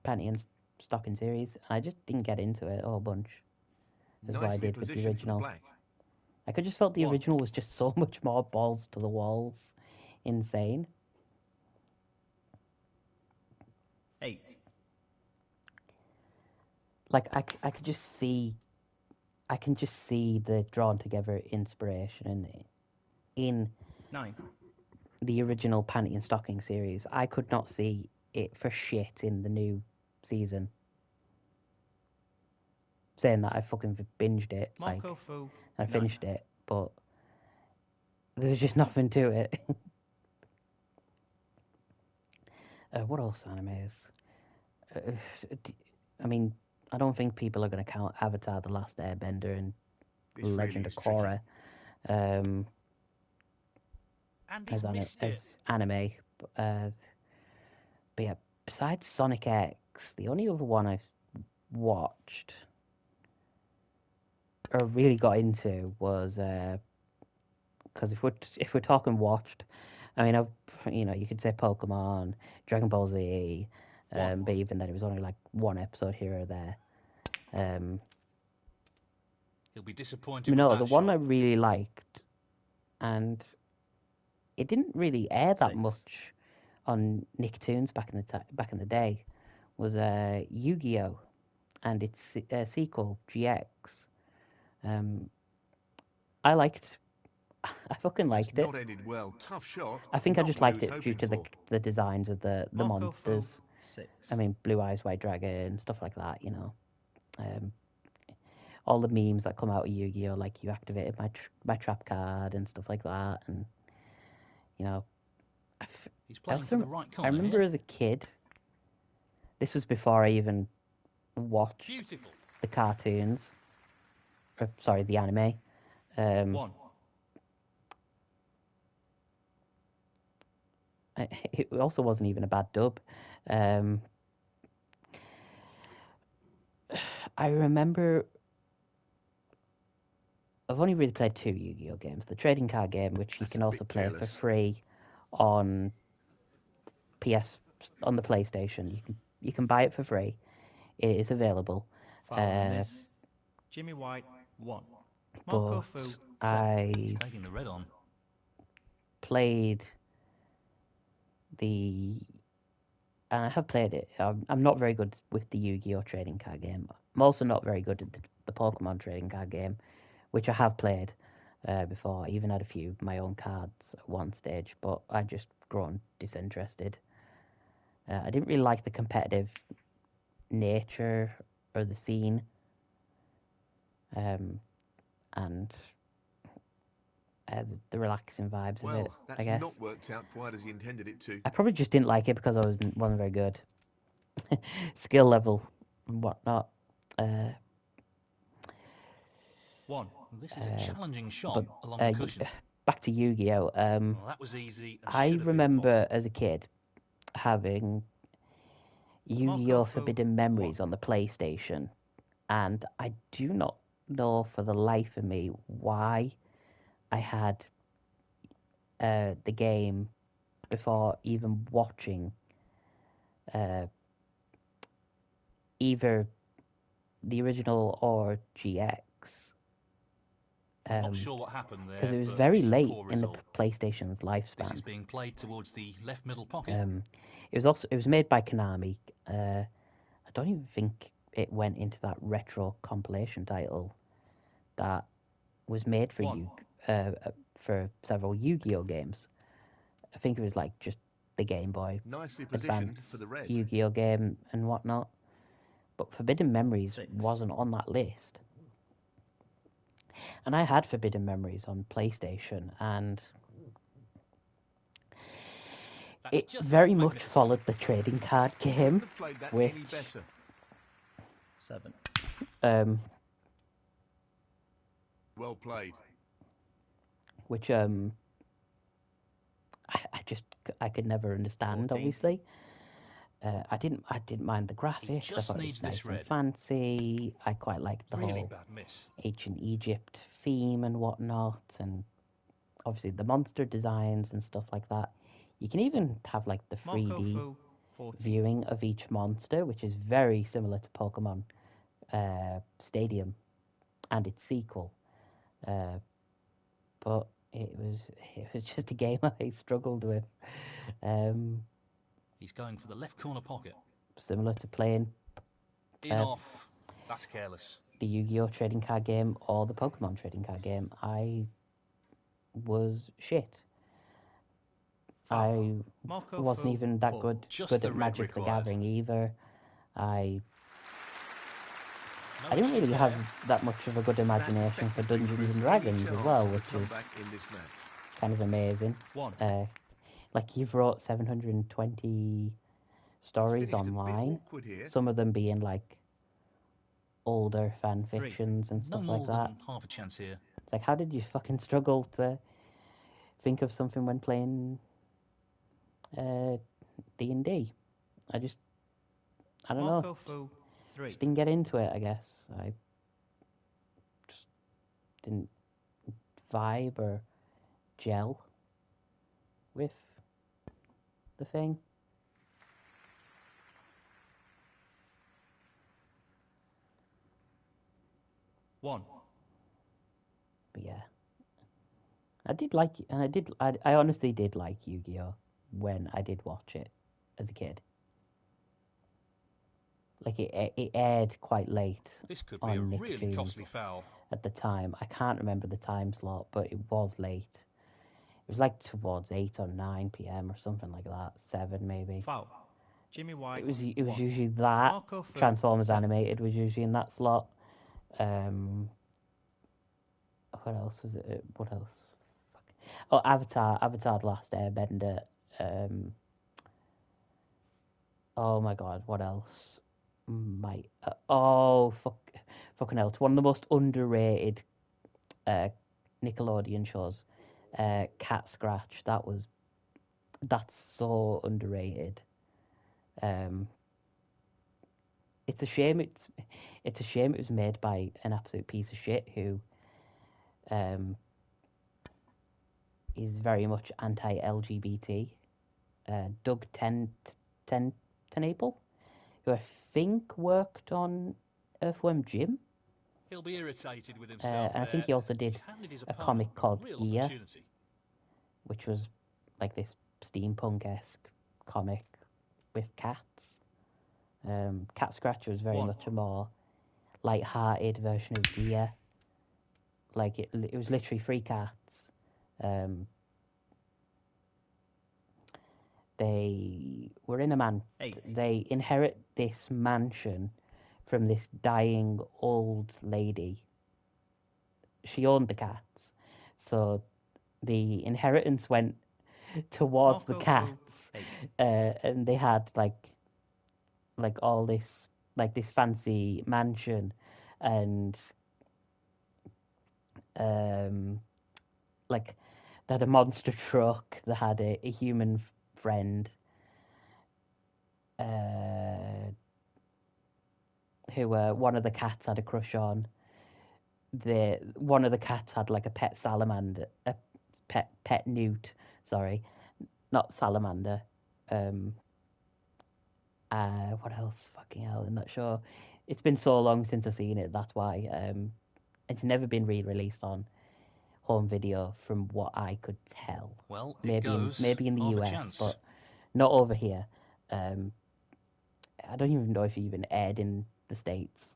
Panty and Stocking series. I just didn't get into it a whole bunch. That's what I did with the original. I could just felt the original was just so much more balls to the walls. Insane. 8. Like, I could just see... I can just see the Drawn Together inspiration in 9. the original Panty and Stocking series. I could not see it for shit in the new season. Saying that I fucking binged it. Marco Fu, I finished it, but there was just nothing to it. What else animes? I mean, I don't think people are going to count Avatar: The Last Airbender and Legend of Korra as anime. But yeah, besides Sonic X, the only other one I've watched or really got into was because if we're talking watched, I mean, you could say Pokemon, Dragon Ball Z, but even then it was only like one episode here or there. He'll be disappointed. No, with the that one shot. I really liked, and it didn't really air that much on Nicktoons back in the day, was Yu-Gi-Oh! And its sequel GX. I fucking That's liked it. not ended well. Tough shot. I think I Not just what he liked was it due hoping to for. the designs of the Marco monsters. Fu, 6. I mean, Blue Eyes White Dragon, stuff like that. You know, all the memes that come out of Yu-Gi-Oh, like you activated my trap card and stuff like that, and you know, He's playing also, for the right I corner remember here. as a kid. This was before I even watched Beautiful. the cartoons. Sorry, the anime. 1. It also wasn't even a bad dub. I remember I've only really played 2 Yu-Gi-Oh games. The trading card game, which you That's can a also bit play careless. for free on on the PlayStation. You can buy it for free. It is available. Following a miss. Jimmy White, 1. But Marco Fu, 7. He's I taking the red on. played and I have played it. I'm not very good with the Yu-Gi-Oh trading card game. I'm also not very good at the Pokemon trading card game, which I have played before. I even had a few of my own cards at one stage, but I just grown disinterested. I didn't really like the competitive nature or the scene, and the relaxing vibes of it, Well, I that's guess. not worked out quite as he intended it to. I probably just didn't like it because I wasn't very good. Skill level and whatnot. 1. Well, this is a challenging shot But along the cushion. back to Yu-Gi-Oh. Well, that was easy. And I should have been remember potted. as a kid having Yu-Gi-Oh! Marco Fu, Forbidden Memories on the PlayStation, and I do not know for the life of me why I had the game before even watching either the original or GX. I'm not sure what happened there. Because it was but very it's a late poor in the result. PlayStation's lifespan. This is being played towards the left middle pocket. It was made by Konami. I don't even think it went into that retro compilation title that was made for 1. for several Yu-Gi-Oh games. I think it was like just the Game Boy Nicely positioned Advance for the red. Yu-Gi-Oh game and whatnot. But Forbidden Memories 6. wasn't on that list. And I had Forbidden Memories on PlayStation, and That's it just very much magnificent. followed the trading card game, Couldn't have played that which any better. 7. Well played. which I could never understand. 14. Obviously, I didn't mind the graphics. I just thought it needs was this nice and red. fancy. I quite liked the Really whole bad miss. ancient Egypt theme and whatnot, and obviously the monster designs and stuff like that. You can even have like the Marco 3D Fu, 14. viewing of each monster, which is very similar to Pokemon Stadium and its sequel. But it was just a game I struggled with. He's going for the left corner pocket. Similar to playing In off. That's careless. the Yu-Gi-Oh! Trading card game or the Pokemon trading card game, I was shit. I Marco wasn't Fu, even that 4. Just good the at red Magic the required. Gathering either. I No didn't issues really have there. that much of a good imagination for That Dungeons and effectively Dragons proved as any well, chance which of a is comeback in this match. kind of amazing. 1. Like you've wrote 720 stories Finished a bit online, awkward here. some of them being like older fan 3. fictions and No stuff more like that. than half a chance here. It's like, how did you fucking struggle to think of something when playing D&D? I don't know. Marco Fu, 3. Just didn't get into it, I guess. I just didn't vibe or gel with the thing. One. But yeah, I did like, and I honestly did like Yu-Gi-Oh! When I did watch it as a kid. Like it aired quite late This could be on a really Nicktoons. costly foul. at the time. I can't remember the time slot, but it was late. It was like towards 8 or 9 p.m. or something like that, 7 maybe. Foul. Jimmy White. It was 1. usually that. Marco Fu, Transformers 7. Animated was usually in that slot. What else was it? What else? Oh, Avatar: The Last Airbender. Oh my God, what else? Fucking hell! It's one of the most underrated Nickelodeon shows. Cat Scratch. That's so underrated. It's a shame. It's a shame it was made by an absolute piece of shit who is very much anti-LGBT. Doug Tenable, who I think worked on Earthworm Jim. He'll be irritated with himself. And I think he also did He's handed his a opponent comic called real Gear, opportunity. which was like this steampunk-esque comic with cats. Cat Scratcher was very much a more light-hearted version of Gear. Like it was literally 3 cats. They were in a 8. They inherit this mansion from this dying old lady. She owned the cats, so the inheritance went towards the Marco Fu, cats, 8. and they had like all this fancy mansion, and like they had a monster truck. They had a human friend, who one of the cats had a crush on. One of the cats had like a pet salamander, a pet newt. Sorry, not salamander. What else? Fucking hell, I'm not sure. It's been so long since I've seen it. That's why. It's never been re-released on home video, from what I could tell. Well, maybe in the US, but not over here. I don't even know if it even aired in the States.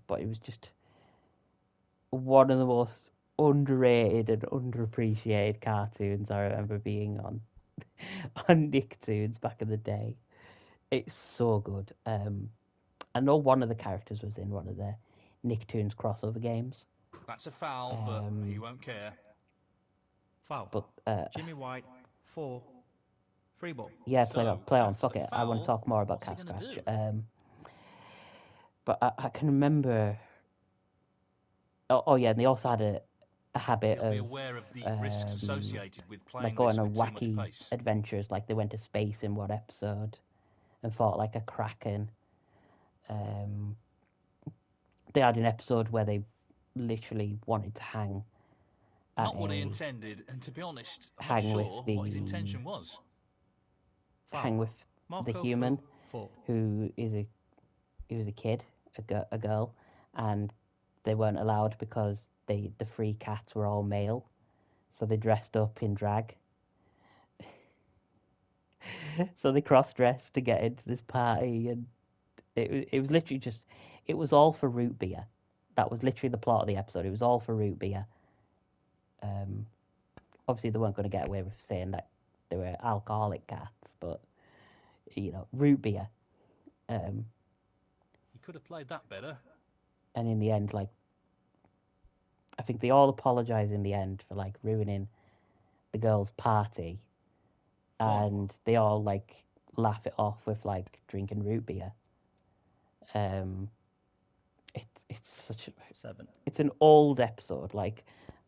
But it was just one of the most underrated and underappreciated cartoons I remember being on Nicktoons back in the day. It's so good. I know one of the characters was in one of the Nicktoons crossover games. That's a foul, but he won't care. Foul. But Jimmy White, 4. Free ball. yeah, So, play on. after Fuck the it. I want to foul, talk more about what's he Cat gonna Scratch. do? But I can remember. Oh yeah, and they also had a habit He'll be of aware of the risks associated with playing like going this on with too much wacky pace. adventures. Like they went to space in one episode and fought like a kraken. They had an episode where they literally wanted to hang. Not what he intended, and to be honest, I'm not hang with sure what his intention was. hang with the Marco human Fu, 4. who was a kid, a girl, and they weren't allowed because the 3 cats were all male, so they dressed up in drag. So they cross-dressed to get into this party, and it was literally just, it was all for root beer. That was literally the plot of the episode. It was all for root beer. Obviously they weren't going to get away with saying that they were alcoholic cats, but root beer. He could have played that better. And in the end, like, I think they all apologise in the end for like ruining the girls' party, and they all like laugh it off with like drinking root beer. It's such a 7. it's an old episode. Like,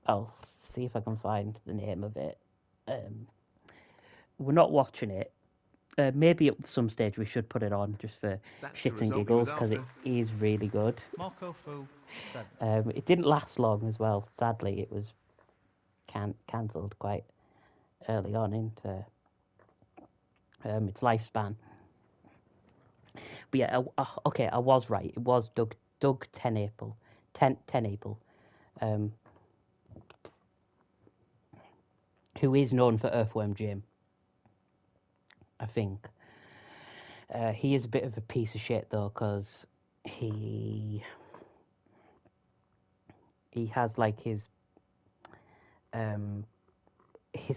I'll see if I can find the name of it. We're not watching it. Maybe at some stage we should put it on just for That's the shits and result he giggles was because it after. is really good. Marco Fu, 7. It didn't last long as well. Sadly, it was cancelled quite early on into its lifespan. But yeah, okay, I was right. It was Doug Tenable, who is known for Earthworm Jim, I think. He is a bit of a piece of shit though, because he he has like his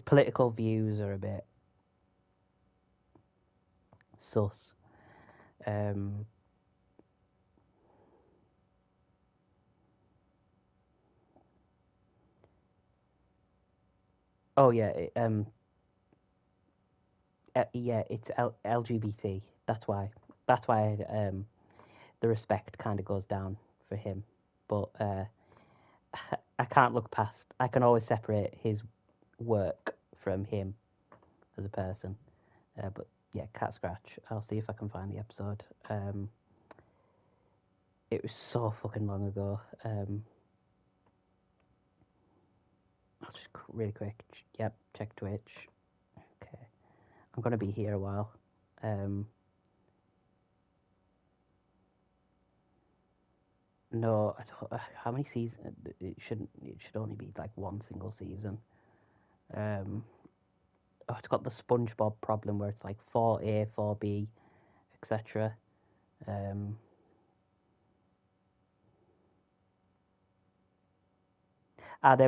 political views are a bit sus. Oh yeah, yeah, it's LGBT. That's why. That's why the respect kind of goes down for him. But I can't look past. I can always separate his work from him as a person. But yeah, Cat Scratch. I'll see if I can find the episode. It was so fucking long ago. I'll just really quick. Yep, check Twitch. Okay, I'm gonna be here a while. No, I don't, how many seasons? It shouldn't. It should only be like one single season. Oh, it's got the SpongeBob problem where it's like 4A, 4B, etc. There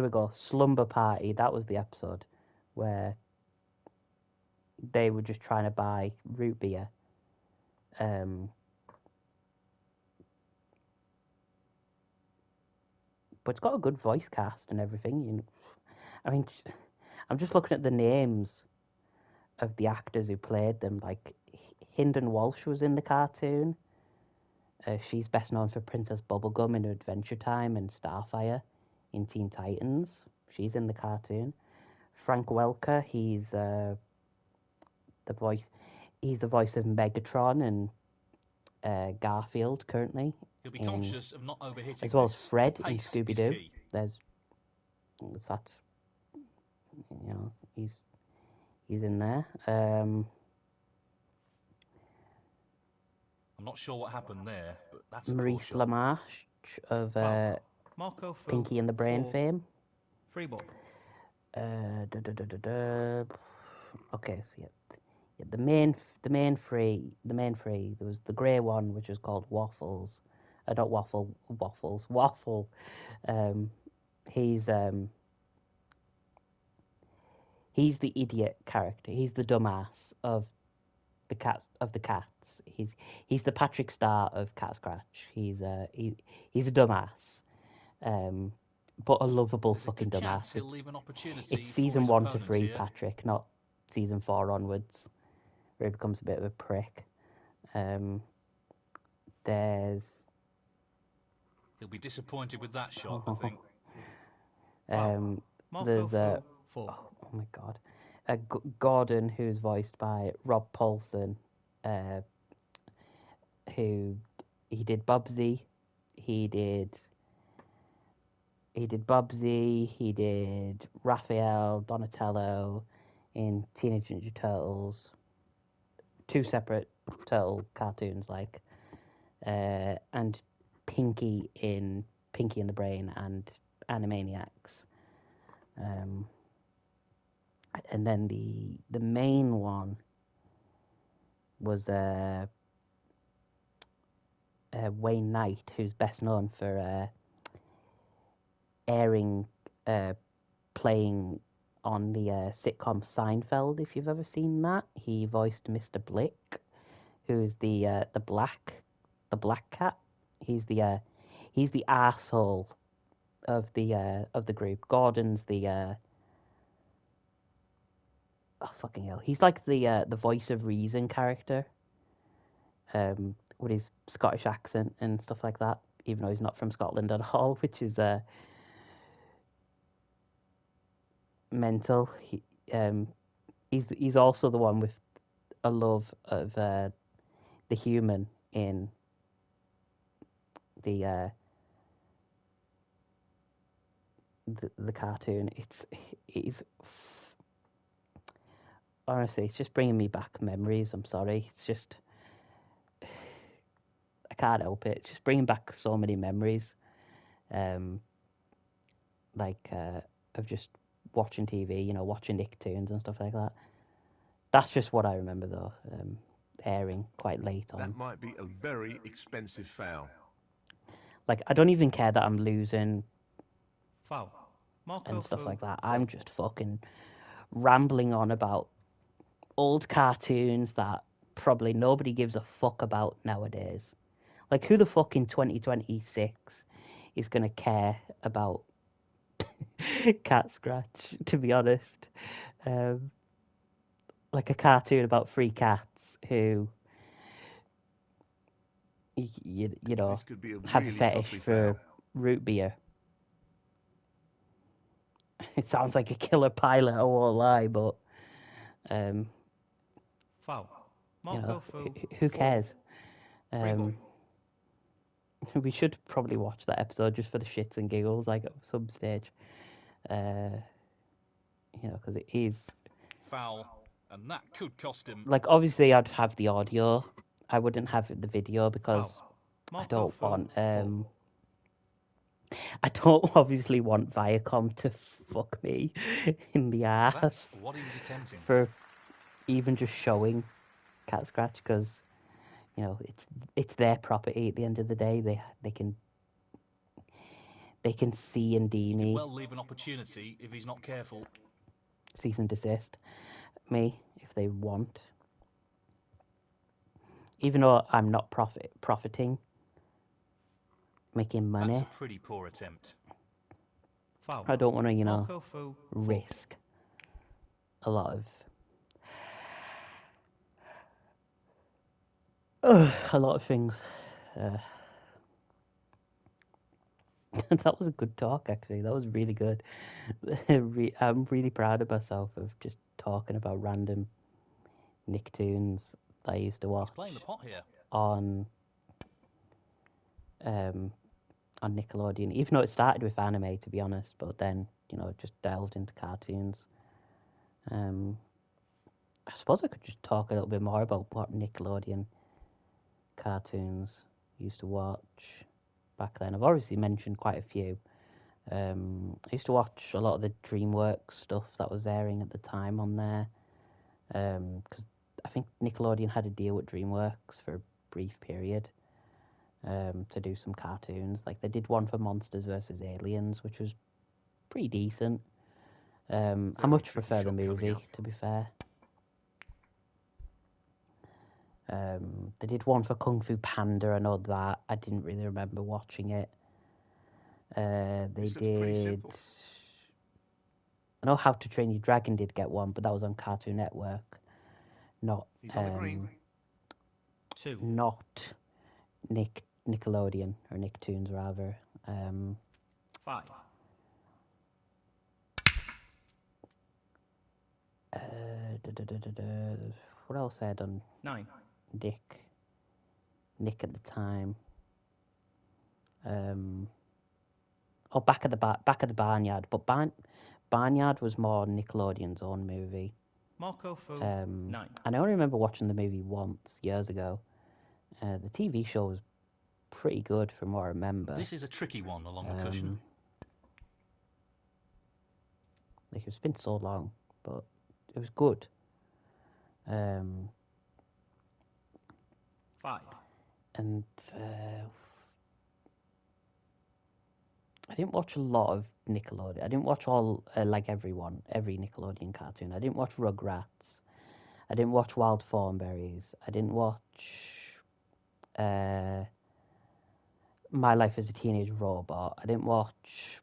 we go. Slumber Party. That was the episode where they were just trying to buy root beer. But it's got a good voice cast and everything. I mean, I'm just looking at the names of the actors who played them. Like, Hynden Walsh was in the cartoon. She's best known for Princess Bubblegum in Adventure Time and Starfire in Teen Titans. She's in the cartoon. Frank Welker, he's the voice of Megatron and Garfield currently. He'll be conscious of not overhitting as well as Fred in Pace Scooby is Doo. key. That's he's in there. I'm not sure what happened there, but that's a Maurice poor shot. LaMarche of Marco Pinky and the Brain fame. Free ball. Okay, so yeah, the main three. There was the grey one, which was called Waffles. Not Waffle, Waffles, Waffle. He's the idiot character. He's the dumbass of the cats. He's the Patrick Star of Cat Scratch. He's a dumbass, but a lovable fucking dumbass. It's season 1 to 3, here. Patrick, not season 4 onwards, where he becomes a bit of a prick. He'll be disappointed with that shot, I think. There's oh my god, Gordon, who's voiced by Rob Paulson, who he did Bubsy, he did Bubsy, he did Raphael, Donatello in Teenage Ninja Turtles, 2 separate turtle cartoons, like, and Pinky in Pinky and the Brain and Animaniacs. And then the main one was Wayne Knight, who's best known for playing on the sitcom Seinfeld. If you've ever seen that, he voiced Mr. Blick, who's the black cat. He's the arsehole of the group. Gordon's the oh fucking hell. He's like the voice of reason character, with his Scottish accent and stuff like that, even though he's not from Scotland at all, which is mental. He's also the one with a love of the human in the cartoon. It's honestly, it's just bringing me back memories. I'm sorry. It's just, I can't help it. It's just bringing back so many memories, of just watching TV, watching Nicktoons and stuff like that. That's just what I remember, though, airing quite late on. That might be a very expensive foul. Like, I don't even care that I'm losing Foul. Marco and stuff Fu, like that. full. I'm just fucking rambling on about old cartoons that probably nobody gives a fuck about nowadays. Like, who the fuck in 2026 is going to care about Cat Scratch, to be honest? Like a cartoon about three cats who, you know, This could be a have a really fetish costly for foul. root beer. It sounds like a killer pilot, I won't lie, but Foul. you Marco know, Fu, who four. cares? Free ball. We should probably watch that episode just for the shits and giggles, like at some stage. You know, because it is Foul. And that could cost him. like, obviously I'd have the audio. I wouldn't have the video because Foul. I Marco don't Fu, want full. I don't obviously want Viacom to fuck me in the ass That's what he was attempting. for even just showing Cat Scratch, because you know it's their property at the end of the day. They can C and D He could me, well leave an opportunity if he's not careful. cease and desist me if they want. Even though I'm not profiting, making money, That's a pretty poor attempt. Foul. I don't want to, you know, Marco Fu, full. risk a lot of things. That was a good talk, actually. That was really good. I'm really proud of myself of just talking about random Nicktoons that I used to He's watch playing the pot here. on Nickelodeon. Even though it started with anime, to be honest, but then, you know, just delved into cartoons. I suppose I could just talk a little bit more about what Nickelodeon cartoons I used to watch back then. I've obviously mentioned quite a few. I used to watch a lot of the DreamWorks stuff that was airing at the time on there, because I think Nickelodeon had a deal with DreamWorks for a brief period to do some cartoons. Like, they did one for Monsters vs. Aliens, which was pretty decent. I much tricky prefer the shot coming movie, up. to be fair. They did one for Kung Fu Panda. I know that. I didn't really remember watching it. They This looks pretty did. simple. I know How to Train Your Dragon did get one, but that was on Cartoon Network, not He's on the green. Two. not Nickelodeon, or Nicktoons rather. Five. What else I had on Nine. Nick at the time? Back at the Barnyard, but Barnyard was more Nickelodeon's own movie. Marco Fu, 9. And I only remember watching the movie once years ago. The TV show was pretty good from what I remember. This is a tricky one along the cushion. Like, it's been so long, but it was good. 5. And I didn't watch a lot of Nickelodeon. I didn't watch all, like every Nickelodeon cartoon. I didn't watch Rugrats. I didn't watch Wild Thornberrys. I didn't watch My Life as a Teenage Robot. I didn't watch...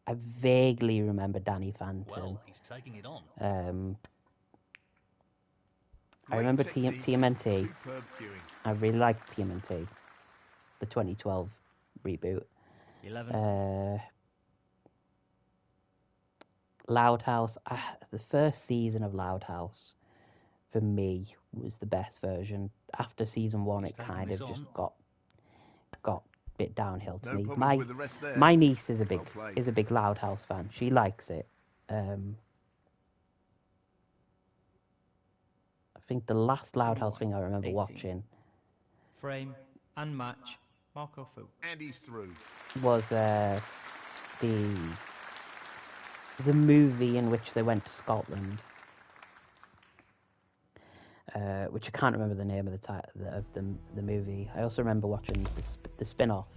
I vaguely remember Danny Phantom. Well, he's taking it on. I remember Great technique, TMNT. Superb cueing. I really liked TMNT. The 2012 reboot. 11. Loud House. The first season of Loud House, for me, was the best version. After season 1, He's it taking kind of this just on. got a bit downhill to No me. problems with the rest there. My niece is a Well played. big Loud House fan. She likes it. I think the last Loud House thing I remember 18. watching Frame and match. Marco Fu. And he's through. was the movie in which they went to Scotland, which I can't remember the name of the movie. I also remember watching the spin-off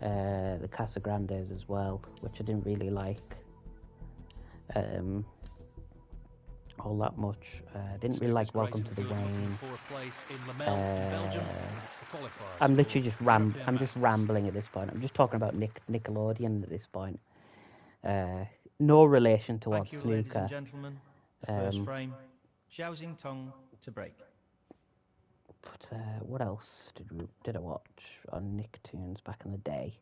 the Casa Grandes as well, which I didn't really like all that much. I didn't really like Welcome to the Wayne. I'm literally just rambling at this point. I'm just talking about Nickelodeon at this point. No relation towards Thank you, Snooker. ladies and gentlemen. The first frame, Xiaoxing Tong to break. But what else did I watch on Nicktoons back in the day?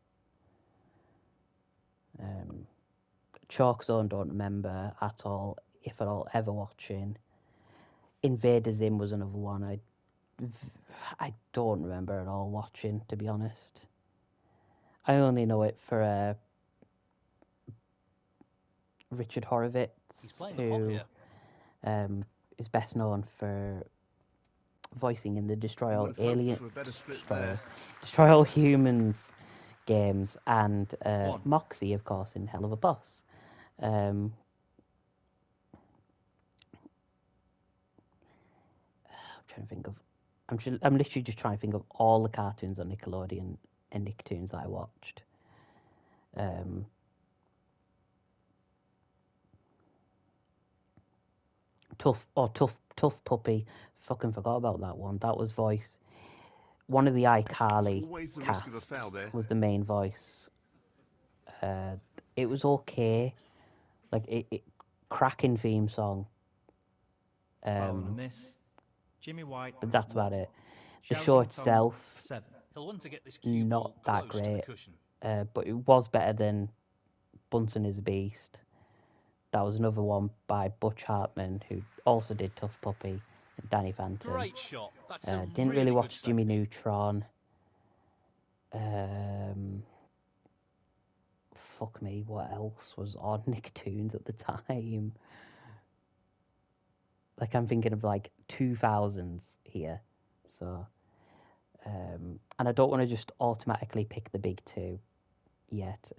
Chalk Zone, don't remember at all, if at all, ever watching. Invader Zim was another one I don't remember at all watching, to be honest. I only know it for Richard Horowitz, who is best known for voicing in the Destroy All Humans games, and Moxie, of course, in Hell of a Boss. I'm trying to think of. I'm literally just trying to think of all the cartoons on Nickelodeon and Nicktoons that I watched. Tough Puppy. Fucking forgot about that one. That was voice. One of the iCarly cast was the main voice. It was okay. Like it cracking theme song. Following a miss, Jimmy White. But that's about it. The show itself, He'll want to get this cue ball not that close to the great. cushion. But it was better than Bunsen is a Beast. That was another one by Butch Hartman, who also did Tough Puppy, and Danny Phantom. Great shot. That's didn't really watch Jimmy Neutron. Fuck me, what else was on Nicktoons at the time? Like, I'm thinking of like 2000s here. So, and I don't want to just automatically pick the big two yet.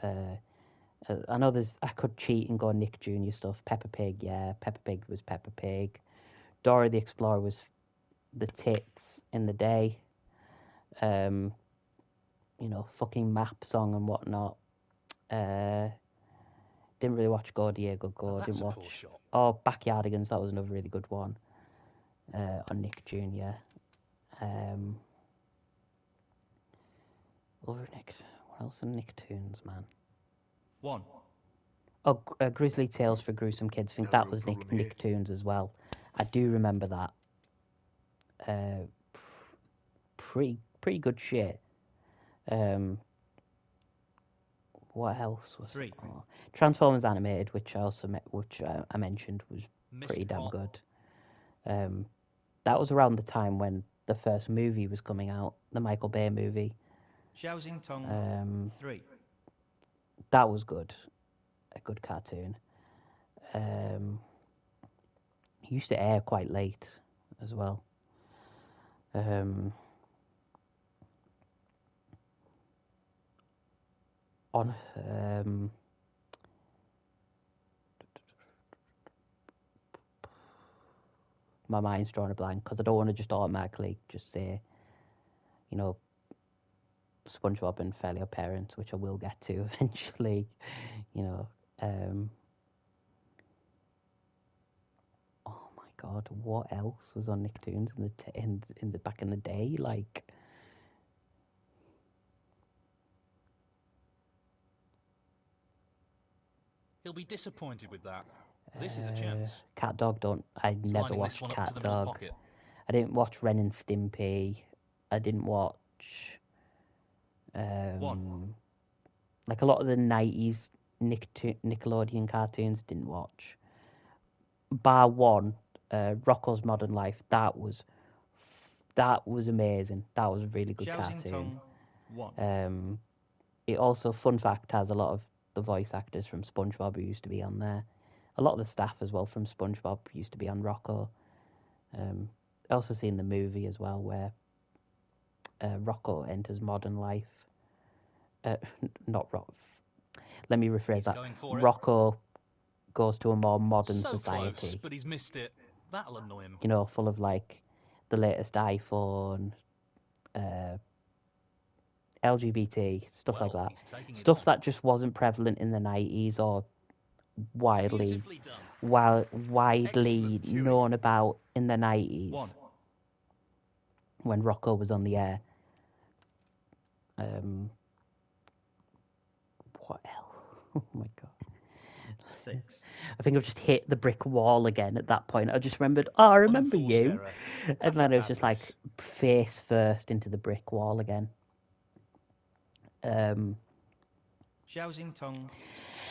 I know I could cheat and go Nick Jr. stuff. Peppa Pig, yeah. Peppa Pig was Peppa Pig. Dora the Explorer was the tits in the day. You know, fucking map song and whatnot. Didn't really watch Go Diego Go. Didn't watch. Oh, Backyardigans. That was another really good one. On Nick Jr. Over Nick. What else in Nicktoons, man? One. Oh, Grizzly Tales for Gruesome Kids. I think that was Nicktoons as well. I do remember that. Pretty good shit. What else was Three. Oh, Transformers Animated, which I mentioned was pretty damn good. That was around the time when the first movie was coming out, the Michael Bay movie. Xiaoxing Tong 3. That was good. A good cartoon. Used to air quite late as well. My mind's drawing a blank because I don't want to just automatically just say, you know, SpongeBob and Fairly Odd Parents, which I will get to eventually. You know, oh my god, what else was on Nicktoons in the back in the day? Like, He'll be disappointed with that. This is a chance. Cat Dog. I never watched Cat Dog. I didn't watch Ren and Stimpy. I didn't watch like a lot of the 90s Nickelodeon cartoons. Didn't watch. Bar one, Rocko's Modern Life. That was amazing. That was a really good cartoon. It also, fun fact, has a lot of the voice actors from SpongeBob who used to be on there. A lot of the staff as well from SpongeBob used to be on Rocko. I also seen the movie as well where Rocko enters modern life. Not Rock. Let me rephrase that. Rocko goes to a more modern society. Close, but he's missed it. That'll annoy him. You know, full of like the latest iPhone, LGBT, stuff like Well, that. he's taking it Stuff on. that just wasn't prevalent in the 90s or widely Beautifully done. widely Excellent cueing. known about in the 90s 1. when Rocco was on the air. What else? Oh my god. 6. I think I've just hit the brick wall again at that point. I just remembered, I remember Unenforced you. error. And That's then a it was bad just like miss. face first into the brick wall again. Xiaoxing Tong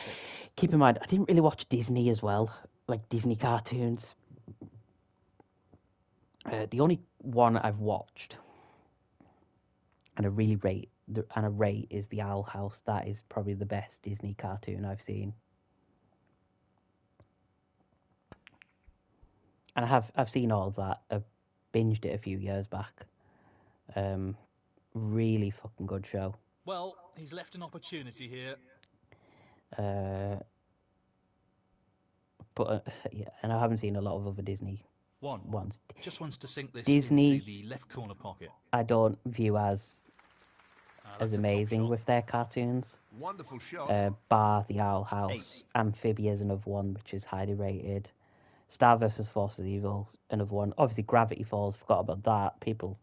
6. Keep in mind, I didn't really watch Disney as well, like Disney cartoons. The only one I've watched and I really rate is the Owl House. That is probably the best Disney cartoon I've seen. And I've seen all of that. I've binged it a few years back. Really fucking good show. Well, he's left an opportunity here. But yeah, and I haven't seen a lot of other Disney 1. ones. Just wants to sink this Disney- into the left corner pocket. I don't view as That's a top amazing shot. with their cartoons. Wonderful shot. Bar the Owl House, 8. Amphibia's another one which is highly rated. Star vs Force of Evil, another one. Obviously, Gravity Falls. Forgot about that. People,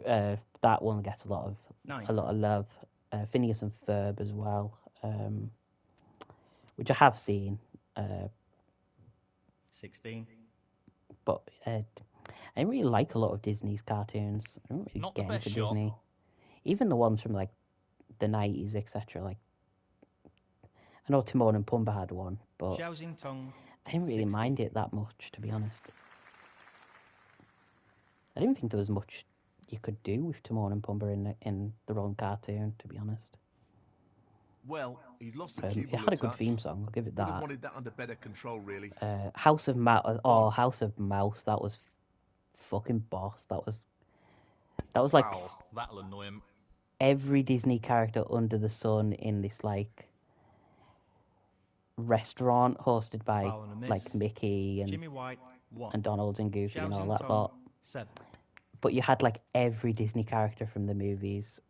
that one gets a lot 9. of love. Phineas and Ferb as well, which I have seen, 16. but I didn't really like a lot of Disney's cartoons. I don't really Not the get best into shot. Disney, even the ones from like the 90s, etc. Like I know Timon and Pumbaa had one, but Xiaoxing Tong I didn't really 16. mind it that much, to be honest. I didn't think there was much you could do with Timon and Pumbaa in the wrong cartoon, to be honest. Well, he's lost the It cue ball had a a good touch. theme song, I'll give it Would have that. wanted that under better control, really. House of House of Mouse, that was fucking boss. That was like Foul. That'll annoy him. every Disney character under the sun in this like restaurant hosted by Foul and a miss. like Mickey Jimmy White 1. and Donald and Goofy and all Xiaoxing that Tong lot. 7. But you had like every Disney character from the movies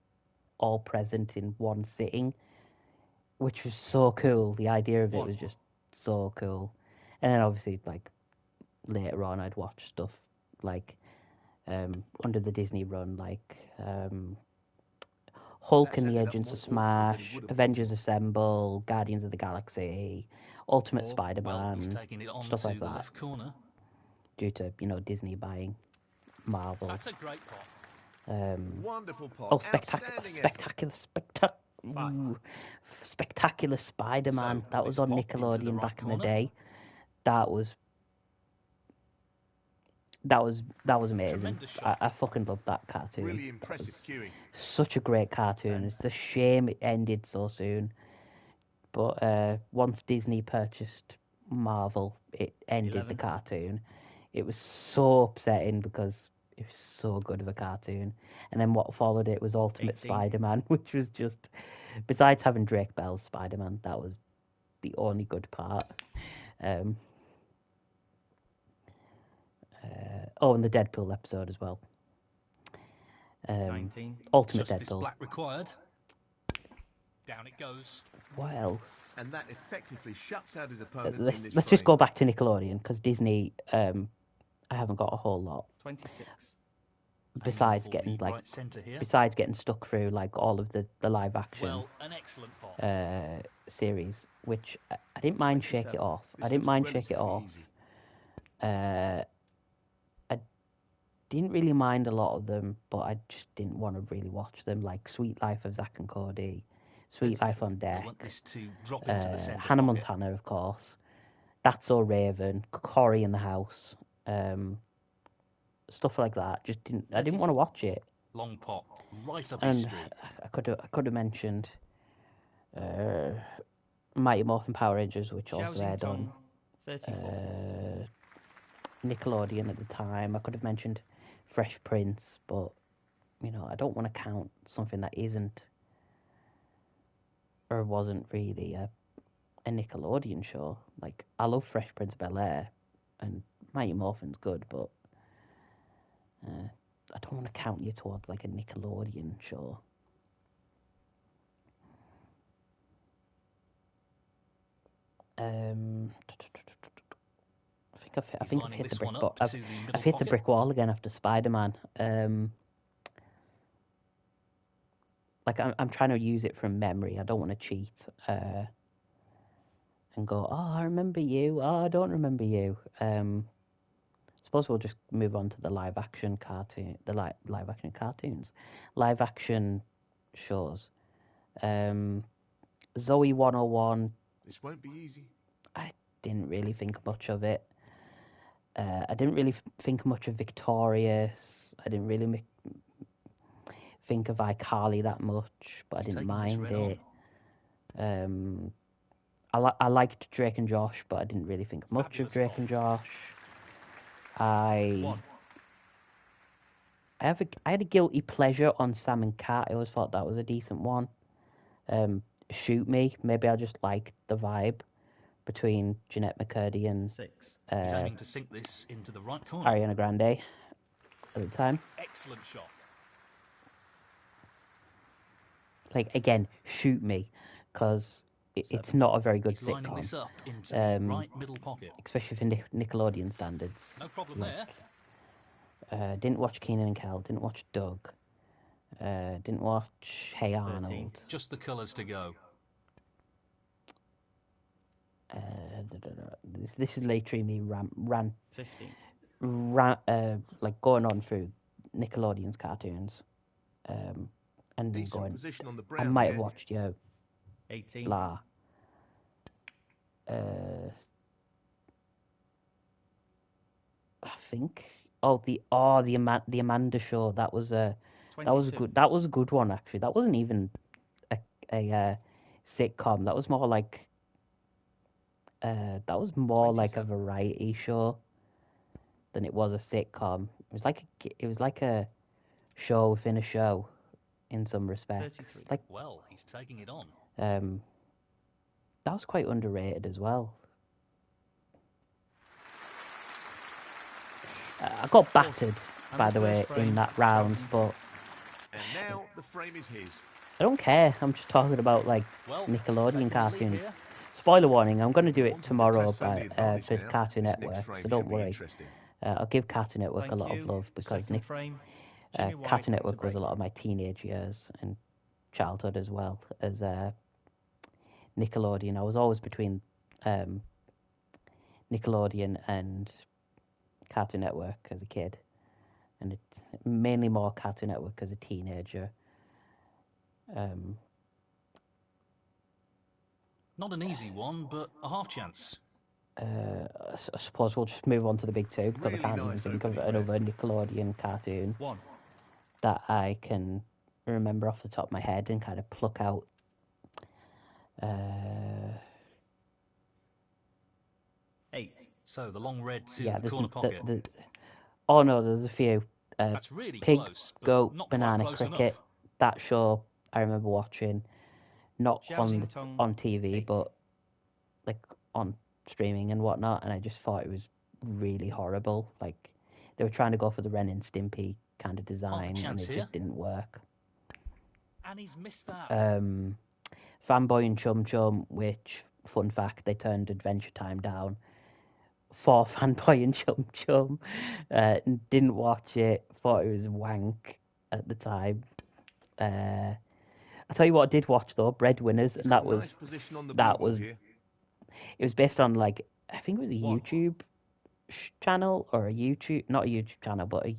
all present in one sitting, which was so cool. The idea of it was just so cool. And then obviously like later on I'd watch stuff like under the Disney run, like Hulk That's and the ended up Agents more of awkward than Smash, he would have Avengers wanted. Assemble, Guardians of the Galaxy, Ultimate 4. Well, Spider-Man, he's taking it on stuff to like the that, left corner. due to Disney buying Marvel. That's a great pot. Wonderful pot. Oh, Outstanding effort. Spectacular Spider-Man. So, that was this on pop into the Nickelodeon right back in the corner. day. That was amazing. Tremendous shot. I fucking loved that cartoon. Really impressive cueing. Such a great cartoon. 10. It's a shame it ended so soon. But once Disney purchased Marvel, it ended 11. the cartoon. It was so upsetting because it was so good of a cartoon. And then what followed it was Ultimate 18. Spider-Man, which was just, besides having Drake Bell's Spider-Man, that was the only good part. And the Deadpool episode as well. 19. Ultimate Justice Deadpool. Black required. Down it goes. What else? And that effectively shuts out his opponent in Let's this just frame. go back to Nickelodeon, because Disney, I haven't got a whole lot 26. besides Aiming for getting the like right centre here. besides getting stuck through like all of the live action Well, an excellent pot. series, which I didn't mind Shake It 27. Off. This I didn't looks mind Shake It relatively Off. easy. I didn't really mind a lot of them, but I just didn't want to really watch them. Like Sweet Life of Zack and Cody, Sweet Life on They Deck, want this to drop into the centre Hannah pocket. Montana, of course. That's So Raven, Cory in the House, stuff like that. I didn't want to watch it. Long pot, right up his And street. I could have mentioned Mighty Morphin Power Rangers, which also Xiaoxing aired on Tong 34. Nickelodeon at the time. I could have mentioned Fresh Prince, but I don't want to count something that isn't or wasn't really a Nickelodeon show. Like, I love Fresh Prince of Bel-Air, and Mighty Morphin's good, but I don't want to count you towards like a Nickelodeon show. I think I've lining hit the this brick one wall. up to the middle I've hit the pocket. brick wall again after Spider-Man. Like I'm trying to use it from memory. I don't want to cheat. And go, oh, I remember you. Oh, I don't remember you. Suppose we'll just move on to the live action cartoon, live action shows. Zoe 101. This won't be easy. I didn't really think much of it. I didn't really think much of Victorious. I didn't really think of iCarly that much, but He's I didn't taking this mind red it. I liked Drake and Josh, but I didn't really think much Fabulous of Drake ball. and Josh. I had a guilty pleasure on Sam and Cat. I always thought that was a decent one. Shoot Me. Maybe I just liked the vibe between Jeanette McCurdy and 6. He's aiming to sink this into the right corner. Ariana Grande at the time. Excellent shot. Like, again, Shoot Me, because it's not a very good He's lining sitcom. this up into the right middle pocket. Especially for Nickelodeon standards. No problem there. Didn't watch Keenan and Kel. Didn't watch Doug. Didn't watch Hey Arnold. Just the colours to go. This is literally me ran 15. like going on through Nickelodeon's cartoons, and then Decent going. position on the I brown might here. have watched 18. blah. I think. The Amanda Show. That was a 22. good. That was a good one actually. That wasn't even a sitcom. That was more like. That was more like a 27. variety show than it was a sitcom. It was like a show within a show, in some respects. 33. Like Well, he's taking it on. that was quite underrated as well. I got battered, And by the the way, first frame, in that round, but And now the frame is his. I don't care. I'm just talking about like Well, he's taking Nickelodeon the lead cartoons. here. Spoiler warning: I'm going to do it Want him to tomorrow press on the advantage for now. Cartoon This next Network, frame so don't should be worry. interesting. I'll give Cartoon Network Thank a lot you. of love The because second frame. Jimmy White Cartoon to Network was a break. lot of my teenage years and childhood as well as Nickelodeon. I was always between Nickelodeon and Cartoon Network as a kid, and it's mainly more Cartoon Network as a teenager. Not an easy one, but a half chance. I suppose we'll just move on to the big two because Really I can't even nice think of opening another Nickelodeon cartoon 1. that I can remember off the top of my head and kind of pluck out. 8. So the long red to Yeah, the there's corner pocket. oh no, there's a few. That's really Pig, close, but Goat, not quite Banana, close Cricket. enough. That show I remember watching, not Xiaoxing Tong, on TV, 8. but like on streaming and whatnot. And I just thought it was really horrible. Like they were trying to go for the Ren and Stimpy kind of design, and chance it here. just didn't work. And he's missed that. Fanboy and Chum Chum, which, fun fact, they turned Adventure Time down for Fanboy and Chum Chum. Didn't watch it, thought it was wank at the time. I tell you what I did watch though, Breadwinners, He's and got that a was nice position on the that blue ball was here. it was based on like I think it was a One. YouTube channel or a YouTube, not a YouTube channel, but a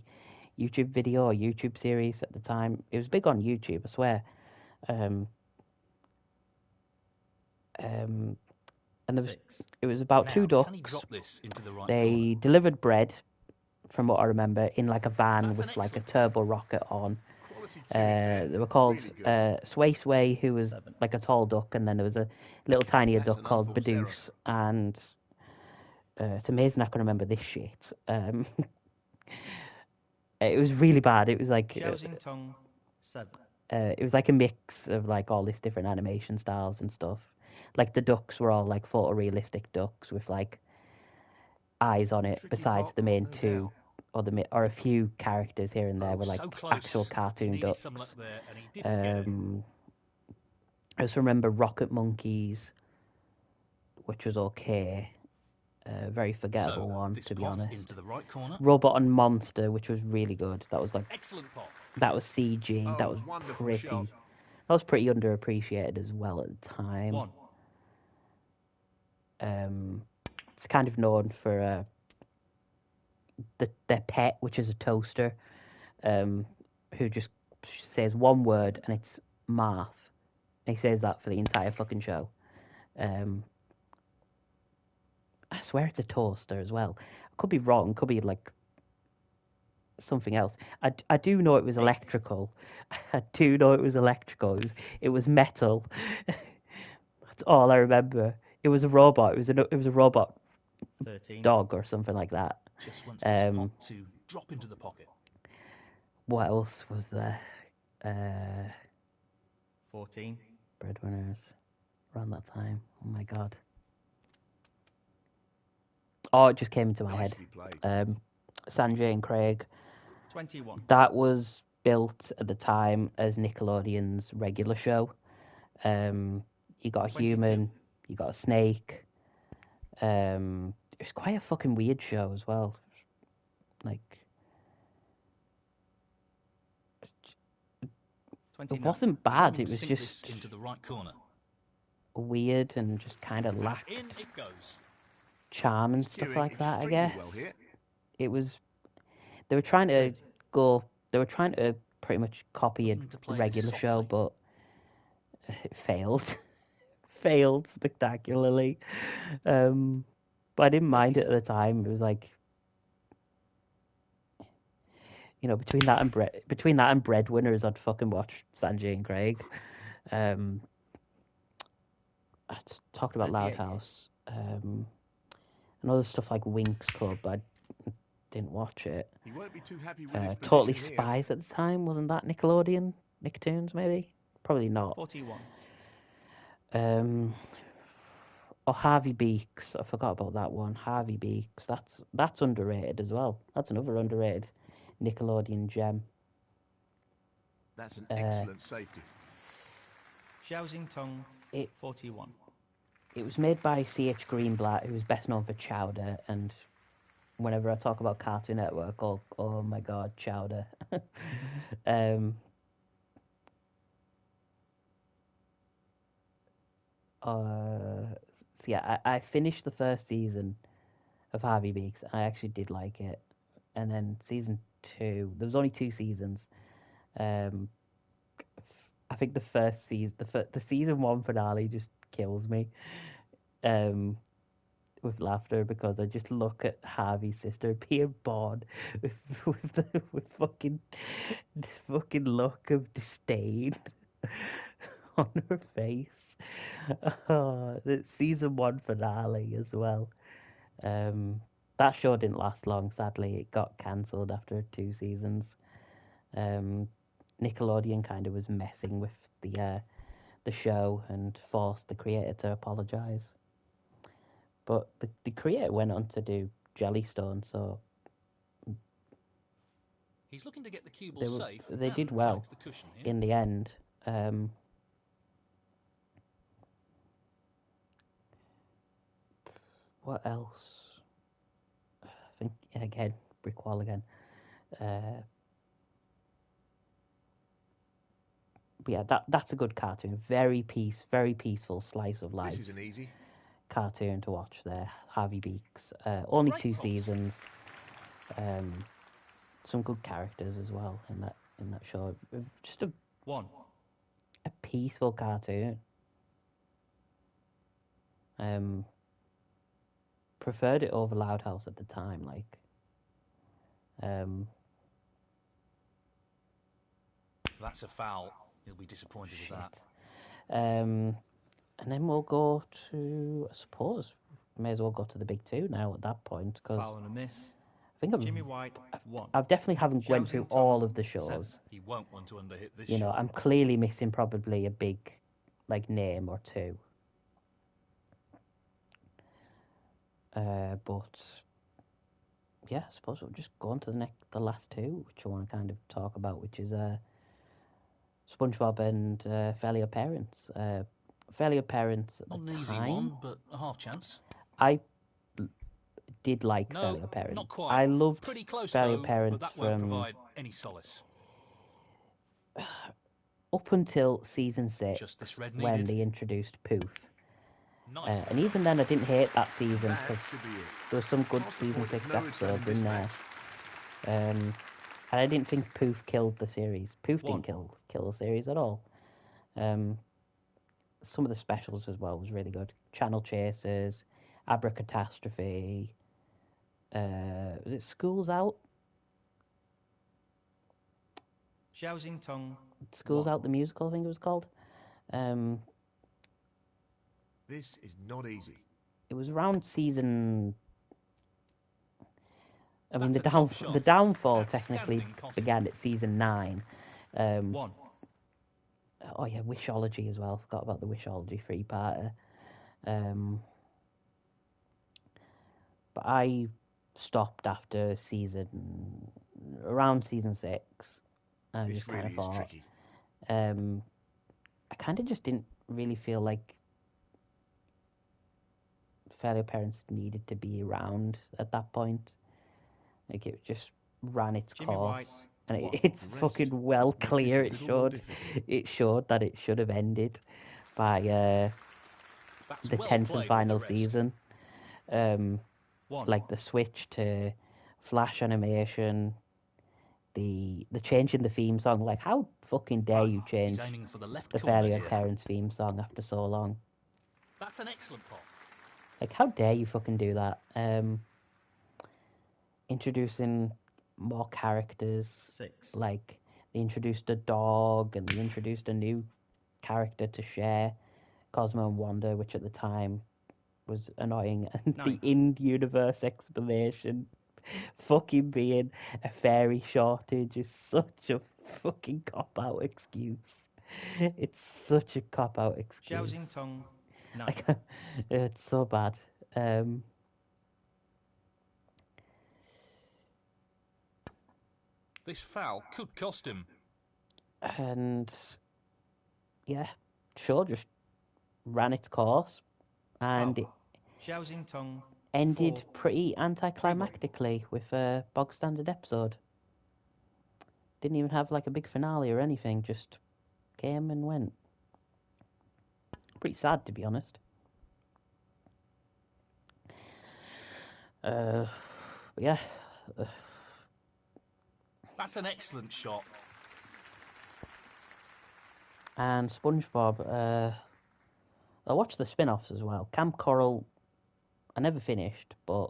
YouTube video or YouTube series at the time. It was big on YouTube, I swear. And there was 6. it was about Now, two can ducks. he drop this into the right They corner? delivered bread, from what I remember, in like a van That's with an like a excellent turbo rocket on. Quality cueing there. They were called Really good. Sway Sway, who was 7. like a tall duck, and then there was a little tinier That's duck an called unforced error. Badoosh. And it's amazing I can remember this shit. It was really bad. It was like Xiaoxing Tong, 7. it was like a mix of like all these different animation styles and stuff. Like the ducks were all like photorealistic ducks with like eyes on it, Tricky besides part, the main no two, or a few characters here and there were like So close. actual He cartoon needed ducks. some luck there, and he didn't get it. I just remember Rocket Monkeys which was okay. Very forgettable one, this to be pot honest. into the right corner. Robot and Monster, which was really good. That was like Excellent pot. that was CG. Oh, that was wonderful pretty. shot. That was pretty underappreciated as well at the time. 1. It's kind of known for their pet, which is a toaster, who just says one word and it's Marth. And he says that for the entire fucking show. I swear it's a toaster as well. I could be wrong. Could be like something else. I do know it was electrical. I do know it was electrical. It was metal. That's all I remember. It was a robot. It was a robot 13. dog or something like that. Just wants this pot to drop into the pocket. What else was there? 14. Breadwinners around that time. Oh my god. Oh, it just came into my head. Nicely played. Sanjay and Craig. 21. That was built at the time as Nickelodeon's regular show. You got a 22. human, you got a snake. It was quite a fucking weird show as well. Like, it 29. wasn't bad. It Presuming was sink this just into the right corner. weird and just kind of lacked In it goes. charm and He's stuff cueing like that. I extremely guess well here. it was. They were trying to 30. go. They were trying to pretty much copy a Looking to play regular this show, softly. but it failed. Failed spectacularly. But I didn't mind it at the time. It was like, you know, between that and Breadwinners, I'd fucking watch Sanjay and Craig. I talked about 38. Loudhouse. And other stuff like Winx Club. I didn't watch it. He won't be too happy with his Totally position here. Spies at the time, wasn't that Nickelodeon? Nicktoons, maybe? Probably not. 41. Or Harvey Beaks. I forgot about that one. Harvey Beaks. That's underrated as well. That's another underrated Nickelodeon gem. That's an excellent safety. Xiaoxing Tong. It 41. it was made by C.H. Greenblatt, who was best known for Chowder. And whenever I talk about Cartoon Network, oh my god, Chowder. So yeah, I finished the first season of Harvey Beaks. I actually did like it, and then season 2. There was only 2 seasons. I think the first season, the season 1 finale just kills me, with laughter because I just look at Harvey's sister being born with fucking this fucking look of disdain on her face. The season 1 finale as well. That show didn't last long, sadly. It got cancelled after 2 seasons. Nickelodeon kind of was messing with the show and forced the creator to apologise. But the creator went on to do Jellystone, so He's looking to get the cue ball they safe. they and did well selects the cushion here. in the end. What else? I think again, brick wall again. But yeah, that's a good cartoon. Very peaceful slice of life This is an easy. cartoon to watch there. Harvey Beaks. Only Great 2 pot. seasons. Some good characters as well in that show. Just a 1. peaceful cartoon. Preferred it over Loud House at the time, like. That's a foul. He'll be disappointed with that. And then we'll go to, I suppose, may as well go to the big 2 now at that point, because Foul and a miss. I think Jimmy White. 1. I definitely haven't went through Xiaoxing Tong, all of the 7. shows. He won't want to underhit this You know, shot. I'm clearly missing probably a big, like, name or 2. But yeah, I suppose we'll just go on to the last 2, which I want to kind of talk about, which is SpongeBob and Fairly Odd Parents. fairly apparent at Not the an easy time. one, but a half chance. I did like No, fairly apparent. not quite. I loved Pretty close fairly though, apparent but that won't from provide any solace. up until season 6, Just this red when needed. they introduced Poof. Nice. And even then, I didn't hate that season That because should be it. there were some good What's the season point of 6 no return episodes this in there. match? And I didn't think Poof killed the series. Poof One. didn't kill the series at all. Some of the specials as well was really good. Channel Chasers, Abracatastrophe. Was it School's Out? Xiaoxing Tong. School's One. Out the musical, I think it was called. This is not easy. It was around season. I mean, That's a top shot. the downfall Outstanding technically potting. began at season 9. One. Oh yeah, Wishology as well. Forgot about the Wishology 3-parter. But I stopped after around season 6. I This just kind really of is thought. tricky. I kind of just didn't really feel like Fairly Parents needed to be around at that point. Like it just ran its Jimmy course, White, and one. it's The rest fucking well makes this clear. a It little more showed. difficult. It showed that it should have ended by That's the well 10th and played with final the rest. season. One. Like the switch to flash animation, the change in the theme song. Like how fucking dare you change He's aiming for the left the corner Fairly here. Parents theme song after so long? That's an excellent pot. Like how dare you fucking do that? Introducing more characters. 6. Like they introduced a dog and they introduced a new character to share, Cosmo and Wanda, which at the time was annoying, and the 9. in-universe explanation fucking being a fairy shortage is such a fucking cop-out excuse. It's such a cop-out excuse. Xiaoxing Tong. 9. Like, it's so bad. This foul could cost him. And yeah, sure, just ran its course, and it Foul. Xiaoxing Tong. ended 4. pretty anticlimactically with a bog standard episode. Didn't even have like a big finale or anything, just came and went. Pretty sad, to be honest. But yeah. That's an excellent shot. And SpongeBob, I watched the spin-offs as well. Camp Coral, I never finished, but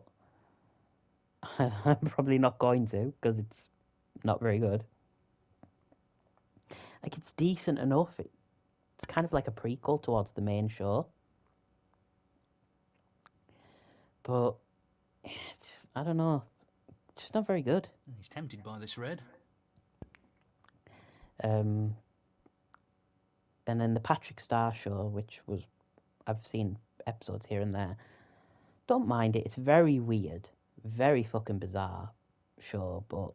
I'm probably not going to, because it's not very good. Like, it's decent enough. It's kind of like a prequel towards the main show. But, I don't know. It's just not very good. He's tempted by this red. And then the Patrick Star Show, which was, I've seen episodes here and there. Don't mind it. It's very weird, very fucking bizarre show, but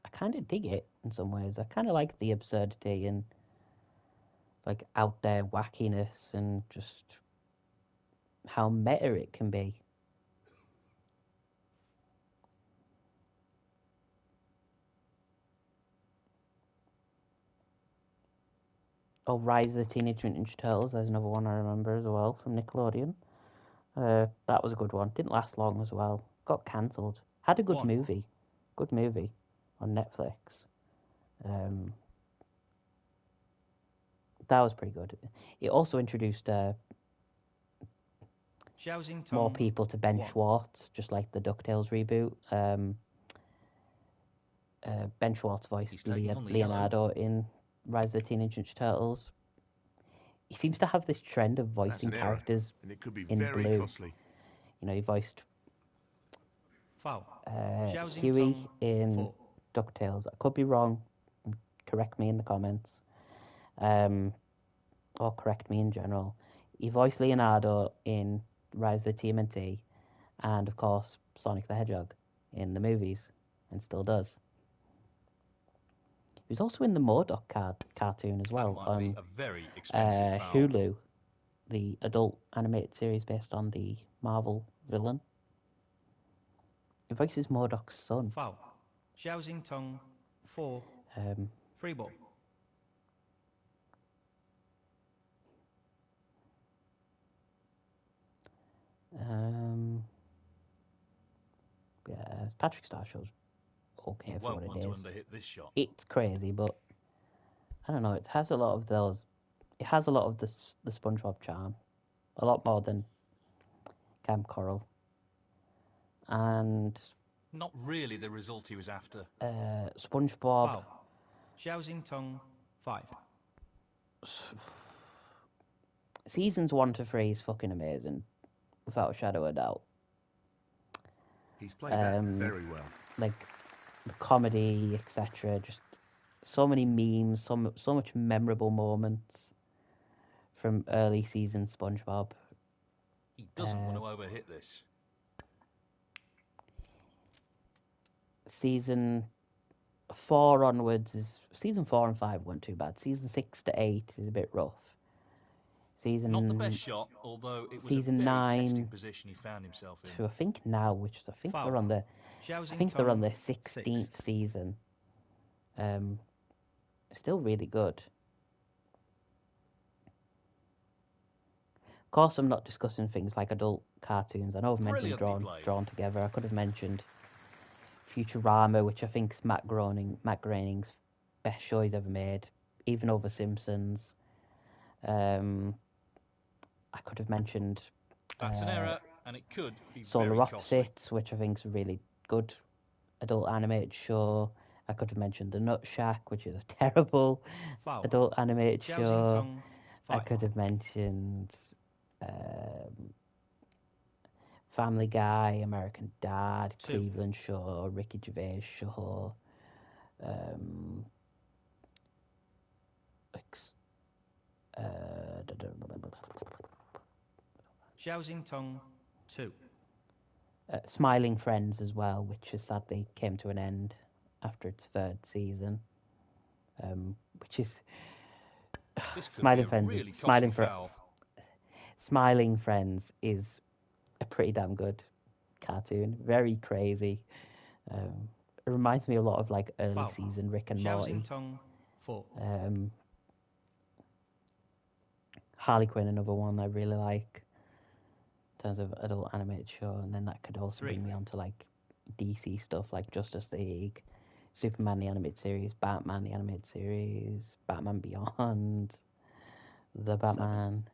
I kind of dig it in some ways. I kind of like the absurdity and like out there wackiness and just how meta it can be. Oh, Rise of the Teenage Mutant Ninja Turtles. There's another one I remember as well from Nickelodeon. That was a good one. Didn't last long as well. Got cancelled. Had a good 1. movie. Good movie on Netflix. That was pretty good. It also introduced Xiaoxing Tong. more people to Ben 1. Schwartz, just like the DuckTales reboot. Ben Schwartz voiced He's taking on the Leonardo in Rise of the Teenage Ninja Turtles. He seems to have this trend of That's voicing an error, characters and it could be in very blue. costly. You know, he voiced Foul. Xiaoxing Huey Tong. in 4. DuckTales. I could be wrong. Correct me in the comments. Or correct me in general. He voiced Leonardo in Rise of the TMNT, and of course Sonic the Hedgehog in the movies, and still does. He was also in the Murdoch cartoon as well That might be on a very expensive foul. Hulu, the adult animated series based on the Marvel villain. He voices Murdoch's son. Foul. Xiao Tong 4. Free ball. Yeah, Patrick Star Show's okay He for won't what want it to is. underhit this shot. It's crazy, but I don't know. It has a lot of those. It has a lot of the SpongeBob charm, a lot more than Camp Coral, and Not really the result he was after. SpongeBob. Foul. Xiao Tong 5. Seasons 1 to 3 is fucking amazing, without a shadow of a doubt. He's played that very well. Like the comedy, etc. Just so many memes, so much memorable moments from early season SpongeBob. He doesn't want to overhit this. Season 4 onwards season 4 and 5 weren't too bad. Season 6 to 8 is a bit rough. Season Not the best shot, although it was season a very 9 testing position he found himself in. to I think now, which I think Foul. they're on the Xiao I think they're on Tong their 16th season. Still really good. Of course, I'm not discussing things like adult cartoons. I know I've mentioned Brilliantly drawn together. I could have mentioned Futurama, which I think is Matt Groening's best show he's ever made, even over Simpsons. I could have mentioned That's an error, and it could be Solar very costly. Opposites, which I think is a really good adult animated show. I could have mentioned The Nut Shack, which is a terrible Foul. adult animated Xiao show. Tong I 5. could have mentioned Family Guy, American Dad, 2. Cleveland Show, Ricky Gervais Show. Xiao Tong 2. Smiling Friends as well, which is sadly came to an end after its 3rd season. Which is This could Smiling be a Friends. really Smiling costly Friends. foul. Smiling Friends is a pretty damn good cartoon. Very crazy. It reminds me a lot of like early Foul. season Rick and Xiao Morty. Tong 4. Harley Quinn, another one I really like in terms of adult animated show, and then that could also 3. bring me on to like DC stuff like Justice League, Superman the animated series, Batman the animated series, Batman Beyond, The Batman,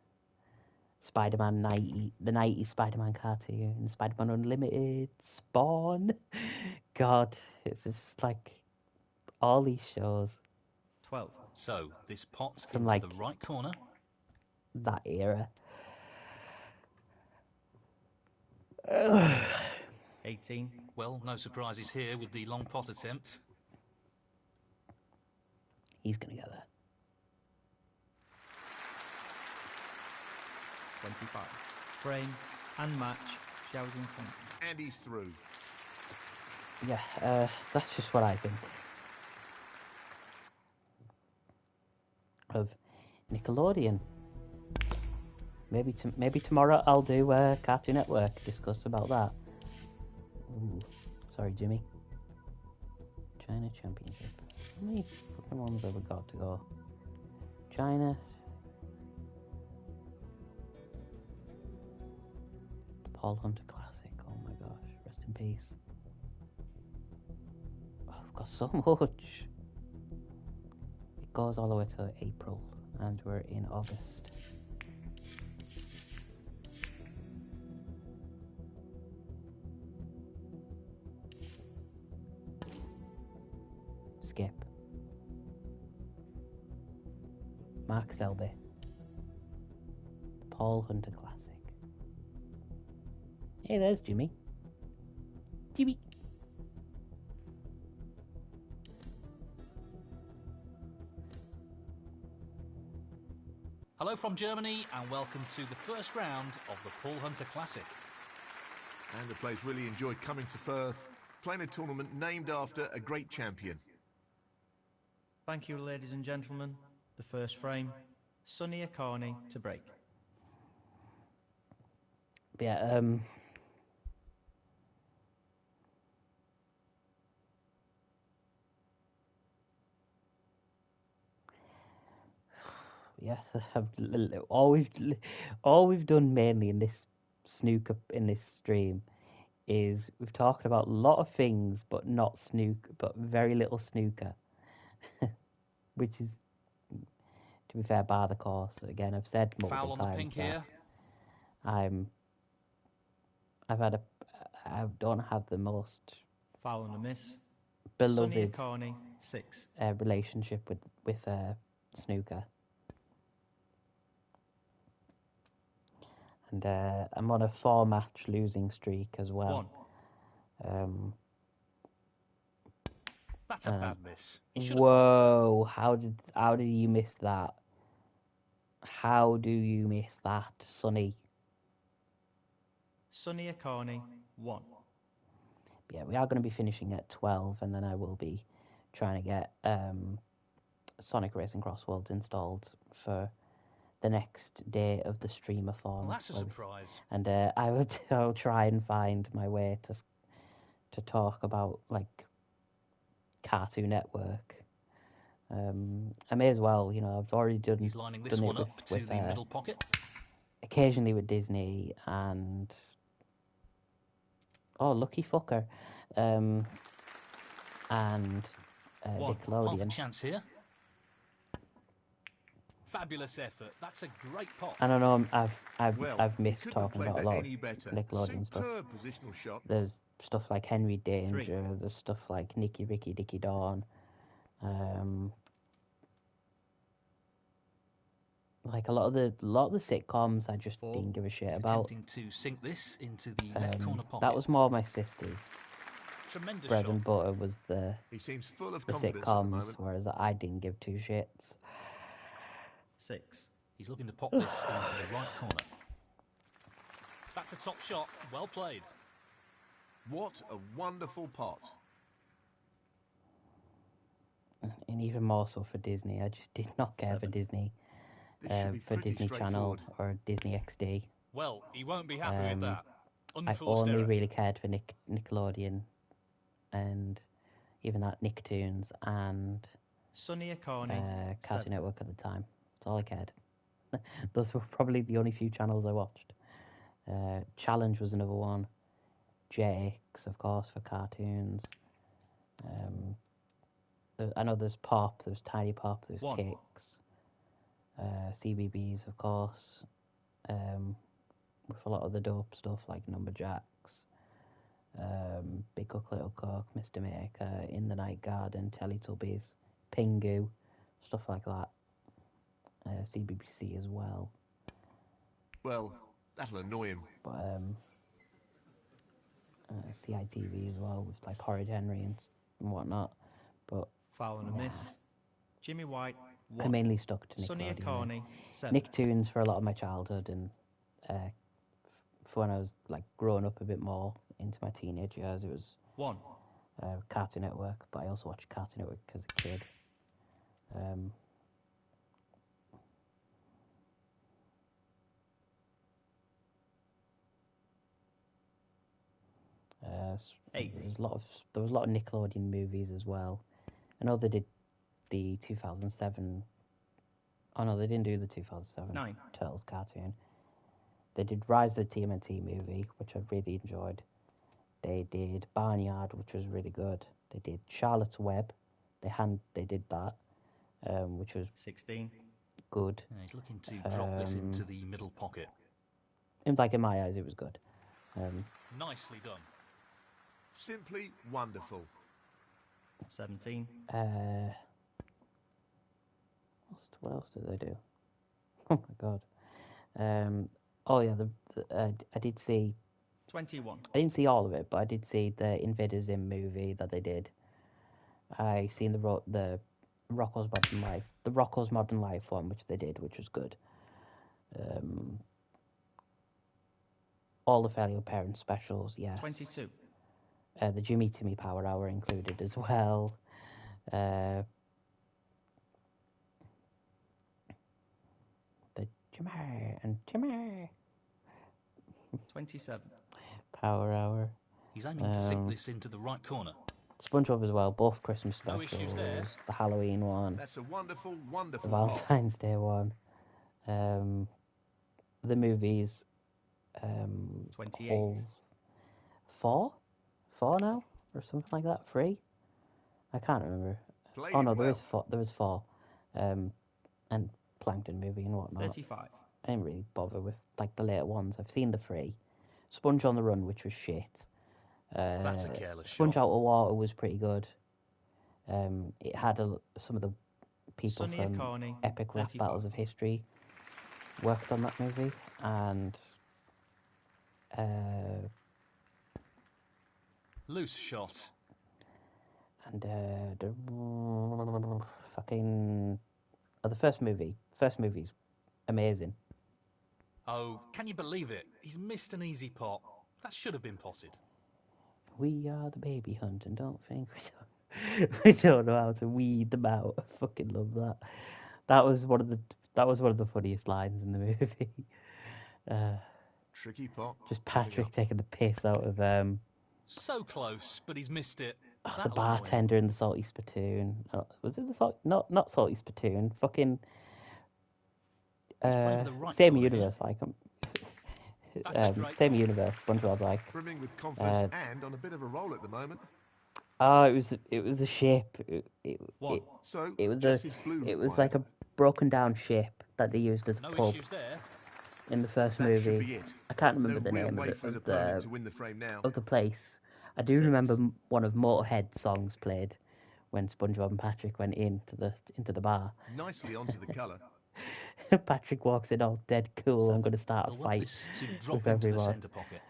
Spider-Man 90, the 90s Spider-Man cartoon, Spider-Man Unlimited, Spawn. God, it's just like all these shows 12. So, this pot's From, into like, the right corner. that era. 18. Well, no surprises here with the long pot attempt. He's gonna get that. 25. Frame and match. Xiao Tong. And he's through. Yeah, that's just what I think of Nickelodeon. Maybe tomorrow I'll do Cartoon Network, discuss about that. Ooh, sorry, Jimmy. China Championship. How many fucking ones have we got to go? China. The Paul Hunter Classic. Oh my gosh, rest in peace. Oh, I've got so much. It goes all the way to April, and we're in August. Skip. Mark Selby. The Paul Hunter Classic. Hey, there's Jimmy. Jimmy. Hello from Germany, and welcome to the first round of the Paul Hunter Classic. And the players really enjoyed coming to Firth, playing a tournament named after a great champion. Thank you, ladies and gentlemen. The first frame, Sonny Akani to break. Yeah, yes, all we've done mainly in this stream is we've talked about a lot of things, but not snooker, but very little snooker, which is, to be fair, bar the course. Again, I've said multiple Foul on the times pink that here. I don't have the most Foul and a miss. Sonny beloved Akani, 6. relationship with snooker, and I'm on a 4-match losing streak as well. 1. That's a bad miss. He should have Whoa! How did you miss that? How do you miss that, Sonny? Sonny Akani, 1. Yeah, we are going to be finishing at 12, and then I will be trying to get Sonic Racing Cross Worlds installed for the next day of the Stream-A-Thon. Well, that's a surprise. And I'll try and find my way to talk about like Cartoon Network. I may as well, I've already done. He's lining this done one it up to the middle pocket. Occasionally with Disney and lucky fucker, and Nickelodeon. Half a chance here. Fabulous effort. That's a great pot. I don't know. Well, I've missed you couldn't have talking played about a that lot any of better. Nickelodeon stuff. Superb positional shot. There's stuff like Henry Danger. 3. There's stuff like Nicky Ricky Dicky Dawn. Like a lot of the sitcoms, I just 4. didn't give a shit He's about. attempting to sink this into the left corner pocket. That was more my sister's Tremendous bread shot. and butter was the He seems full of the confidence at the sitcoms, moment. whereas I didn't give two shits. 6. He's looking to pop this into the right corner. That's a top shot. Well played. What a wonderful pot. And even more so for Disney. I just did not care for 7. Disney, This should be for pretty Disney Channel straightforward. or Disney XD. Well, he won't be happy with that. I Unforced only error. really cared for Nickelodeon, and even that Nicktoons and Sonny Akani, Cartoon 7. Network at the time. That's all I cared. Those were probably the only few channels I watched. Challenge was another one. JX, of course, for cartoons. I know there's Pop, there's Tiny Pop, there's 1. Kicks. CBBS, of course. With a lot of the dope stuff like Numberjacks. Big Cook, Little Cook, Mr. Maker, In the Night Garden, Teletubbies, Pingu, stuff like that. CBBC as well. Well, that'll annoy him. But CITV as well with like Horrid Henry and whatnot. But Foul and a miss. Jimmy White, I 1. mainly stuck to Sonny Nickelodeon. Akani, 7. Nicktoons for a lot of my childhood, and for when I was like growing up a bit more into my teenage years, it was 1. Cartoon Network. But I also watched Cartoon Network as a kid. Eight. There was a lot of Nickelodeon movies as well. I know they did the 2007. Oh no, they didn't do the 2007 9. Turtles cartoon. They did Rise of the TMNT movie, which I really enjoyed. They did Barnyard, which was really good. They did Charlotte's Web. They did that, which was 16. good. Yeah, he's looking to drop this into the middle pocket. In my eyes, it was good. Nicely done. Simply wonderful. 17. What else did they do? Oh my god. Oh yeah, I did see. 21. I didn't see all of it, but I did see the Invader Zim movie that they did. I seen the Rocko's Modern Life one, which they did, which was good. All the Fairly Odd Parents specials, yes. 22. The Jimmy Timmy Power Hour included as well. Jimmy and Jimmy. 27. Power Hour. He's aiming to sink this into the right corner. SpongeBob as well, both Christmas No specials, issues there. the Halloween one, That's a wonderful, the wonderful pop. Valentine's Day one, the movies, 28. all four now, or something like that, 3? I can't remember. Played Oh it no, well. there was 4, and Plankton movie and whatnot. 35. I didn't really bother with like the later ones. I've seen the 3. Sponge on the Run, which was shit. That's a careless Sponge shot. Out of Water was pretty good. It had some of the people Sonny from Akani, Epic Rap 34. Battles of History worked on that movie, and Loose shot. the fucking the first movie's amazing. Oh, can you believe it? He's missed an easy pot. That should have been potted. We are the baby hunt and don't think we don't know how to weed them out. I fucking love that. That was one of the funniest lines in the movie. Tricky pot. Just coming Patrick up. taking the piss out of So close, but he's missed it. the That'll annoy him. bartender in the salty spittoon. Was it the salt? Not salty spittoon. Fucking He's playing for the right same corner here. universe. Like That's a great same ball. universe. SpongeBob like. Brimming with confidence and on a bit of a roll at the moment. Oh, it was a ship. One. So, It was just his blue it was required. like a broken down ship that they used as a No pub issues there. in the first That should movie. be it. I can't remember No the real name way of for his it, opponent to win the frame now. of the place. I do 6. remember one of Motorhead's songs played when SpongeBob and Patrick went into the bar. Nicely onto the colour. Patrick walks in all dead cool. I'm going to start a He'll want fight this to drop with into the everyone. centre pocket.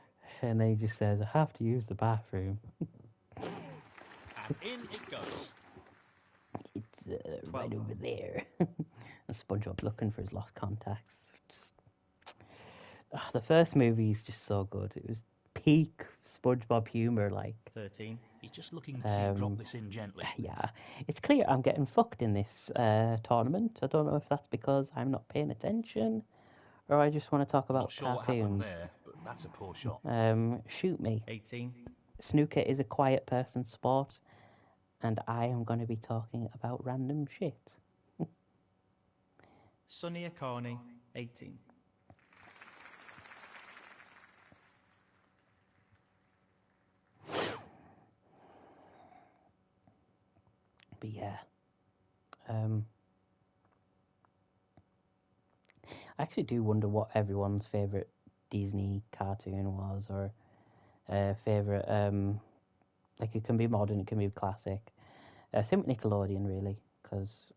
And then he just says, I have to use the bathroom. And in it goes. It's right over there. And SpongeBob's looking for his lost contacts. The first movie is just so good. It was peak SpongeBob humor, like. 13. He's just looking to drop this in gently. Yeah, it's clear I'm getting fucked in this tournament. I don't know if that's because I'm not paying attention, or I just want to talk I'm about not sure what happened cartoons. there, but that's a poor shot. Shoot me. 18. Snooker is a quiet person's sport, and I am going to be talking about random shit. Sonny Akani, 18. But yeah, I actually do wonder what everyone's favorite Disney cartoon was, or favorite. Like it can be modern, it can be classic. Same with Nickelodeon, really, because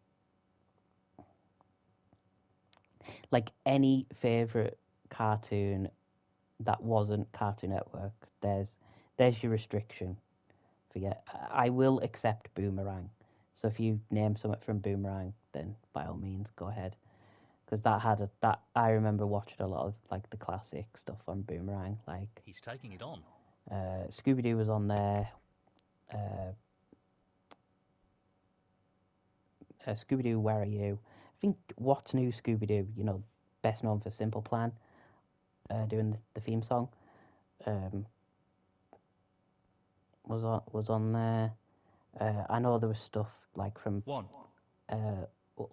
like any favorite cartoon that wasn't Cartoon Network, there's your restriction. Forget. I will accept Boomerang. So if you name something from Boomerang, then by all means go ahead, because that I remember watching a lot of like the classic stuff on Boomerang, like He's taking it on. Scooby Doo was on there. Scooby Doo, Where Are You? I think What's New Scooby Doo, best known for Simple Plan, doing the theme song, was on there. I know there was stuff like from 1.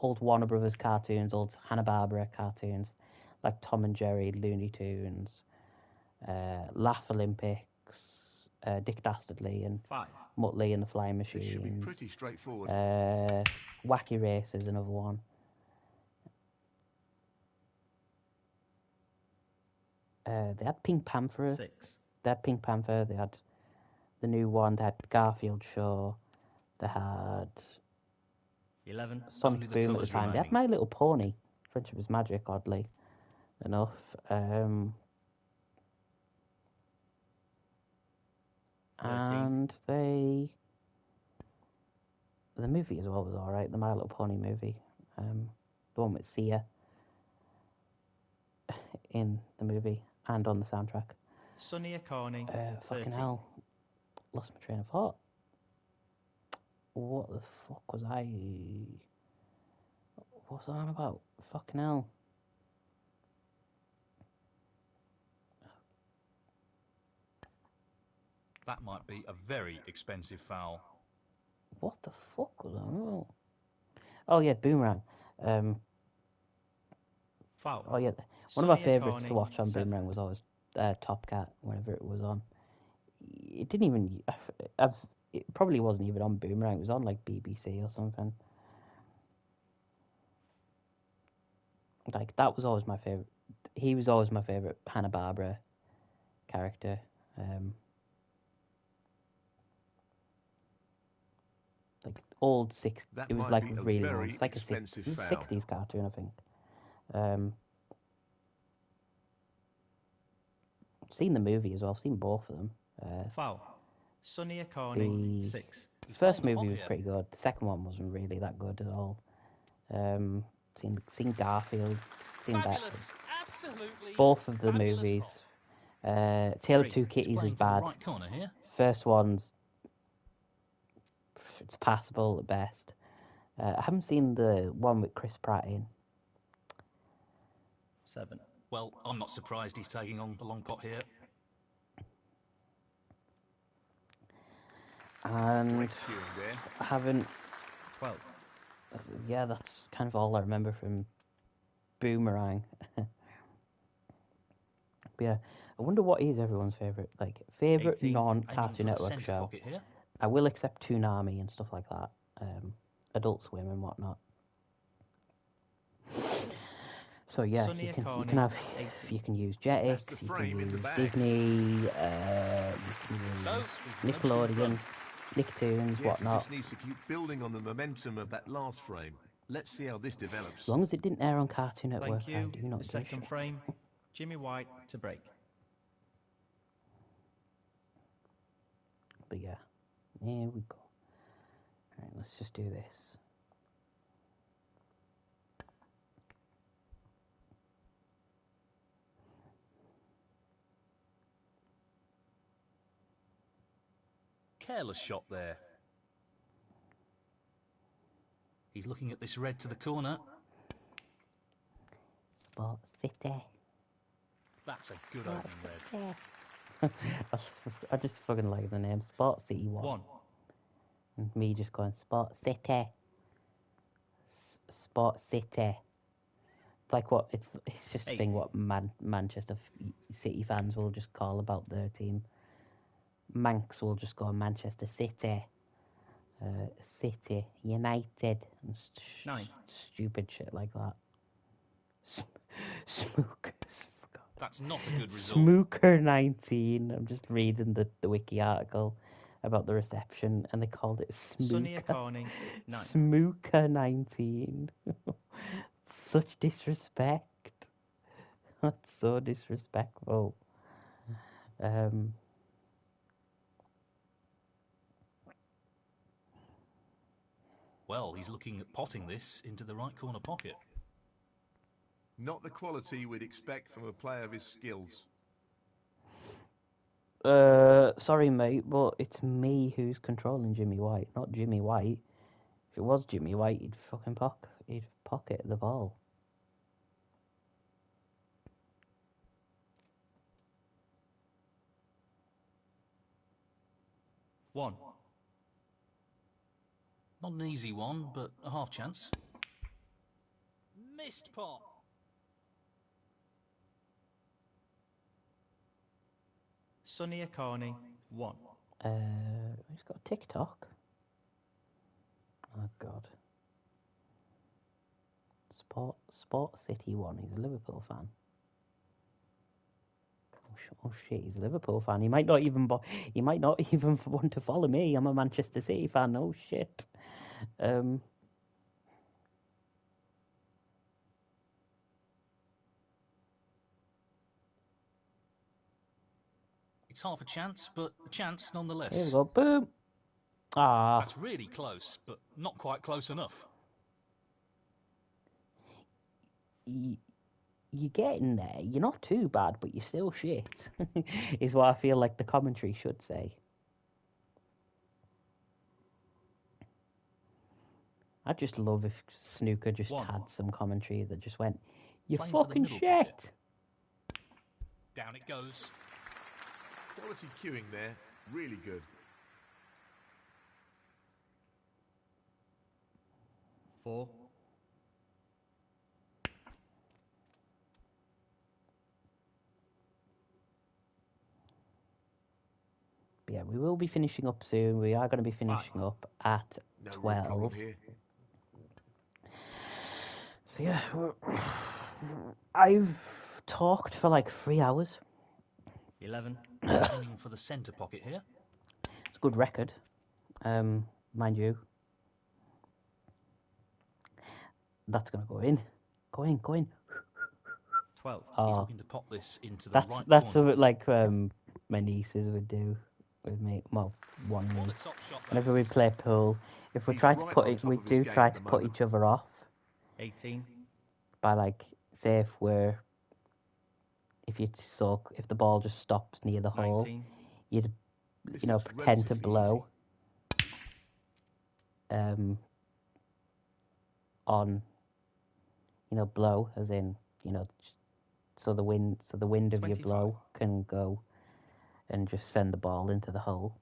old Warner Brothers cartoons, old Hanna-Barbera cartoons, like Tom and Jerry, Looney Tunes, Laugh Olympics, Dick Dastardly, and 5. Muttley and the Flying This should be Machines. pretty straightforward. Wacky Race is another one. They had Pink Panther. 6. They had Pink Panther. They had the new one. They had Garfield Show. They had 11. Sonic Only the Boom at the colours time. They had remaining. My Little Pony. Friendship is Magic, oddly enough. And the movie as well was alright. The My Little Pony movie. The one with Sia in the movie and on the soundtrack. Sonny Akani, Fucking 13. hell. Lost my train of thought. What the fuck was I... What's that on about? Fucking hell. That might be a very expensive foul. What the fuck was that? Oh yeah, Boomerang. Foul. Oh yeah, one of my Sonia favourites to Carney, watch on 7. Boomerang was always Top Cat. Whenever it was on, it didn't even. It probably wasn't even on Boomerang. It was on like BBC or something. Like that was always my favourite. He was always my favourite Hanna-Barbera character. Like old six. That It was might like be a really old. very It's like a expensive foul. 60s cartoon, I think. Seen the movie as well. I've seen both of them. Foul. Sonia Carney, The 6. The first movie was pretty good. The second one wasn't really that good at all. Seen Garfield. Seen that. Fabulous. Absolutely. Both of the fabulous movies. pop. Tale of Three. Two He's Kitties playing is for the bad. right corner here. First one's it's passable at best. I haven't seen the one with Chris Pratt in. 7. Well, I'm not surprised he's taking on the long pot here. And Great queuing there. I haven't. 12. Yeah, that's kind of all I remember from Boomerang. But yeah, I wonder what is everyone's favourite, like, favourite 18. non-Cartoon Aiming for the Network centre show. pocket here. I will accept Toonami and stuff like that, Adult Swim and whatnot. So yeah, Sonia you can Carney, have 18. you can use That's Jetix, the you can frame in the use bag. Disney, you can use So, he's nudged in Nickelodeon, front. Nicktoons, Yes, he whatnot. just needs to keep building on the momentum of that last frame. Let's see how this develops. As long as it didn't air on Cartoon Network, Thank you. I do not The give a second shit. frame. Jimmy White to break. But yeah, here we go. Alright, let's just do this. Careless shot there. He's looking at this red to the corner. Sport City. That's a good opening red. I just fucking like the name Sport City 1. And me just going Sport City. Sport City. It's like what it's just a thing 8. what Manchester City fans will just call about their team. Manx will just go Manchester City. City United and 9. stupid shit like that. Smooker. That's not a good result. Smooker 19. I'm just reading the wiki article about the reception, and they called it Sonia Smooker. Carney, 9. Smooker 19. Such disrespect. That's so disrespectful. Well, he's looking at potting this into the right corner pocket. Not the quality we'd expect from a player of his skills. Sorry, mate, but it's me who's controlling Jimmy White, not Jimmy White. If it was Jimmy White, he'd fucking pocket the ball. One. Not an easy one, but a half chance. Missed pot. Sonia Carney, 1. He's got a TikTok. Oh God. Sport City 1. He's a Liverpool fan. Oh shit, he's a Liverpool fan. He might not even want to follow me. I'm a Manchester City fan. Oh shit. It's half a chance, but a chance nonetheless. Here we go. Boom. Ah. That's really close, but not quite close enough. You're getting there. You're not too bad, but you're still shit. Is what I feel like the commentary should say. I'd just love if Snooker just had some commentary that just went, "You Playing for the fucking middle shit." pocket. Down it goes. Quality queuing there. Really good. 4. But yeah, we will be finishing up soon. We are going to be finishing up at No real 12. problem here. So yeah, I've talked for like 3 hours. 11. Aiming for the centre pocket here. It's a good record, mind you. That's going to go in. Go in, go in. 12. He's Oh, looking to pop this into the right that's corner. a bit like my nieces would do with me. Well, one What a niece. top shot that Whenever we is. play pool, if we He's try to right put on it, top we of his do game try at to the put moment. each other off 18. by like, say if the ball just stops near the hole, 19. you'd This pretend to relatively blow on, blow as in, so the wind of your 25. blow can go and just send the ball into the hole.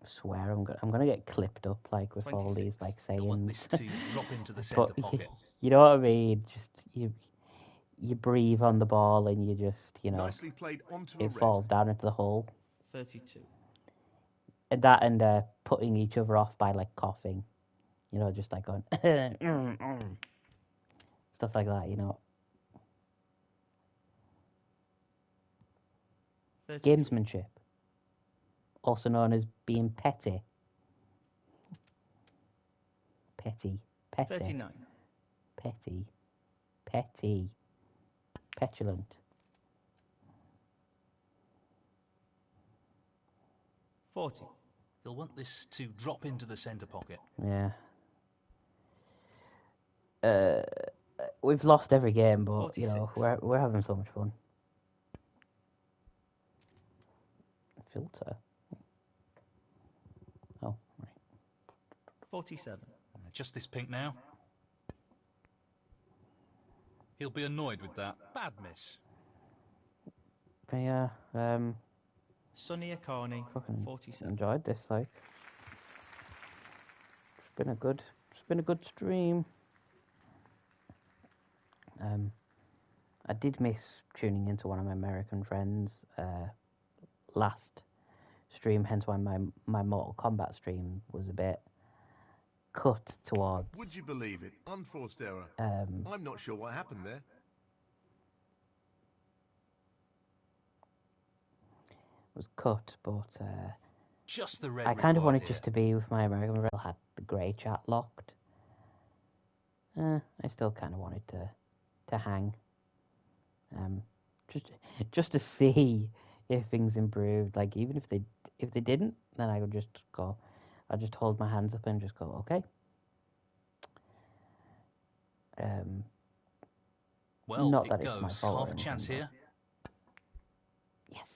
I swear I'm gonna get clipped up like with all 26. these like He'll want this sayings. to drop into the centre But pocket. you know what I mean? Just you breathe on the ball and you just Nicely played onto a it red. falls down into the hole. 32. And that and putting each other off by like coughing, just like going stuff like that. 33. Gamesmanship, also known as being petty. Petty. 39. Petty. Petulant. 40. He'll want this to drop into the centre pocket. Yeah. We've lost every game, but 46. we're having so much fun. Filter. Oh, right. 47. Just this pink now. He'll be annoyed with that. Bad miss. But yeah, Sonny Akani. fucking 47. enjoyed this. Like, it's been a good stream. I did miss tuning into one of my American friends last stream, hence why my Mortal Kombat stream was a bit cut towards. Would you believe it? Unforced error. I'm not sure what happened there. Was cut, but Just the red. I kind of wanted here. just to be with my American friend. Had the grey chat locked. I still kind of wanted to hang. Just to see if things improved. Like even if they didn't, then I would just go. I'd just hold my hands up and just go, okay. Well, not it that it's my goes. fault or Half a chance anything, here. Yes.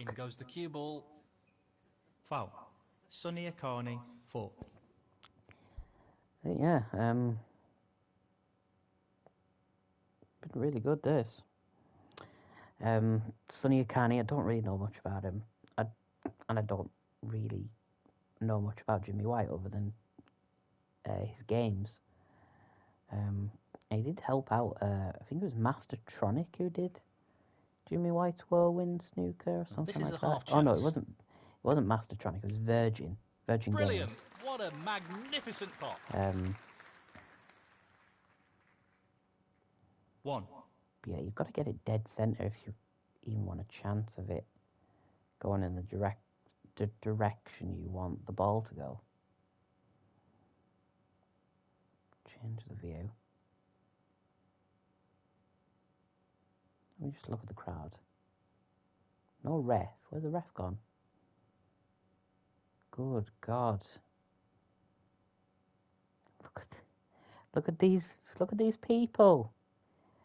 In goes the cue ball. Foul. Sonny Akani. 4. Yeah. Been really good. This. Sonny Akani. I don't really know much about him. I don't really know much about Jimmy White other than his games. He did help out. I think it was Mastertronic who did Jimmy White's Whirlwind Snooker or something This is like a half that. Oh no, it chance. wasn't. It wasn't Mastertronic. It was Virgin Brilliant! Games. What a magnificent pop. 1. But yeah, you've got to get it dead center if you even want a chance of it going in the direction you want the ball to go. Change the view. Let me just look at the crowd. No ref. Where's the ref gone? Good God. Look at these people.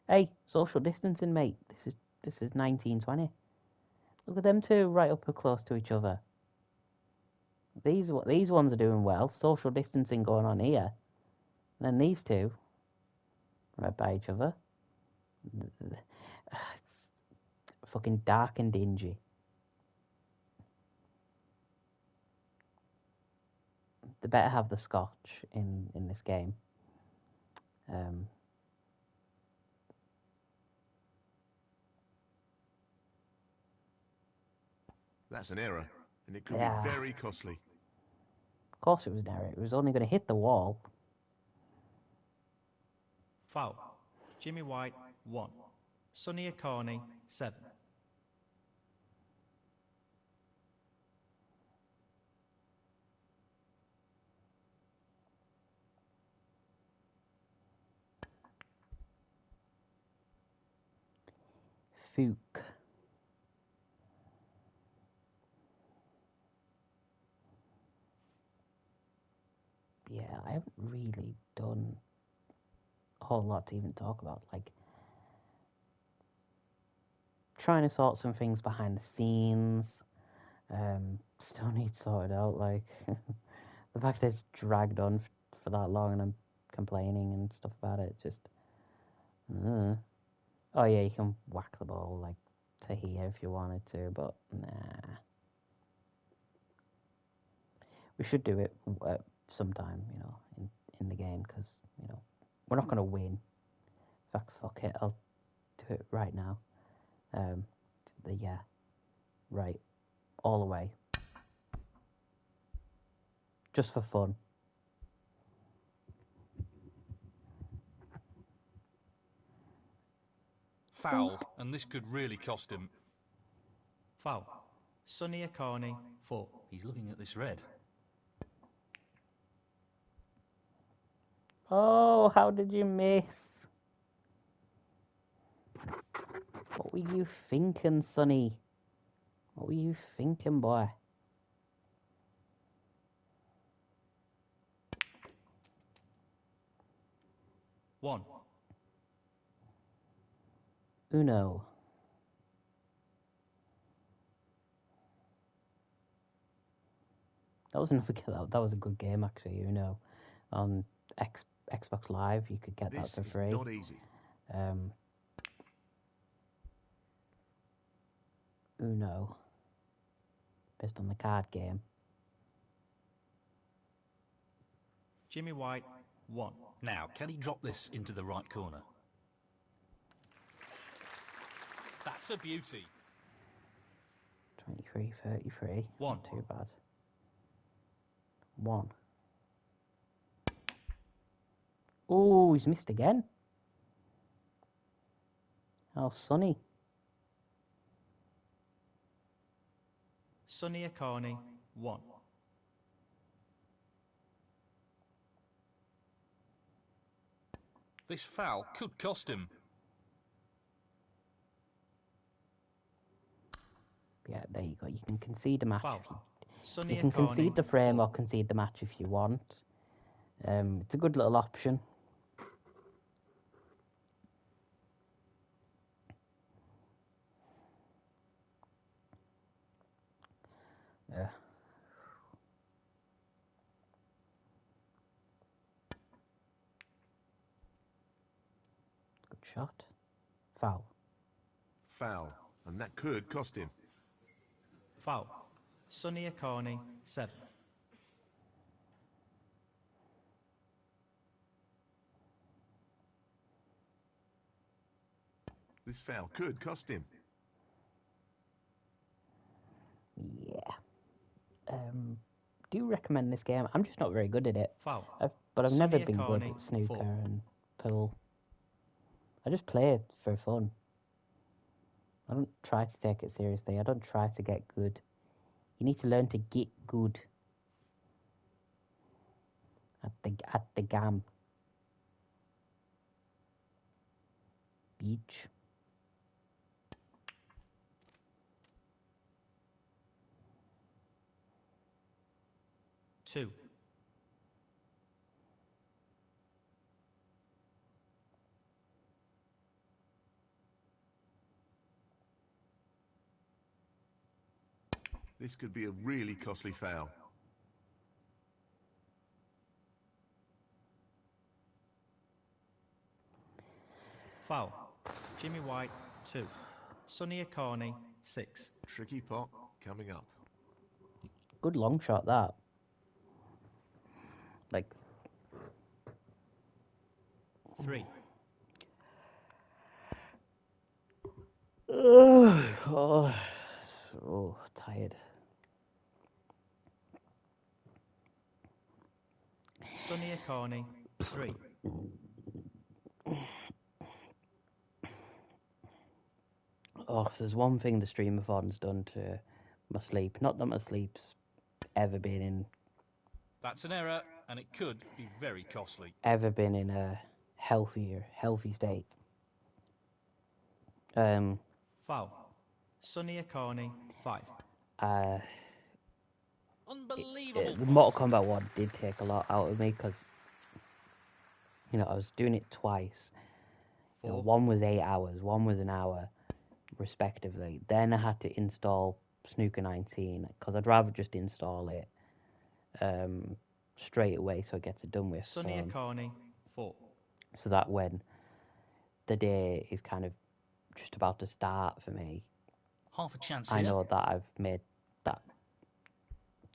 Hey, social distancing, mate. This is 1920. Look at them two right up close to each other. These ones are doing well. Social distancing going on here. And then these two. right by each other. It's fucking dark and dingy. They better have the scotch in this game. That's an error, and it could Yeah. be very costly. Of course it was an error. It was only going to hit the wall. Foul. Jimmy White, 1. Sonny Carney, 7. Fook. Yeah, I haven't really done a whole lot to even talk about. Like, trying to sort some things behind the scenes. Still need sorted out. Like, the fact that it's dragged on for that long and I'm complaining and stuff about it, just. Oh yeah, you can whack the ball like to here if you wanted to, but nah. We should do it sometime, you know, in the game, because, you know, we're not going to win. In fact, fuck it, I'll do it right now. Yeah, right, all the way. Just for fun. Foul, and this could really cost him. Foul. Sonny Carney, 4. He's looking at this red. Oh, how did you miss? What were you thinking, Sonny? What were you thinking, boy? One. Uno. That was another. That was a good game, actually. Uno, on Xbox Live, you could get that for free. This is not easy. Uno, based on the card game. Jimmy White, 1. Now, can he drop this into the right corner? That's a beauty. 23, 33. One. Not too bad. 1. Oh, he's missed again. How sunny. Sonny Carney, 1. This foul could cost him. Yeah, there you go. You can concede a match. Foul. You can concede the frame or concede the match if you want. It's a good little option. Yeah. Good shot. Foul. Foul, and that could cost him. Foul. Sonny Carney, 7. This foul could cost him. Yeah. Do you recommend this game? I'm just not very good at it. Foul. But I've never Sonny been good Carney, at snooker 4. and pool. I just play it for fun. I don't try to take it seriously. I don't try to get good. You need to learn to get good at the game. Beach. Two. This could be a really costly foul. Foul. Jimmy White, 2. Sonny Akani, 6. Tricky pot coming up. Good long shot, that. Like, 3. oh, so tired. Sonny Akani, 3. Oh, if there's one thing the Stream-A-Thon's done to my sleep, not that my sleep's ever been in That's an error, and it could be very costly. a healthy state. Foul. Sonny Akani, 5. Unbelievable. The Mortal Kombat 1 did take a lot out of me because, you know, I was doing it twice. You know, 4. one was 8 hours, one was an hour, respectively. Then I had to install Snooker 19 because I'd rather just install it straight away so it gets it done with. Sonny Akani, 4. So that when the day is kind of just about to start for me, Half a chance I here. know that I've made that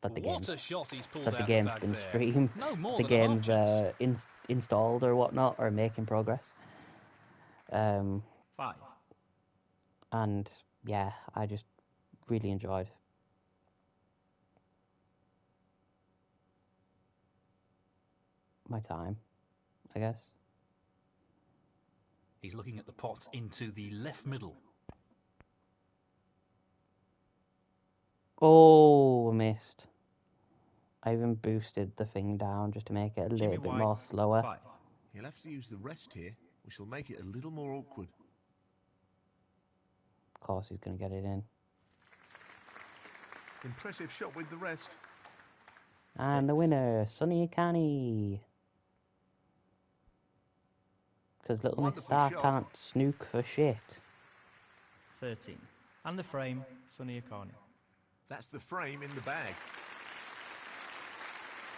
the What a shot he's pulled that out the the game's bag been there. streamed, No more the than a half game's chance. installed or whatnot, or making progress. 5. And yeah, I just really enjoyed my time, I guess. He's looking at the pot into the left middle. Oh, I missed. I even boosted the thing down just to make it a Jimmy little bit White, more slower. 5. He'll have to use the rest here, which will make it a little more awkward. Of course he's going to get it in. Impressive shot with the rest. And the 6. winner, Sonny Akani. Because little Miss Wonderful Star shot. can't snook for shit. 13. And the frame, Sonny Akani. That's the frame in the bag.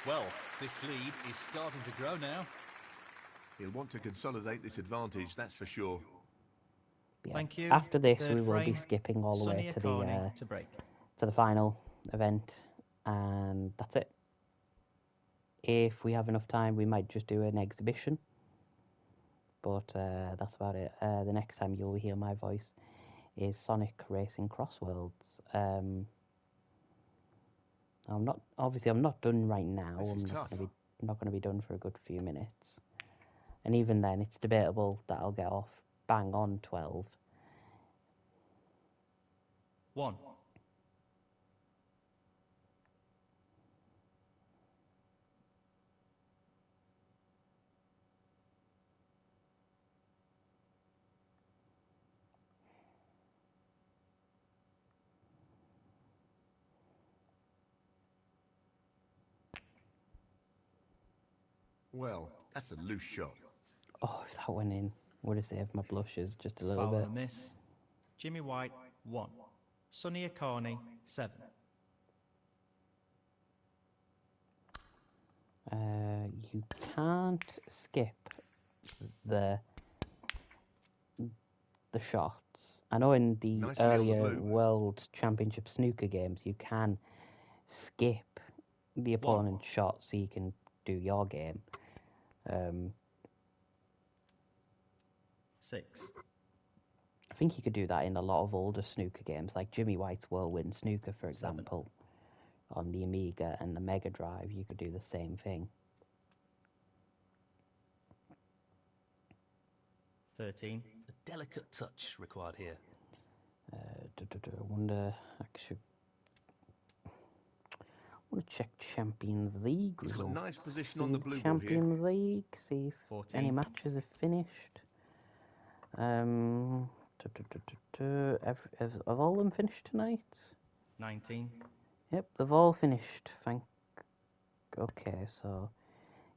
Well, this lead is starting to grow now. He'll want to consolidate this advantage, that's for sure. Yeah. Thank you. After this, Third we will be frame, skipping all the Sonny way Akani to break. to the final event, and that's it. If we have enough time, we might just do an exhibition, but that's about it. The next time you'll hear my voice is Sonic Racing Crossworlds. I'm not done right now. This I'm is not tough. going to be done for a good few minutes, and even then, it's debatable that I'll get off bang on 12. 1. Well, that's a loose shot. Oh, if that went in, would have saved my blushes just a little Foul bit. and a miss. Jimmy White, 1. Sonny Akani, 7. You can't skip the shots. I know in the Nicely on the earlier blue. World Championship snooker games, you can skip the opponent's shot so you can do your game. 6. I think you could do that in a lot of older snooker games, like Jimmy White's Whirlwind Snooker, for 7. example. On the Amiga and the Mega Drive, you could do the same thing. 13. A delicate touch required here. I wonder, actually, I want to check Champions League He's got results. nice position on the See blue ball here. Champions League, see if 14. any matches have finished. Have all of them finished tonight? 19. Yep, they've all finished. Okay, so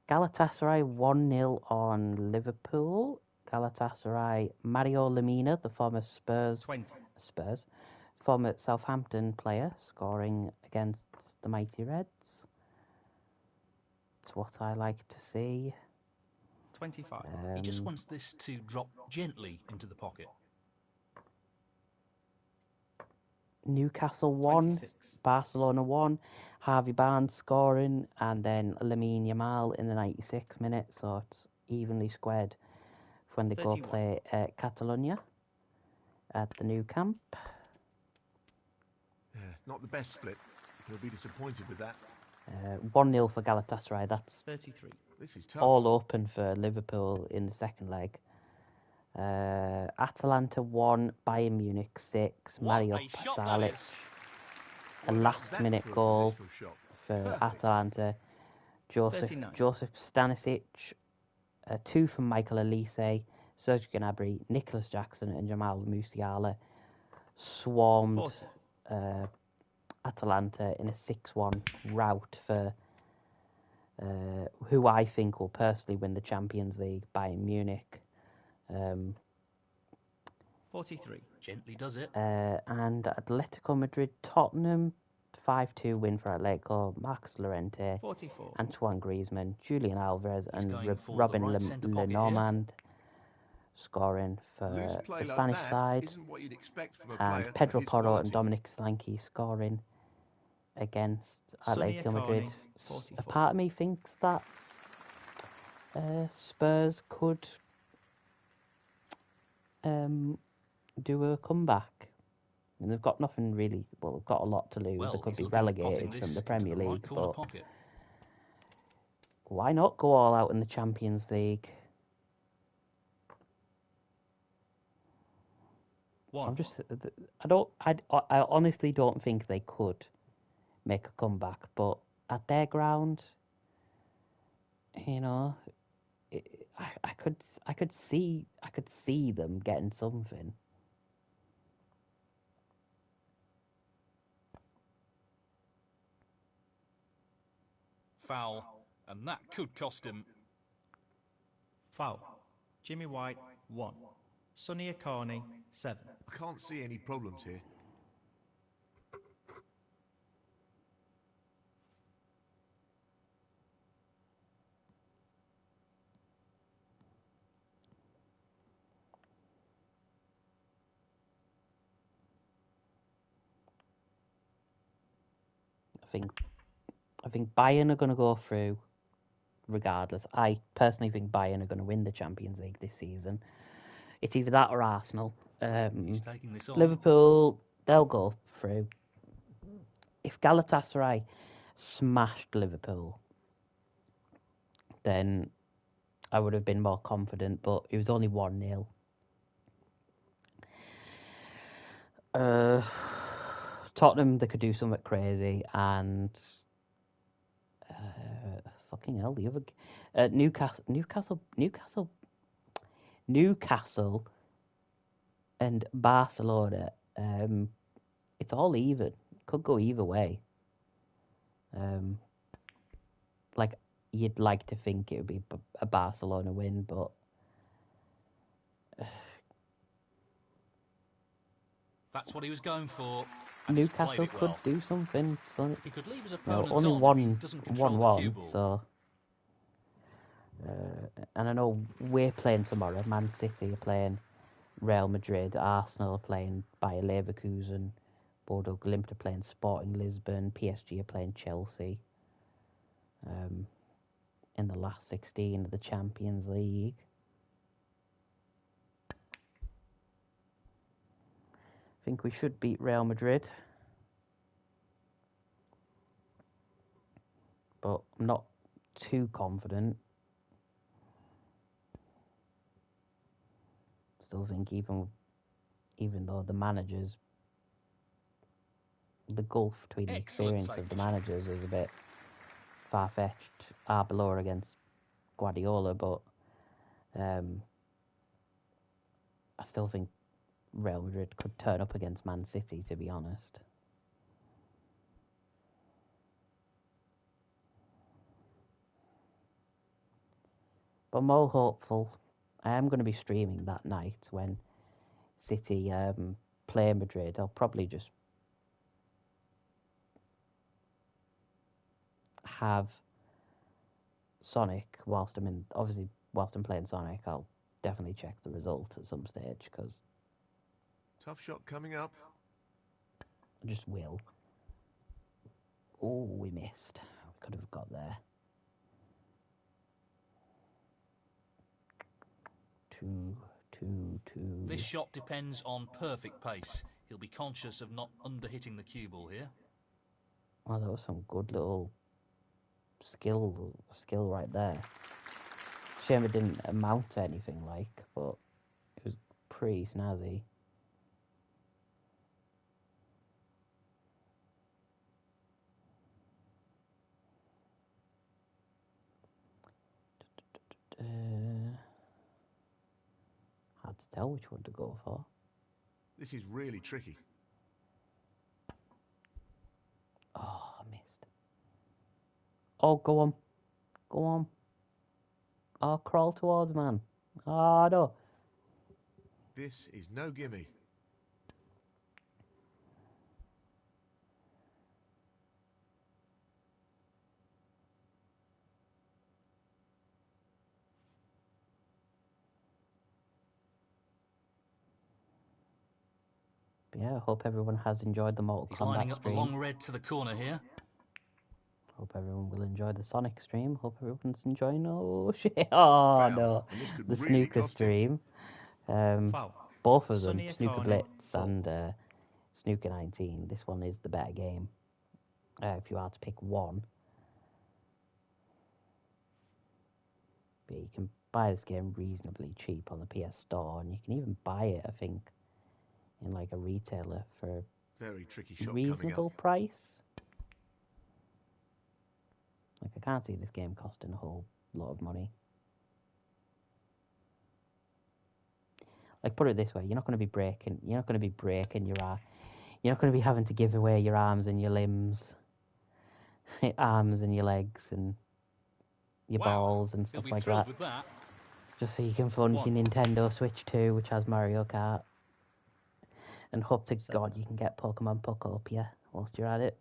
Galatasaray 1-0 on Liverpool. Galatasaray, Mario Lemina, the former 20. former Southampton player, scoring against the Mighty Reds. It's what I like to see. 25. He just wants this to drop gently into the pocket. Newcastle 1, 26. Barcelona 1, Harvey Barnes scoring, and then Lamine Yamal in the 96th minute, so it's evenly squared when they 31. go play Catalonia at the new camp. Yeah, not the best split. He'll be disappointed with that. 1-0 for Galatasaray, that's 33. This is tough. all open for Liverpool in the second leg. Atalanta 1, Bayern Munich 6, Mario What a shot that Pasalic. is. A What about that last-minute for a goal positional shot? for Perfect. Atalanta. 39. Joseph Stanisic, 2 from Michael Elise, Serge Gnabry, Nicholas Jackson, and Jamal Musiala swarmed 40. Atalanta in a 6-1 rout for who I think will personally win the Champions League, Bayern Munich. 43. Gently does it. And Atletico Madrid, Tottenham, 5-2 win for Atletico. Marcus Llorente, 44. Antoine Griezmann, Julian Alvarez, He's and going for the Robin right centre pocket here. Lenormand scoring for Loose the play like Spanish that side. isn't what you'd expect from a And player Pedro of his Porro quality. and Dominic Solanke scoring against Sonny Atletico Madrid. Akani, 44. A part of me thinks that Spurs could do a comeback. And they've got nothing really. Well, they've got a lot to lose. Well, they could he's be looking at potting relegated this from the into Premier the right League, corner but pocket. why not go all out in the Champions League? 1. I honestly don't think they could make a comeback, but at their ground, you know, I could see them getting something. Foul, and that could cost him. Foul. Jimmy White, 1. Sonny Akani, 7. I can't see any problems here. I think Bayern are going to go through regardless. I personally think Bayern are going to win the Champions League this season. It's either that or Arsenal. He's taking this on. Liverpool, they'll go through. If Galatasaray smashed Liverpool, then I would have been more confident, but it was only 1-0. Tottenham, they could do something crazy, and fucking hell, the other Newcastle, and Barcelona. It's all even. Could go either way. Like you'd like to think it would be a Barcelona win, but That's what he was going for. And he's played Newcastle it could well. do something. So He could leave his no, opponent only on if he doesn't control the cue 1-1. ball. So, and I know we're playing tomorrow. Man City are playing Real Madrid. Arsenal are playing Bayer Leverkusen. Bodo Glimt are playing Sporting Lisbon. PSG are playing Chelsea. In the last 16 of the Champions League. I think we should beat Real Madrid. But I'm not too confident. Still think even though the managers, the gulf between the experience of the managers is a bit far-fetched. Arbeloa against Guardiola, but I still think Real Madrid could turn up against Man City, to be honest. But I'm more hopeful. I am going to be streaming that night when City play Madrid. I'll probably just have Sonic whilst I'm in. Obviously, whilst I'm playing Sonic, I'll definitely check the result at some stage, because Tough shot coming up. I just will. Oh, we missed. We could have got there. 2, 2, 2. This shot depends on perfect pace. He'll be conscious of not under-hitting the cue ball here. Oh, that was some good little skill right there. Shame it didn't amount to anything, like, but it was pretty snazzy. Hard to tell which one to go for. This is really tricky. Oh, I missed. Oh, go on. Go on. Oh, crawl towards, man. Oh, no. This is no gimme. But yeah, I hope everyone has enjoyed the Mortal He's Kombat lining up the stream. long red to the corner here. Hope everyone will enjoy the Sonic stream. Hope everyone's enjoying. Oh shit! Oh Foul. no, And this could the really Snooker cost him. stream. Foul. Both of them, Sonny Snooker Akane, Blitz foul. and Snooker 19. This one is the better game. If you had to pick one, but you can buy this game reasonably cheap on the PS Store, and you can even buy it, I think, in like a retailer for Very tricky a shot coming reasonable up. price. Like, I can't see this game costing a whole lot of money. Like, put it this way, you're not going to be breaking your arm. You're not going to be having to give away your arms and your limbs, arms and your legs and your balls and He'll stuff be like thrilled that, with that. just so you can fund your Nintendo Switch 2, which has Mario Kart. And hope to God you can get Pokemon Pokopia whilst you're at it.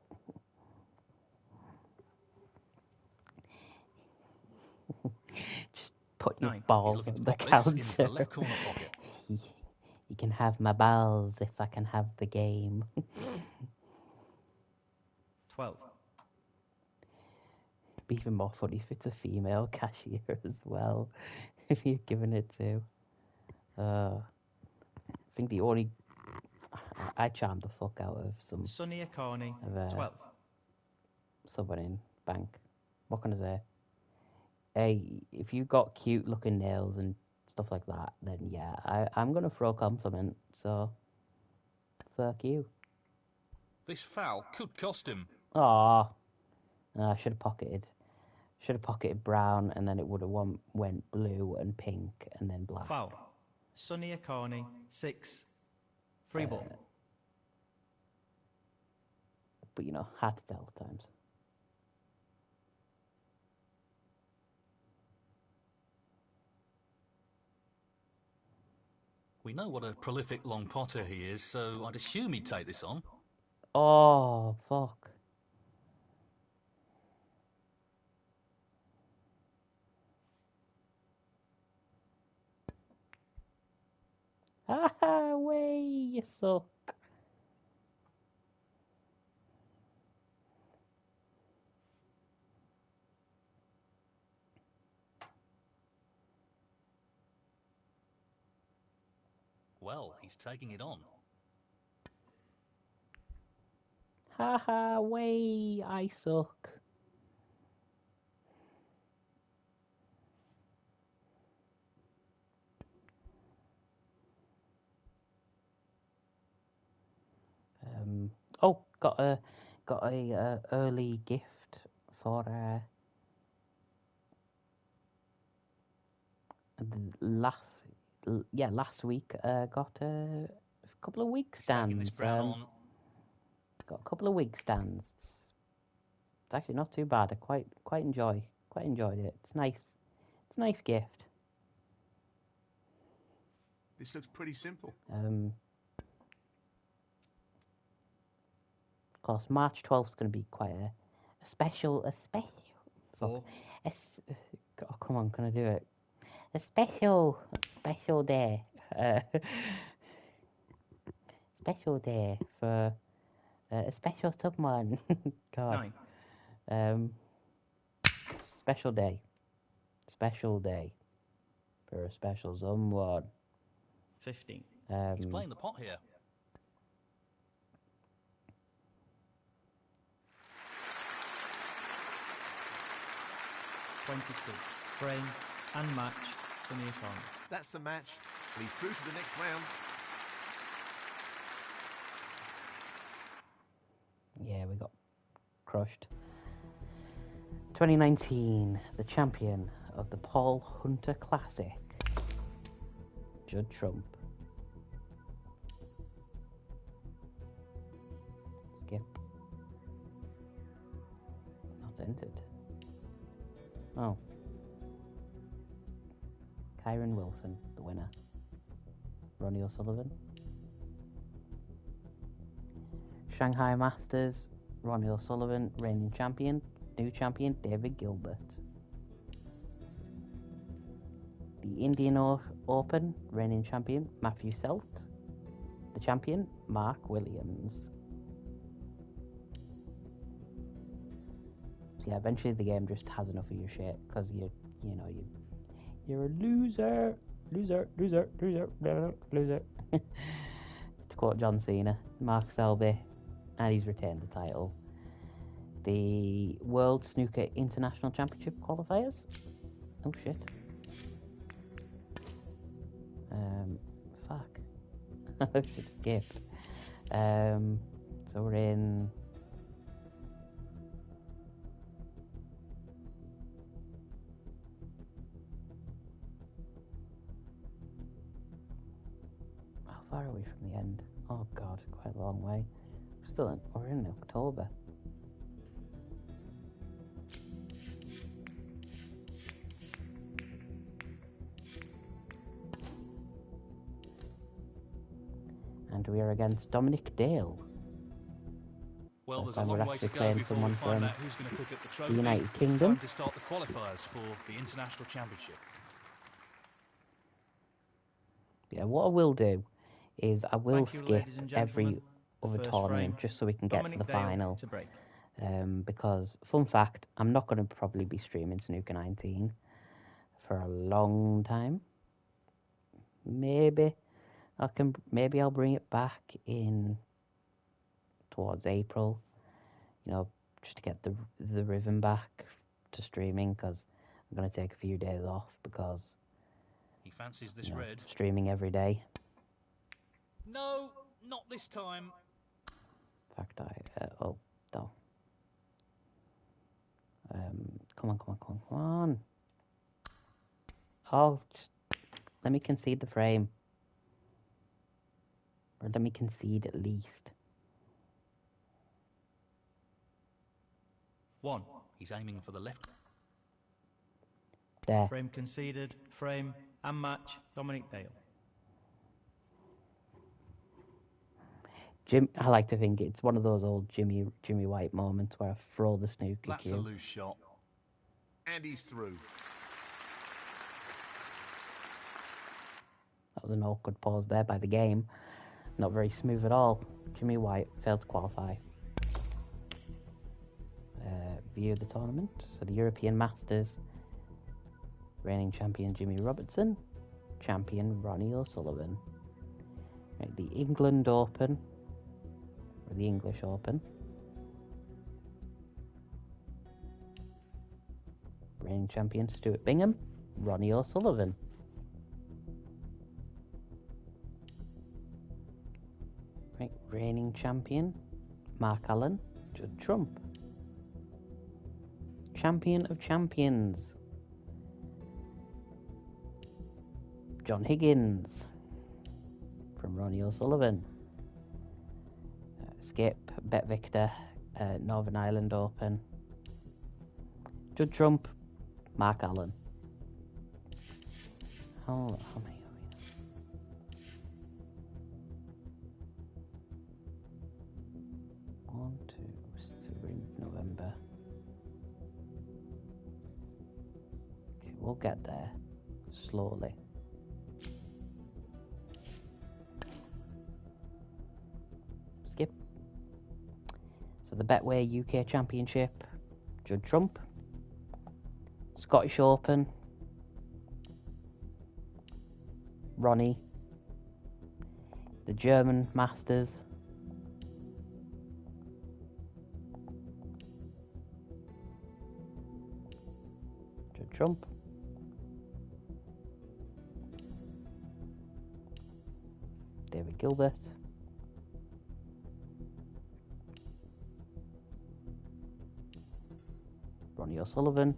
Just put your 9. He's balls looking to on the pop this into the counter. left corner pocket. You can have my balls if I can have the game. 12. Be even more funny if it's a female cashier as well. If you've given it to. I think the only. I charmed the fuck out of some. Sonny Akane, Of, 12. someone in bank. What can I say? Hey, if you got cute looking nails and stuff like that, then yeah, I'm gonna throw a compliment. So, fuck you. This foul could cost him. Aw, I should have pocketed. Should have pocketed brown, and then it would have went blue and pink, and then black. Foul. Sonny Akane, 6. Free ball. But you know, hard to tell at times. We know what a prolific long potter he is, so I'd assume he'd take this on. Oh, fuck. Ah, way, you suck. Well, he's taking it on. Ha ha, way, I suck. Oh, got a early gift for last week. Got a couple of week He's taking stands. this brown on. Got a couple of week stands. It's actually not too bad. I quite enjoyed it. It's nice. It's a nice gift. This looks pretty simple. Of course, March 12th is going to be quite a special. 4. Oh, come on, can I do it? a special day. Special day for a special someone. God. 9. Special day. Special day for a special someone. 15. He's playing the pot here. $22. Frame and match Stream-A-Thon. That's the match. He's through to the next round. Yeah, we got crushed. 2019, the champion of the Paul Hunter Classic, Judd Trump. Skip. Not entered. Oh. Kyron Wilson, the winner. Ronnie O'Sullivan. Shanghai Masters, Ronnie O'Sullivan, reigning champion. New champion, David Gilbert. The Indian Open, reigning champion, Matthew Selt. The champion, Mark Williams. So yeah, eventually the game just has enough of your shit, because you're a loser. Loser. To quote John Cena, Mark Selby, and he's retained the title. The World Snooker International Championship qualifiers. Oh shit. Fuck. I should have skipped. So we're in. How far are we from the end? Oh god, quite a long way. We're in October. And we are against Dominic Dale. Well, there's a time long we're way to actually go playing before we someone find from out who's going to pick up the trophy. United It's Kingdom. time to start the qualifiers for the International Championship. Yeah, what I will do is I will Thank you, skip ladies and every gentlemen. The other first tournament frame, just so we can get Dominic to the Dale final. to break. Because, fun fact, I'm not going to probably be streaming Snooker 19 for a long time. Maybe I'll bring it back in towards April, just to get the rhythm back to streaming, because I'm going to take a few days off because He fancies this red. streaming every day. No, not this time. In fact, no. Come on. Oh, just let me concede the frame. Or let me concede at least. 1. He's aiming for the left. There. Frame conceded. Frame and match Dominic Dale. I like to think it's one of those old Jimmy White moments where I throw the snooker That's cue. a loose shot. And he's through. That was an awkward pause there by the game. Not very smooth at all. Jimmy White failed to qualify. View of the tournament. So the European Masters, reigning champion Jimmy Robertson, champion Ronnie O'Sullivan. Right, the England Open, or the English Open. Reigning champion Stuart Bingham, Ronnie O'Sullivan. Right, reigning champion Mark Allen, Judd Trump. Champion of champions, John Higgins from Ronnie O'Sullivan. Skip, Bet Victor, Northern Ireland Open. Judd Trump, Mark Allen. How many are we? 1, 2, so we're in November. Okay, we'll get there slowly. Skip. So the Betway UK Championship, Judd Trump. Scottish Open, Ronnie. The German Masters, Judd Trump. David Gilbert. Ronnie O'Sullivan.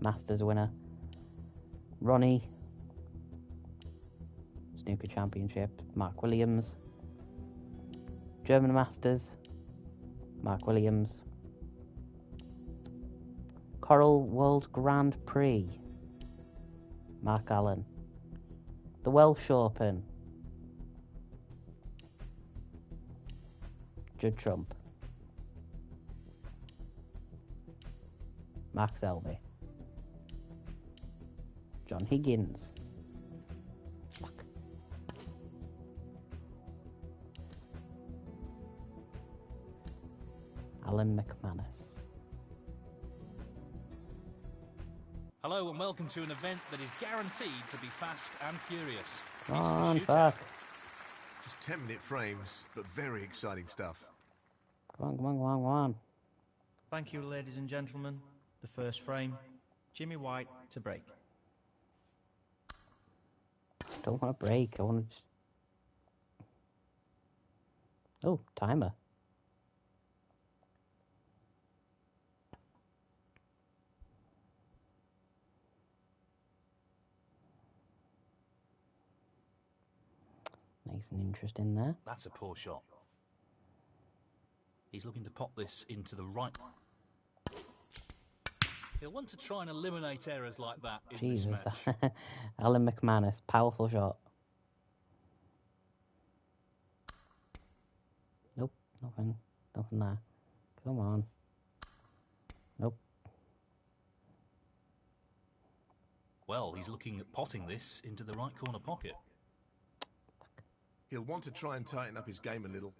Masters winner. Ronnie. Snooker Championship, Mark Williams. German Masters, Mark Williams. Coral World Grand Prix, Mark Allen. The Welsh Open, Judd Trump. Mark Selby. John Higgins. Fuck. Alan McManus. Hello and welcome to an event that is guaranteed to be fast and furious. Come It's on, the shootout. fuck. Just 10-minute frames, but very exciting stuff. Come on, come on, come on, come on. Thank you, ladies and gentlemen. The first frame, Jimmy White to break. Don't want to break. I want to just... Oh, timer. Nice and interesting there. That's a poor shot. He's looking to pop this into the right. He'll want to try and eliminate errors like that in Jesus. this match. Alan McManus. Powerful shot. Nope. Nothing. Nothing there. Come on. Nope. Well, he's looking at potting this into the right corner pocket. He'll want to try and tighten up his game a little.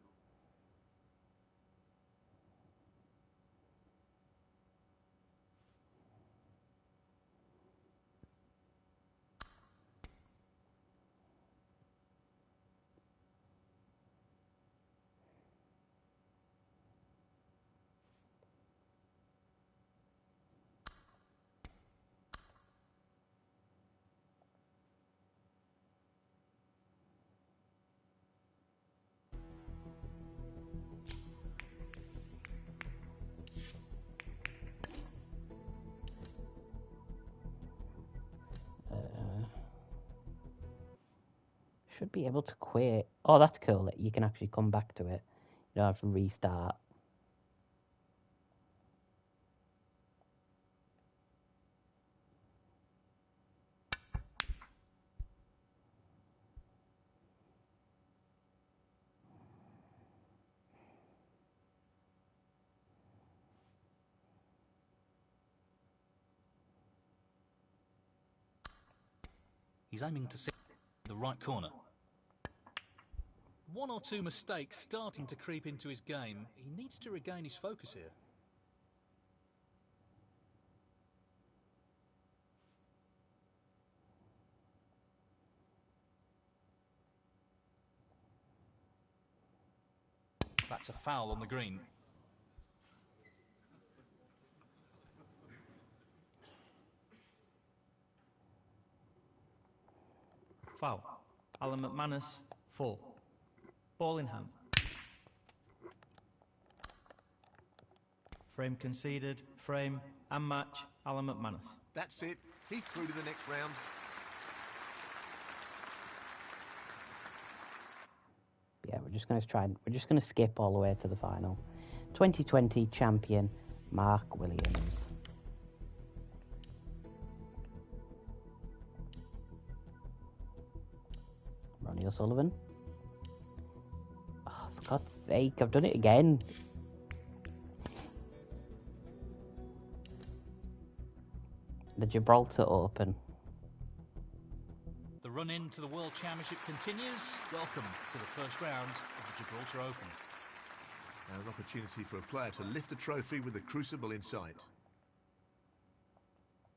Should be able to quit. Oh, that's cool. That you can actually come back to it. You don't have to restart. He's aiming to sit the right corner. One or two mistakes starting to creep into his game. He needs to regain his focus here. That's a foul on the green. Foul. Alan McManus, 4. Ball in hand. Frame conceded, frame and match, Alan McManus. That's it. He's through to the next round. Yeah, we're just going to skip all the way to the final. 2020 champion, Mark Williams. Ronnie O'Sullivan. Oh, for God's sake, I've done it again. The Gibraltar Open. The run-in to the World Championship continues. Welcome to the first round of the Gibraltar Open. Now an opportunity for a player to lift a trophy with the crucible in sight.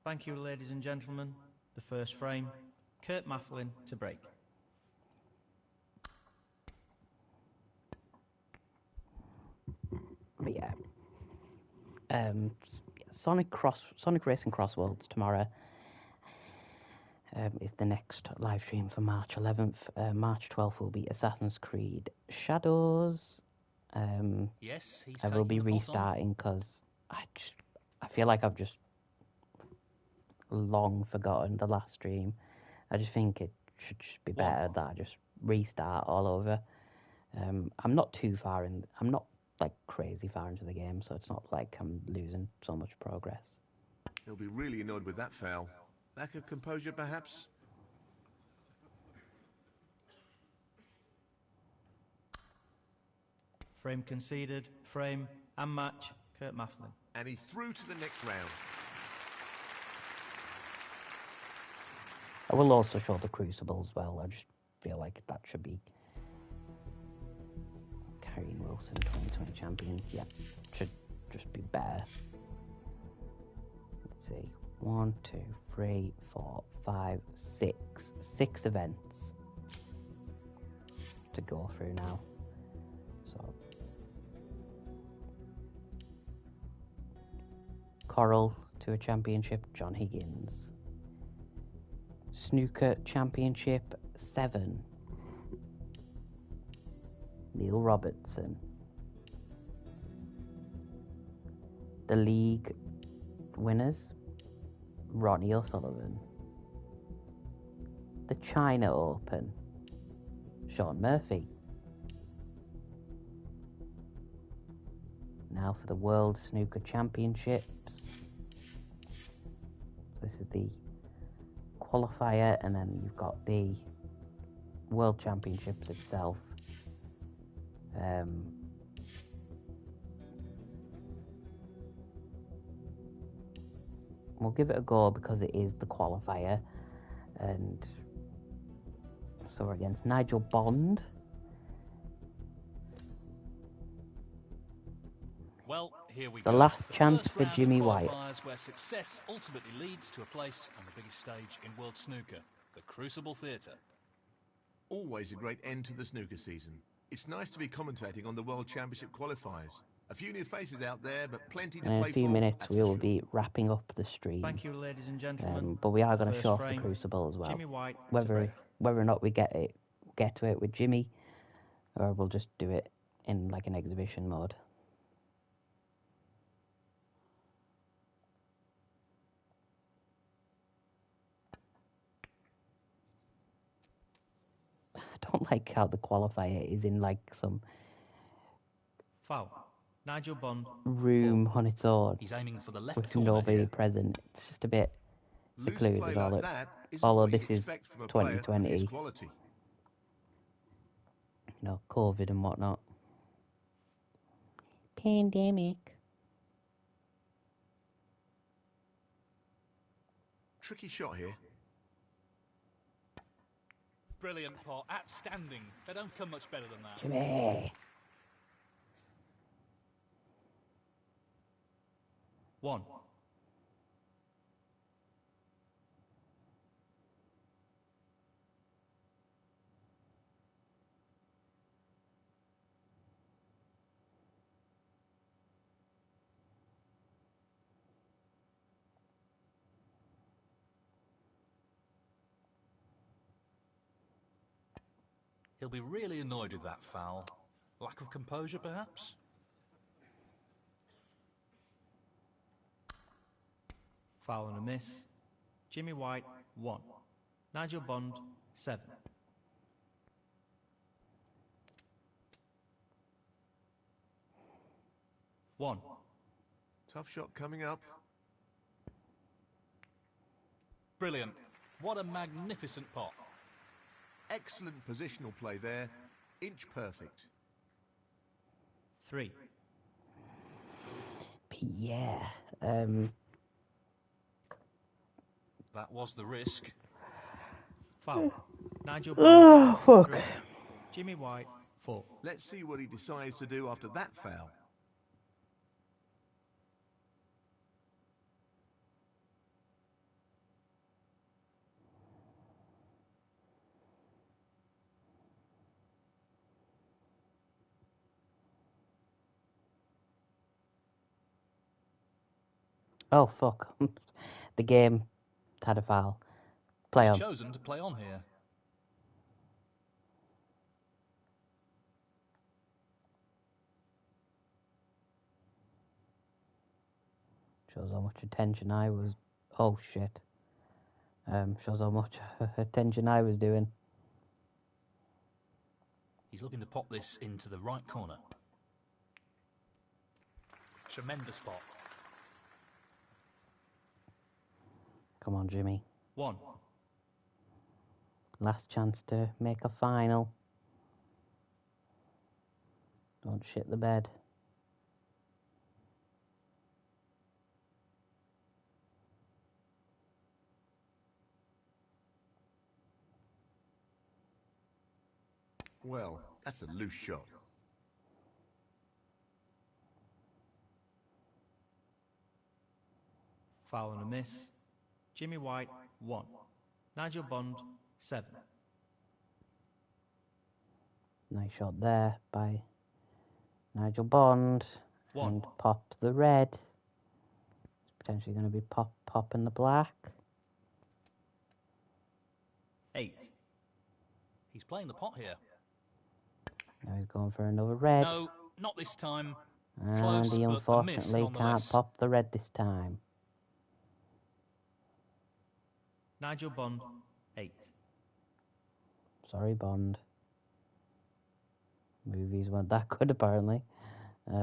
Thank you, ladies and gentlemen. The first frame, Kurt Mafflin to break. But yeah. Sonic Racing Cross Worlds tomorrow is the next live stream for March 11th. March 12th will be Assassin's Creed Shadows. Yes, he's I will be taking the pot on. restarting because I feel like I've just long forgotten the last stream. I just think it should just be better that I just restart all over. I'm not too far in. I'm not like crazy far into the game, so it's not like I'm losing so much progress. He'll be really annoyed with that foul. Lack of composure, perhaps? Frame conceded, frame and match, Kurt Mafflin. And he's through to the next round. I will also show the Crucible as well. I just feel like that should be Karen Wilson, 2020 champion. Yeah, should just be better. Let's see. 1, 2, 3, 4, 5, 6. 6 events to go through now. So Coral to a championship, John Higgins. Snooker Championship 7, Neil Robertson. The league winners, Ronnie O'Sullivan. The China Open, Sean Murphy. Now for the World Snooker Championships. This is the qualifier, and then you've got the World Championships itself. We'll give it a go because it is the qualifier, and so we're against Nigel Bond. Well, here we The go. last The chance first for round of Jimmy White. qualifiers where success ultimately leads to a place on the biggest stage in World Snooker, the Crucible Theatre. Always a great end to the snooker season. It's nice to be commentating on the World Championship qualifiers. A few new faces out there, but plenty to And in play a few for, minutes that's we for will sure. be wrapping up the stream. Thank you, ladies and gentlemen. But we are The going to first show off the frame, Crucible as well. Jimmy White to Whether break. or not we get to it with Jimmy, or we'll just do it in like an exhibition mode. I don't like how the qualifier is in like some Foul. Nigel Bond. room on its own He's aiming for the left with corner nobody here. present. It's just a bit Loose secluded. play like that isn't Although what this you'd is expect from a player of his 2020, quality. COVID and whatnot. Pandemic. Tricky shot here. Brilliant pot, outstanding. They don't come much better than that. Jimmy. 1. He'll be really annoyed with that foul. Lack of composure, perhaps? Foul and a miss. Jimmy White 1. Nigel Bond 7. One. Tough shot coming up. Brilliant. What a magnificent pot. Excellent positional play there. Inch perfect. 3. Yeah. That was the risk. Foul. Nigel Oh, Bond, fuck. 3. Jimmy White, 4. Let's see what he decides to do after that foul. Oh, fuck. The game had a foul. Play He's on. chosen to play on here. Shows how much attention I was... Oh, shit. Shows how much attention I was doing. He's looking to pop this into the right corner. Tremendous spot. Come on, Jimmy. 1. Last chance to make a final. Don't shit the bed. Well, that's a loose shot. Foul and a miss. Jimmy White, 1. Nigel Bond, 7. Nice shot there by Nigel Bond. 1. And pops the red. It's potentially going to be popping the black. 8. He's playing the pot here. Now he's going for another red. No, not this time. And Close, he but a miss unfortunately can't nonetheless. pop the red this time. Nigel Bond, 8. Sorry, Bond. Movies weren't that good, apparently. It's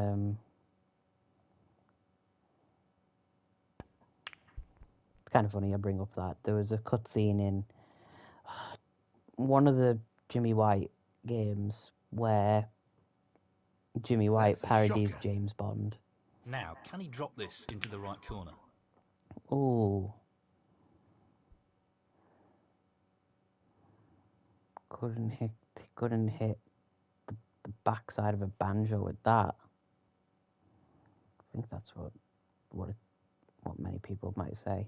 kind of funny I bring up that. There was a cutscene in one of the Jimmy White games where Jimmy White That's a parodies shocker. James Bond. Now, can he drop this into the right corner? Ooh. Couldn't hit the backside of a banjo with that. I think that's what many people might say.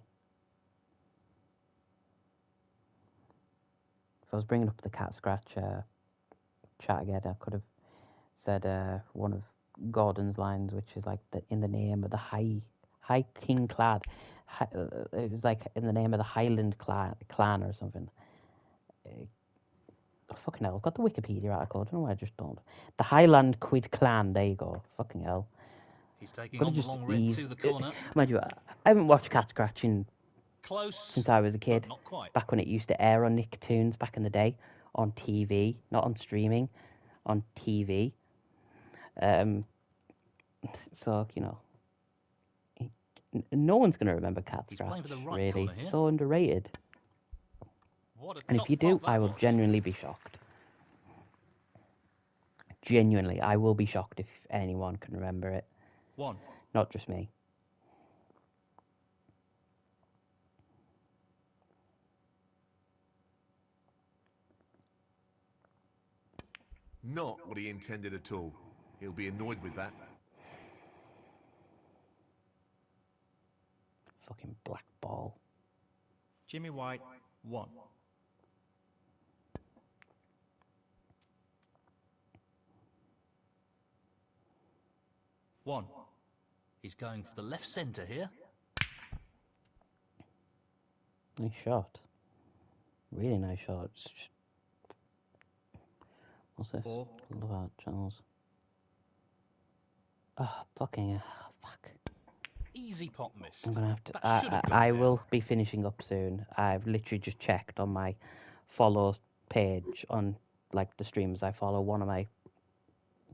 If I was bringing up the cat scratch chat again, I could have said one of Gordon's lines, which is like in the name of the High King Clan. It was like in the name of the Highland clan or something. Oh, fucking hell, I've got the Wikipedia article. I don't know why I just don't. The Highland Quid Clan, there you go. Fucking hell. He's taking Could on have the just long red to the corner. Mind you, I haven't watched Cat Scratching Close, since I was a kid. but not quite. Back when it used to air on Nicktoons back in the day. On TV, not on streaming. On TV. So, you know. No one's going to remember Cat He's Scratch, playing for the right really. corner here. It's so underrated. What a And top if you do, pot that I will was. genuinely be shocked. Genuinely, I will be shocked if anyone can remember it. 1. Not just me. Not what he intended at all. He'll be annoyed with that. Fucking black ball. Jimmy White, 1. One. He's going for the left centre here. Nice shot. Really nice shot. It's just... What's this? 4. Love art channels. Oh, fucking hell. Fuck. Easy pot missed. I'm gonna have to. That should have gone I down. will be finishing up soon. I've literally just checked on my follows page on like the streams I follow. One of my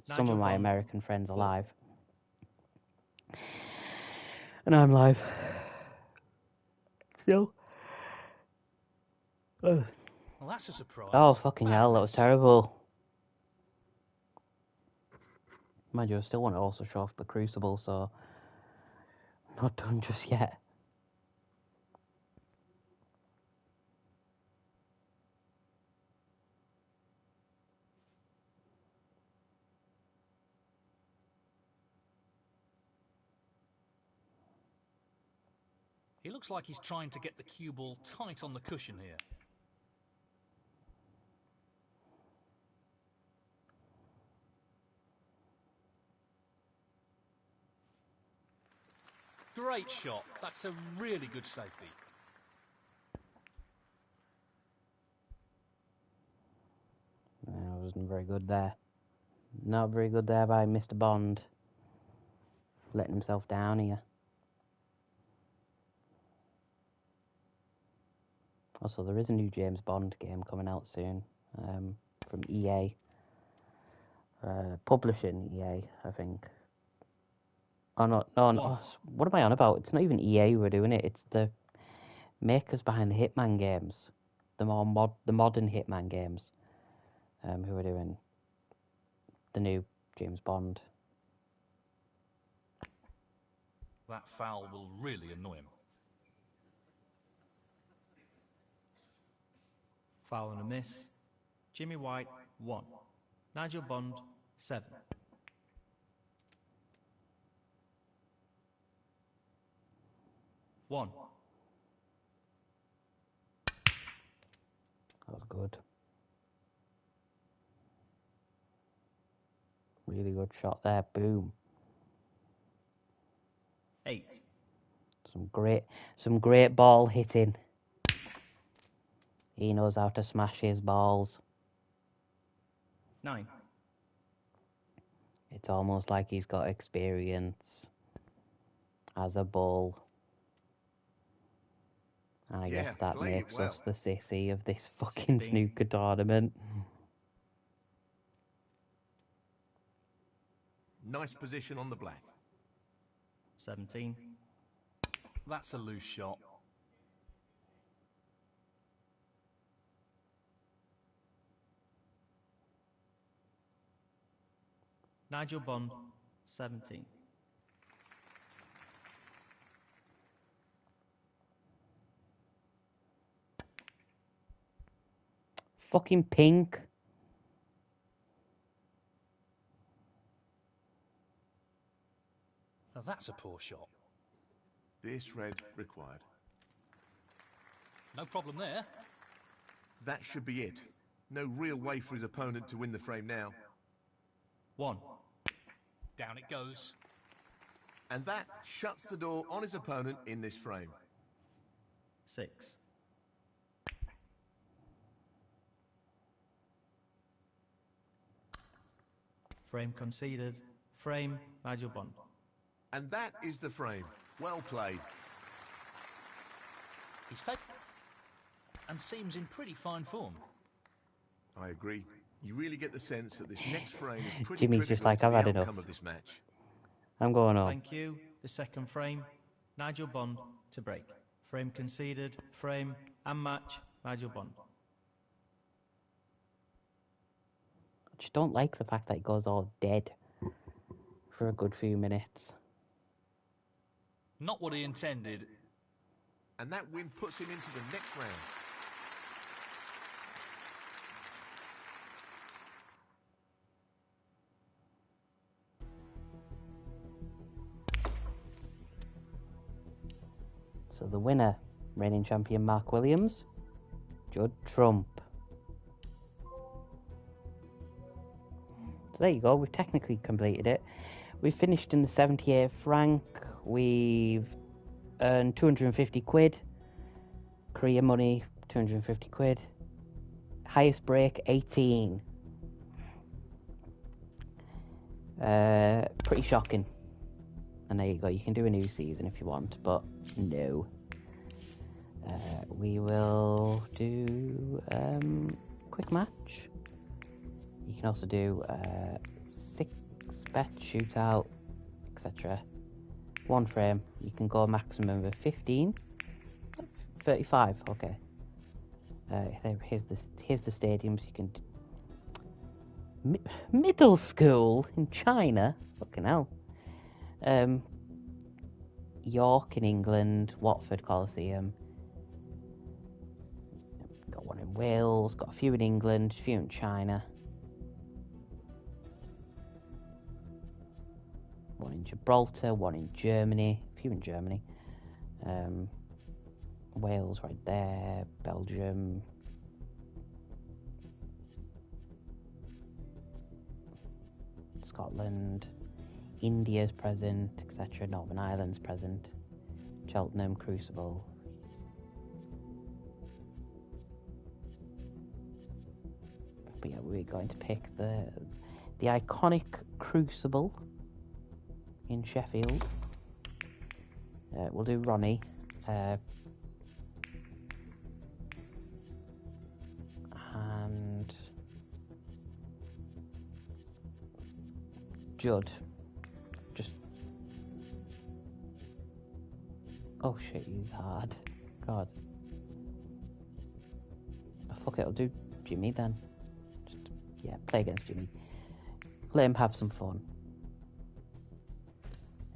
some Nigel of my Bond. American friends 4. are live, and I'm live. Still. Oh, Well, that's a surprise. oh fucking Bad hell! That was miss. terrible. Mind you, I still want to also show off the Crucible, so I'm not done just yet. He looks like he's trying to get the cue ball tight on the cushion here. Great shot. That's a really good safety. I wasn't very good there. Not very good there by Mr. Bond. Letting himself down here. Also, there is a new James Bond game coming out soon. From EA. Publishing EA, I think. Oh, no, what am I on about? It's not even EA who are doing it. It's the makers behind the Hitman games. The modern Hitman games. Who are doing the new James Bond. That foul will really annoy him. Foul and a miss. Jimmy White, 1. Nigel Bond, 7. One. That was good. Really good shot there. Boom. 8. Some great ball hitting. He knows how to smash his balls. 9. It's almost like he's got experience as a bull. And I guess that makes us the sissy of this fucking 16. snooker tournament. Nice position on the black. 17. That's a loose shot. Nigel Bond, 17. Fucking pink. Now that's a poor shot. This red required. No problem there. That should be it. No real way for his opponent to win the frame now. 1. Down it goes. And that shuts the door on his opponent in this frame. 6. Frame conceded. Frame, Nigel Bond. And that is the frame. Well played. He's taken and seems in pretty fine form. I agree. You really get the sense that this next frame is pretty Jimmy's critical just like, to I've the had outcome enough. of this match. I'm going on. Thank you. The second frame, Nigel Bond to break. Frame conceded. Frame and match, Nigel Bond. I just don't like the fact that it goes all dead for a good few minutes. Not what he intended. And that win puts him into the next round. So the winner, reigning champion Mark Williams, Judd Trump. So there you go, we've technically completed it. We've finished in the 78th rank. We've earned 250 quid. Korea money, 250 quid. Highest break, 18. Pretty shocking. And there you go, you can do a new season if you want, but no. We will do quick match. You can also do 6-bet shootout, etc. One frame. You can go a maximum of 15. 35, okay. Here's the stadiums. You can middle school in China. Fucking hell. York in England, Watford Coliseum. Got one in Wales, got a few in England, a few in China. One in Gibraltar, one in Germany, a few in Germany. Wales right there, Belgium. Scotland, India's present, etc. Northern Ireland's present. Cheltenham, Crucible. But yeah, we're going to pick the iconic Crucible in Sheffield. We'll do Ronnie. And Judd. Just... Oh shit, he's hard. God. Oh, fuck it, I'll do Jimmy then. Just, yeah, play against Jimmy. Let him have some fun.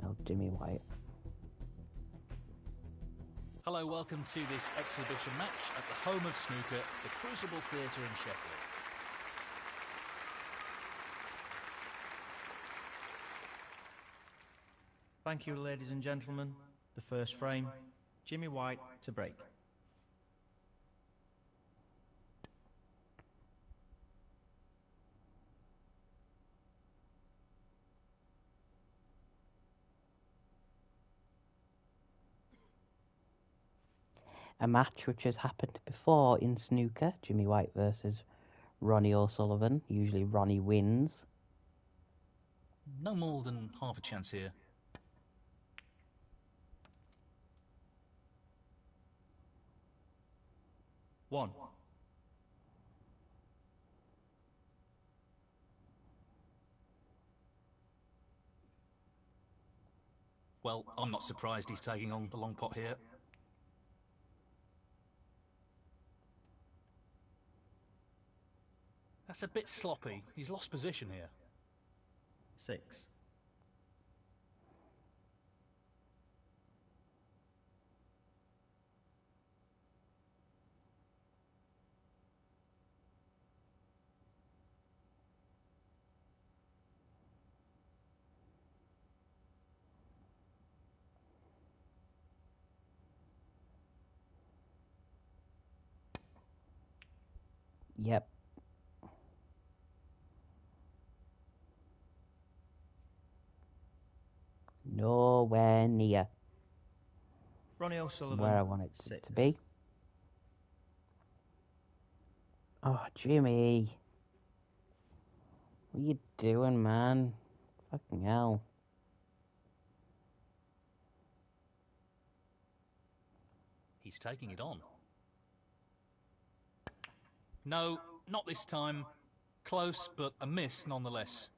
Oh, Jimmy White. Hello, welcome to this exhibition match at the home of snooker, the Crucible Theatre in Sheffield. Thank you, ladies and gentlemen. The first frame, Jimmy White to break. A match which has happened before in snooker. Jimmy White versus Ronnie O'Sullivan. Usually Ronnie wins. No more than half a chance here. One. Well, I'm not surprised he's taking on the long pot here. That's a bit sloppy. He's lost position here. 6. Yep. Nowhere near Ronnie O'Sullivan, where I want it 6. to be. Oh, Jimmy. What are you doing, man? Fucking hell. He's taking it on. No, not this time. Close, but a miss nonetheless.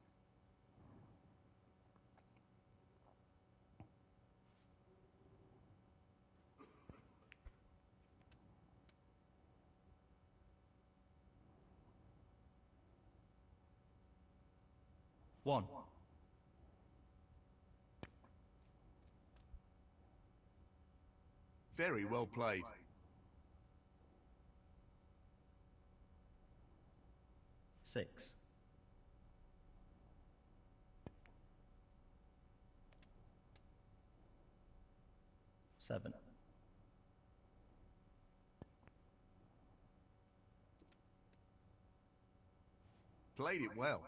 One. Very well played. 6. 7. Played it well.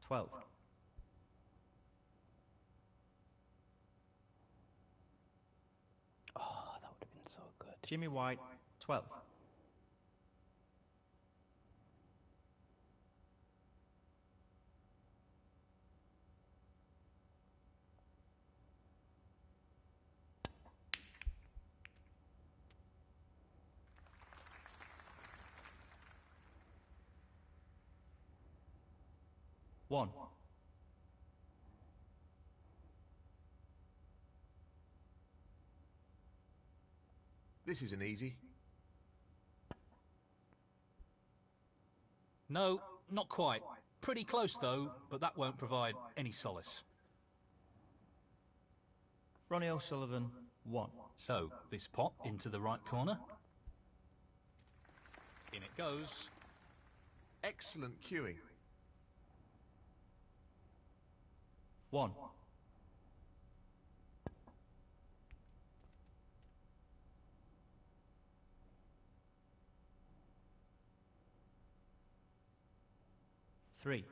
12. Oh, that would have been so good. Jimmy White, 12. One. This isn't easy. No, not quite. Pretty close though, but that won't provide any solace. Ronnie O'Sullivan, 1. So, this pot into the right corner. In it goes. Excellent cueing. 1. 3.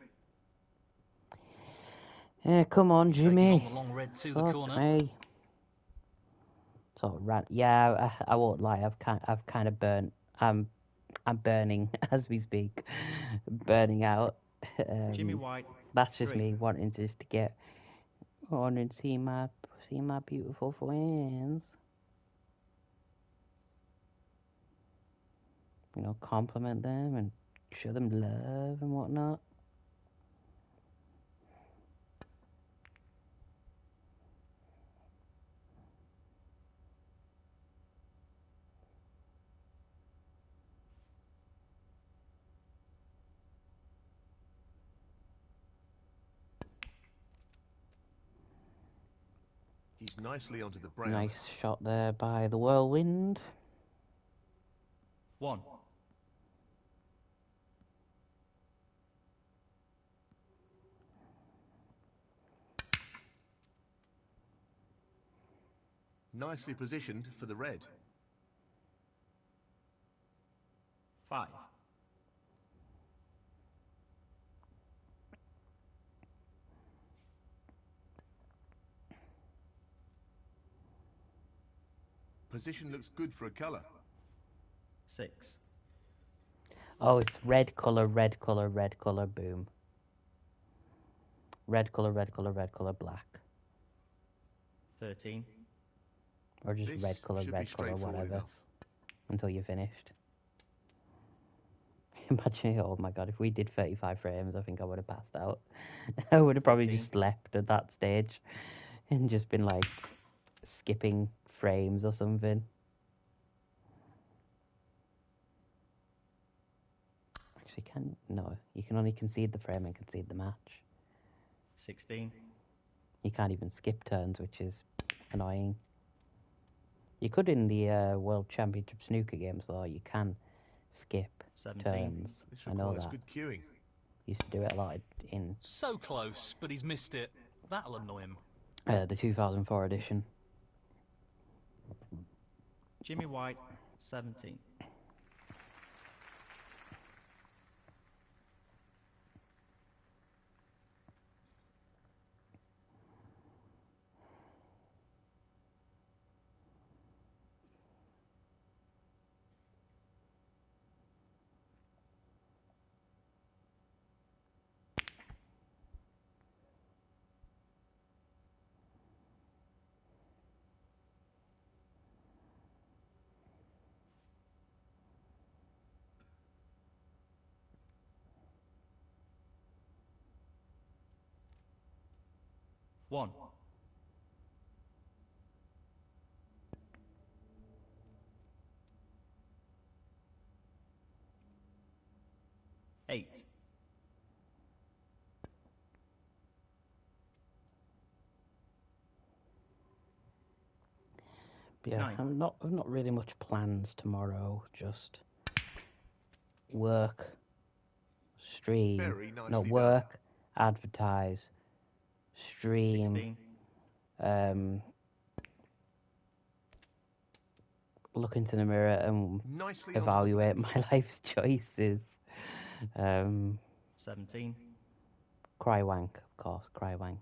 Yeah, come on, He's taking Jimmy. on the long red to the Fuck corner. me. Sort of ran. Yeah, I won't lie. I've kind of burnt. I'm burning as we speak. Burning out. Jimmy White, That's just 3. me wanting to just to get on and see my beautiful friends. You know, compliment them and show them love and whatnot. He's nicely onto the brown. Nice shot there by the whirlwind. 1. Nicely positioned for the red. 5. Position looks good for a colour. 6. Oh, it's red colour, red colour, red colour, boom. Red colour, red colour, red colour, black. 13. Or just This red colour, should be straightforward whatever. enough. Until you're finished. Imagine, oh my god, if we did 35 frames, I think I would have passed out. I would have probably 14. just left at that stage and just been like skipping frames or something. Actually, no, you can only concede the frame and concede the match. 16. You can't even skip turns, which is annoying. You could in the World Championship snooker games, though. You can skip 17. turns. This I know requires that. good cueing. Used to do it a lot in So close, but he's missed it. That'll annoy him. the 2004 edition. Jimmy White, 17. One. Eight. But yeah, 9. I've not really much plans tomorrow. Just work, stream, Very no nicely work, advertise, stream. 16. Look into the mirror and Nicely onto the evaluate black. my life's choices. 17. Cry wank, of course, cry wank.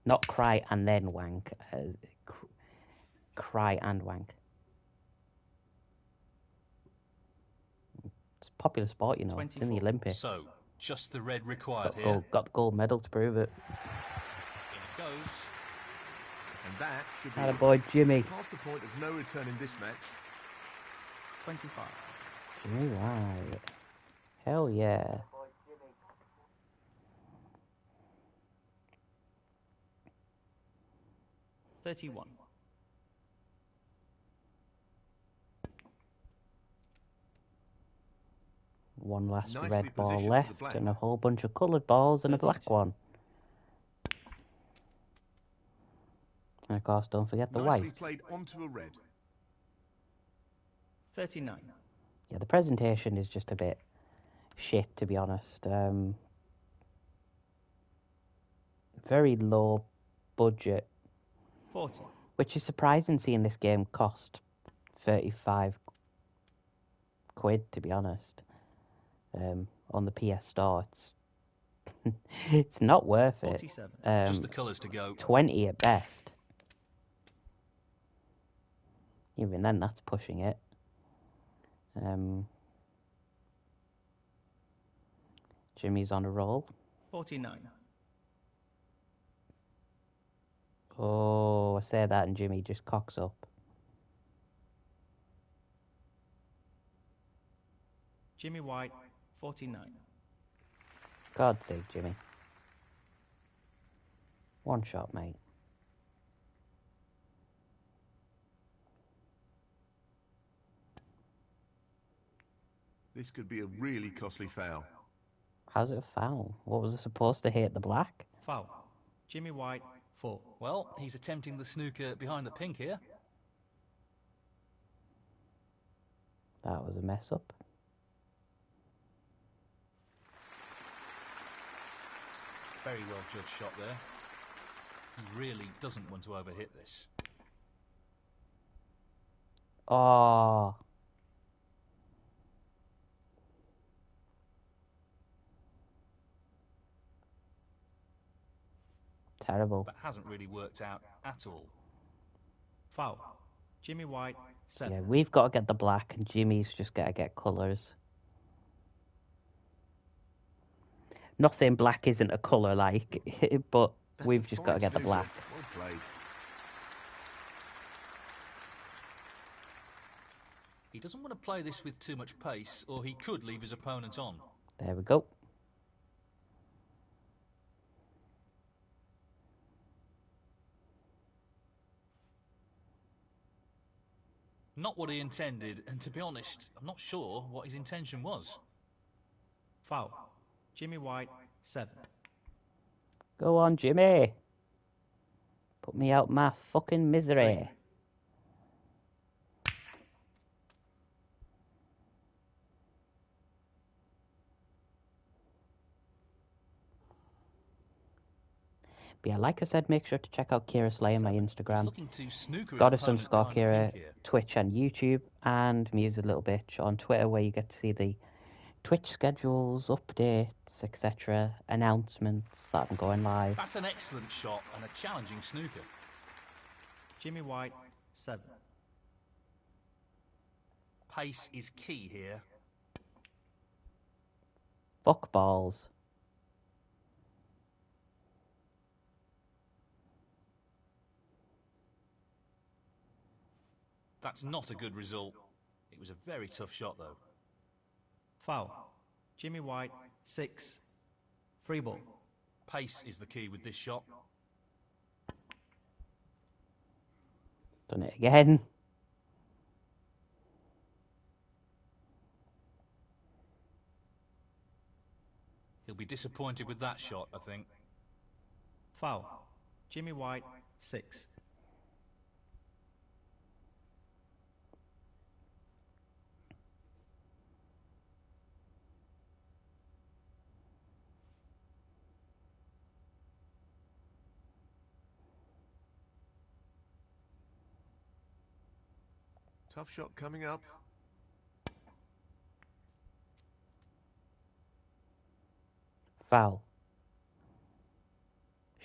Not cry and then wank. Cry and wank. It's a popular sport, you know. It's in the 24. Olympics. So, just the red required here. Got the gold medal to prove it. In it goes. And that should be Attaboy, Jimmy. past the point of no return in this match. 25. Jimmy White. Hell yeah. $31. One last Nicely red ball positioned for the left black. and a whole bunch of coloured balls and a black 32. one. And of course, don't forget the Nicely white. played onto a red. 39. Yeah, the presentation is just a bit shit, to be honest. Very low budget, 40. which is surprising seeing this game cost 35 quid, to be honest. on the PS Store. It's not worth it. 47. Just the colours to go. 20 at best. Even then, that's pushing it. Jimmy's on a roll. 49. Oh, I say that and Jimmy just cocks up. Jimmy White, 49. God's sake, Jimmy. One shot, mate. This could be a really costly foul. How's it a foul? What was it supposed to hit the black? Foul. Jimmy White, 4. Well, he's attempting the snooker behind the pink here. That was a mess up. Very well judged shot there. He really doesn't want to overhit this. Oh. Terrible. That hasn't really worked out at all. Foul. Jimmy White, 7. Yeah, we've got to get the black and Jimmy's just got to get colours. Not saying black isn't a colour, like, but That's we've a just fine got to get the snooker. black. Well played. He doesn't want to play this with too much pace, or he could leave his opponent on. There we go. Not what he intended, and to be honest, I'm not sure what his intention was. Foul. Jimmy White, 7. Go on, Jimmy. Put me out my fucking misery. But yeah, like I said, make sure to check out Kira Slay on my He's Instagram. looking to snooker his Goddess opponent underscore behind the Kira, pink here. Twitch and YouTube, and Muse a little bitch on Twitter, where you get to see the Twitch schedules, updates, etc., announcements that I'm going live. That's an excellent shot and a challenging snooker. Jimmy White, 7. Pace is key here. Fuck balls. That's not a good result. It was a very tough shot, though. Foul. Jimmy White, 6. Free ball. Pace is the key with this shot. Done it again. He'll be disappointed with that shot, I think. Foul. Jimmy White, 6. Tough shot coming up. Foul.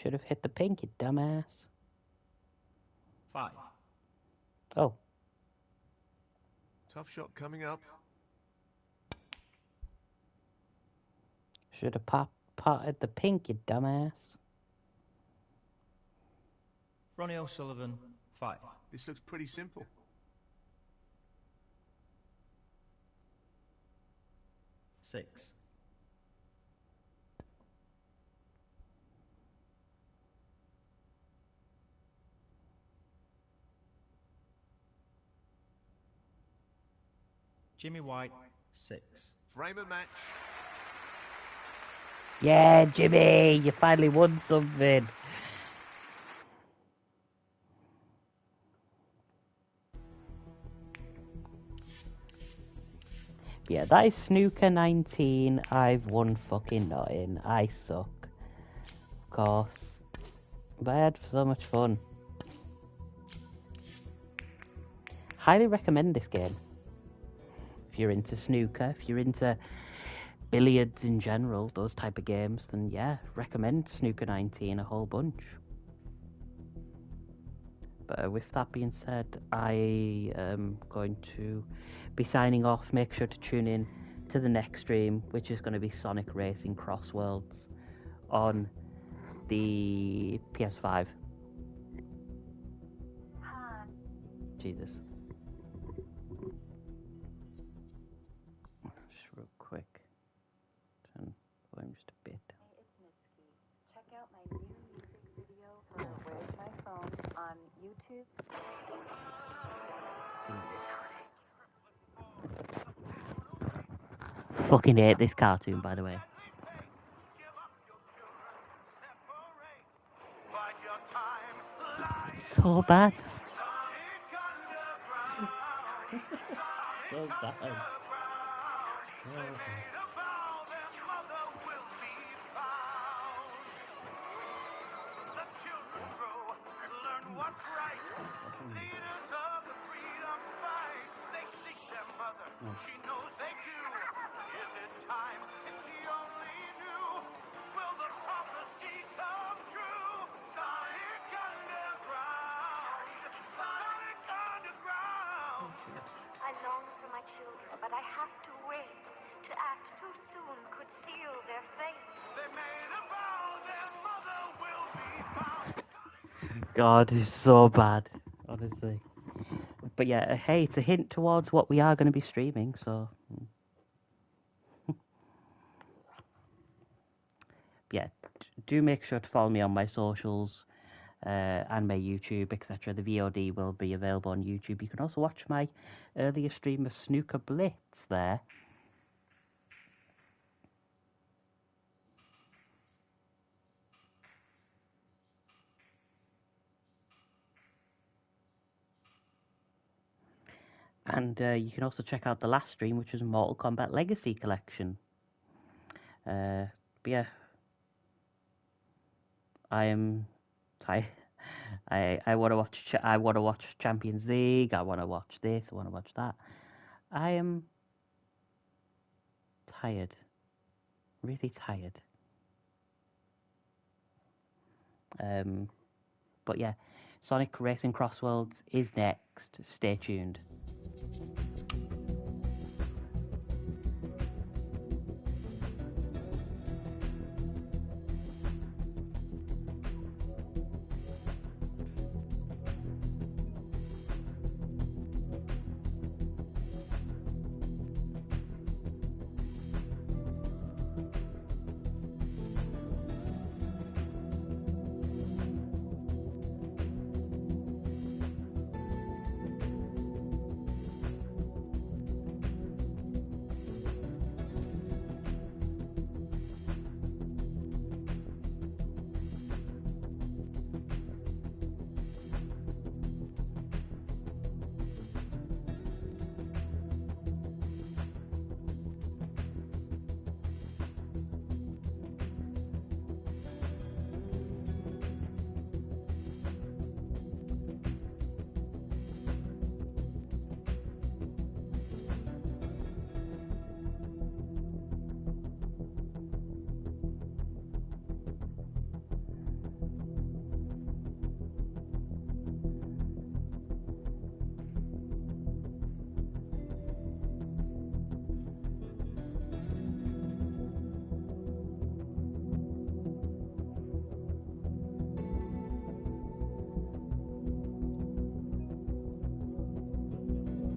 Should have hit the pink, you dumbass. 5. Oh, Tough shot coming up. should have potted the pink, you dumbass. Ronnie O'Sullivan, 5. This looks pretty simple. 6. Jimmy White, 6. Frame and match. Yeah, Jimmy, you finally won something. Yeah, that is Snooker 19. I've won fucking nothing. I suck. Of course. But I had so much fun. Highly recommend this game. If you're into snooker, if you're into billiards in general, those type of games, then yeah, recommend Snooker 19 a whole bunch. But with that being said, I am going to be signing off. Make sure to tune in to the next stream, which is going to be Sonic Racing Cross Worlds on the PS5. Jesus. Just real quick. Turn volume just a bit. Hey, it's Mitski. Check out my new music video for Where's My Phone on YouTube. Jesus. Fucking hate this cartoon, by the way. It's so bad. So bad. So bad. She knows they do. Is it time? If she only knew, will the prophecy come true? Sonic Underground. Sonic Underground. I long for my children, but I have to wait. To act too soon could seal their fate. They made a vow their mother will be found. God, it's so bad, honestly. But yeah, hey, it's a hint towards what we are going to be streaming, so... yeah, do make sure to follow me on my socials and my YouTube, etc. The VOD will be available on YouTube. You can also watch my earlier stream of Snooker Blitz there. And you can also check out the last stream, which was Mortal Kombat Legacy Collection. But yeah, I am tired. I want to watch. I want to watch Champions League. I want to watch this. I want to watch that. I am tired. Really tired. But yeah, Sonic Racing Crossworlds is next. Stay tuned.